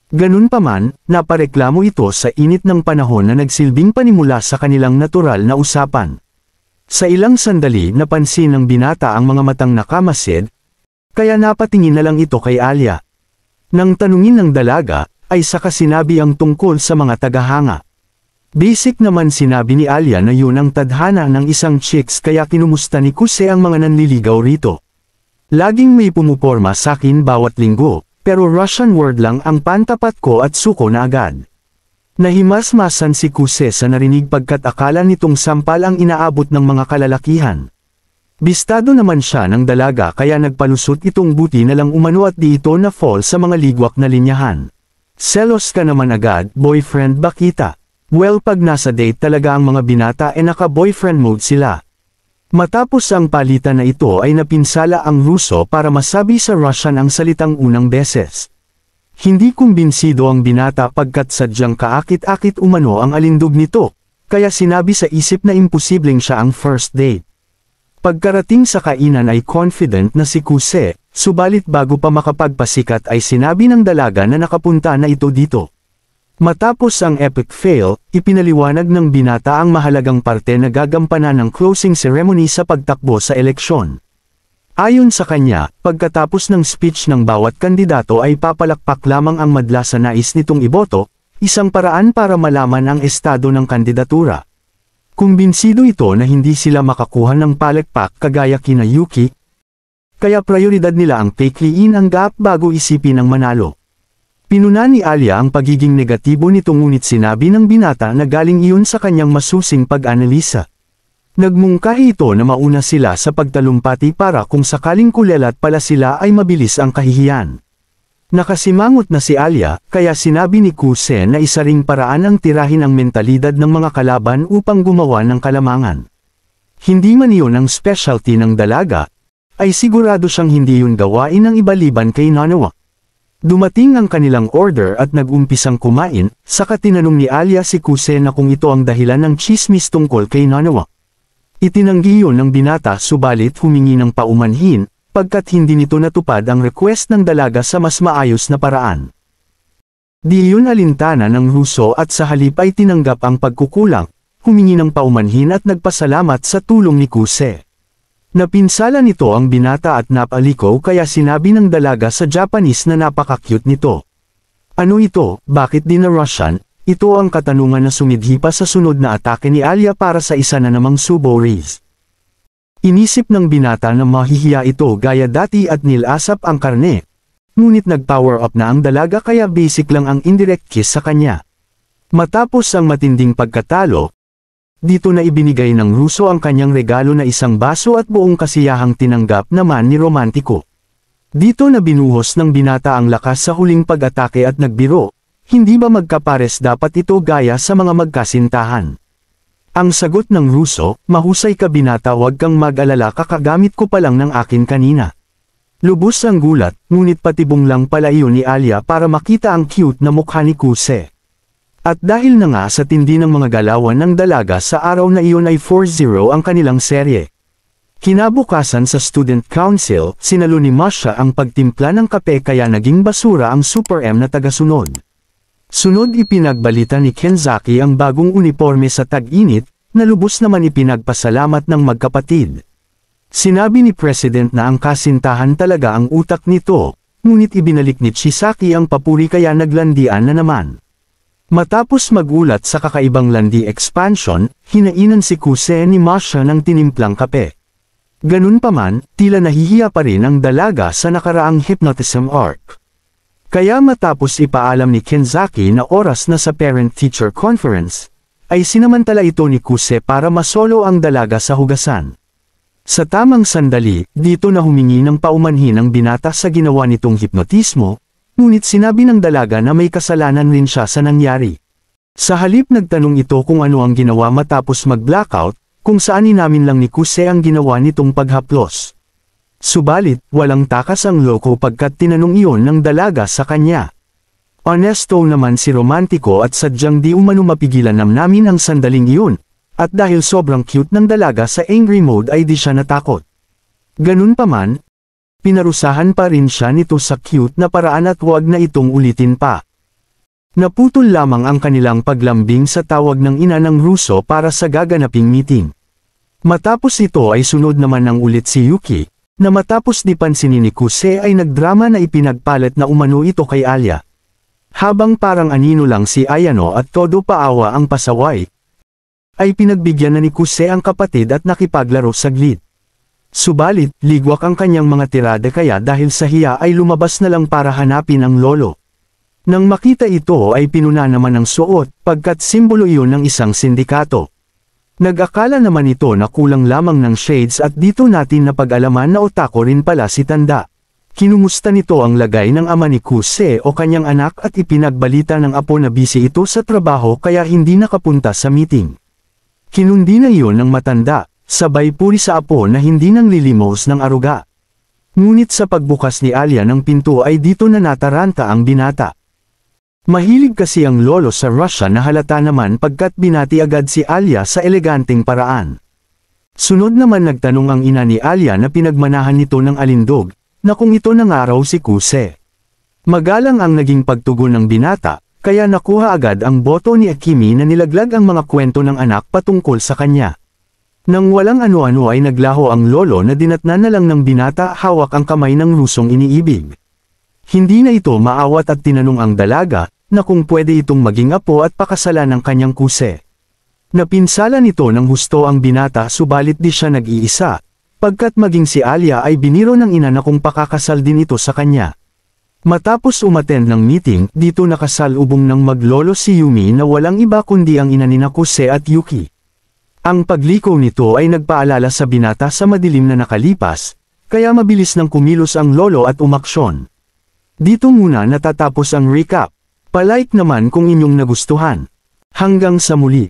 Ganun pa man, napareklamo ito sa init ng panahon na nagsilbing panimula sa kanilang natural na usapan. Sa ilang sandali napansin ng binata ang mga matang nakamasid, kaya napatingin na lang ito kay Alia. Nang tanungin ng dalaga, ay saka sinabi ang tungkol sa mga tagahanga. Basic naman sinabi ni Alia na yun ang tadhana ng isang chicks kaya kinumusta ni Kuse ang mga nanliligaw rito. Laging may pumuporma sa akin bawat linggo, pero Russian word lang ang pantapat ko at suko na agad. Nahimasmasan si Kuse sa narinig pagkat akala nitong sampal ang inaabot ng mga kalalakihan. Bistado naman siya ng dalaga kaya nagpalusot itong buti na lang umano at di ito na fall sa mga ligwak na linyahan. Selos ka naman agad, boyfriend ba kita? Well pag nasa date talaga ang mga binata naka-boyfriend mode sila. Matapos ang palitan na ito ay napinsala ang Russo para masabi sa Russian ang salitang unang beses. Hindi kumbinsido ang binata pagkat sadyang kaakit-akit umano ang alindog nito, kaya sinabi sa isip na imposibleng siya ang first date. Pagkarating sa kainan ay confident na si Kuse, subalit bago pa makapagpasikat ay sinabi ng dalaga na nakapunta na ito dito. Matapos ang epic fail, ipinaliwanag ng binata ang mahalagang parte na gagampanan ng closing ceremony sa pagtakbo sa eleksyon. Ayon sa kanya, pagkatapos ng speech ng bawat kandidato ay papalakpak lamang ang madla sa nais nitong iboto, isang paraan para malaman ang estado ng kandidatura. Kumbinsido ito na hindi sila makakuha ng palakpak kagaya kina Yuki, kaya prioridad nila ang pekliin ang gap bago isipin ang manalo. Pinuna ni Alia ang pagiging negatibo nito ngunit sinabi ng binata na galing iyon sa kanyang masusing pag-analisa. Nagmungkahi ito na mauna sila sa pagtalumpati para kung sakaling kulelat pala sila ay mabilis ang kahihiyan. Nakasimangot na si Alia, kaya sinabi ni Kuse na isa ring paraan ang tirahin ang mentalidad ng mga kalaban upang gumawa ng kalamangan. Hindi man iyon ang specialty ng dalaga, ay sigurado siyang hindi yun gawain ng ibaliban kay Nanawa. Dumating ang kanilang order at nag-umpisang kumain, saka tinanong ni Alia si Kuse na kung ito ang dahilan ng chismis tungkol kay Nanawa. Itinanggi yun ng binata subalit humingi ng paumanhin, pagkat hindi nito natupad ang request ng dalaga sa mas maayos na paraan. Di yun alintana ng Russo at sa halip ay tinanggap ang pagkukulang, humingi ng paumanhin at nagpasalamat sa tulong ni Kuse. Napinsala nito ang binata at napaliko kaya sinabi ng dalaga sa Japanese na napaka-cute nito. Ano ito, bakit di na Russian? Ito ang katanungan na sumidhi pa sa sunod na atake ni Alia para sa isa na namang subo raise. Inisip ng binata na mahihiya ito gaya dati at nilasap ang karne. Ngunit nag-power up na ang dalaga kaya basic lang ang indirect kiss sa kanya. Matapos ang matinding pagkatalo, dito na ibinigay ng Russo ang kanyang regalo na isang baso at buong kasiyahang tinanggap naman ni Romantiko. Dito na binuhos ng binata ang lakas sa huling pag-atake at nagbiro, hindi ba magkapares dapat ito gaya sa mga magkasintahan? Ang sagot ng Russo, mahusay ka binata, wag kang mag-alala, kakagamit ko pa lang ng akin kanina. Lubos ang gulat, ngunit patibong lang pala iyon ni Alia para makita ang cute na mukha ni Kuse. At dahil na nga sa tindi ng mga galawan ng dalaga sa araw na iyon ay 4-0 ang kanilang serye. Kinabukasan sa Student Council, sinalo ni Masha ang pagtimpla ng kape kaya naging basura ang Super M na tagasunod. Sunod ipinagbalita ni Kenzaki ang bagong uniforme sa tag-init, na lubos naman ipinagpasalamat ng magkapatid. Sinabi ni President na ang kasintahan talaga ang utak nito, ngunit ibinalik ni Chisaki ang papuri kaya naglandian na naman. Matapos magulat sa kakaibang landi expansion, hinainan si Kuse ni Masha ng tinimplang kape. Ganun pa man, tila nahihiya pa rin ang dalaga sa nakaraang hypnotism arc. Kaya matapos ipaalam ni Kenzaki na oras na sa parent-teacher conference, ay sinamantala ito ni Kuse para masolo ang dalaga sa hugasan. Sa tamang sandali, dito na humingi ng paumanhin ang binata sa ginawa nitong hipnotismo, ngunit sinabi ng dalaga na may kasalanan rin siya sa nangyari. Sa halip nagtanong ito kung ano ang ginawa matapos mag-blackout, kung saan inamin lang ni Kuse ang ginawa nitong paghaplos. Subalit, walang takas ang loko pagkat tinanong iyon ng dalaga sa kanya. Honesto naman si Romantiko at sadyang di umano mapigilan namnamin ang sandaling iyon, at dahil sobrang cute ng dalaga sa angry mode ay di siya natakot. Ganun pa man, pinarusahan pa rin siya nito sa cute na paraan at huwag na itong ulitin pa. Naputol lamang ang kanilang paglambing sa tawag ng ina ng Russo para sa gaganaping meeting. Matapos ito ay sunod naman ng ulit si Yuki, na matapos di pansinin ni Kuse ay nagdrama na ipinagpalit na umano ito kay Alia. Habang parang anino lang si Ayano at todo paawa ang pasaway, ay pinagbigyan na ni Kuse ang kapatid at nakipaglaro saglit. Subalit, ligwak ang kanyang mga tirada kaya dahil sa hiya ay lumabas na lang para hanapin ang lolo. Nang makita ito ay pinuna naman ng suot, pagkat simbolo iyon ng isang sindikato. Nag-akala naman ito na kulang lamang ng shades at dito natin napag-alaman na otako rin pala si Tanda. Kinumusta nito ang lagay ng ama ni Kuse o kanyang anak at ipinagbalita ng apo na busy ito sa trabaho kaya hindi nakapunta sa meeting. Kinundi na iyon ng matanda. Sabay puri sa apo na hindi nang lilimos ng aruga. Ngunit sa pagbukas ni Alia ng pinto ay dito na nataranta ang binata. Mahilig kasi ang lolo sa Russia na halata naman pagkat binati agad si Alia sa eleganteng paraan. Sunod naman nagtanong ang ina ni Alia na pinagmanahan nito ng alindog, na kung ito nang araw si Kuse. Magalang ang naging pagtugon ng binata, kaya nakuha agad ang boto ni Akimi na nilaglag ang mga kwento ng anak patungkol sa kanya. Nang walang ano-ano ay naglaho ang lolo na dinatnan na lang ng binata hawak ang kamay ng Rusong iniibig. Hindi na ito maawat at tinanong ang dalaga, na kung pwede itong maging apo at pakasalan ng kanyang Kuse. Napinsala nito ng husto ang binata subalit di siya nag-iisa, pagkat maging si Alia ay biniro ng ina na kung pakakasal din ito sa kanya. Matapos umattend ng meeting, dito nakasalubong ng maglolo si Yumi na walang iba kundi ang ina ni Kuse at Yuki. Ang pagliko nito ay nagpaalala sa binata sa madilim na nakalipas, kaya mabilis nang kumilos ang lolo at umaksyon. Dito muna natatapos ang recap. Palike naman kung inyong nagustuhan. Hanggang sa muli.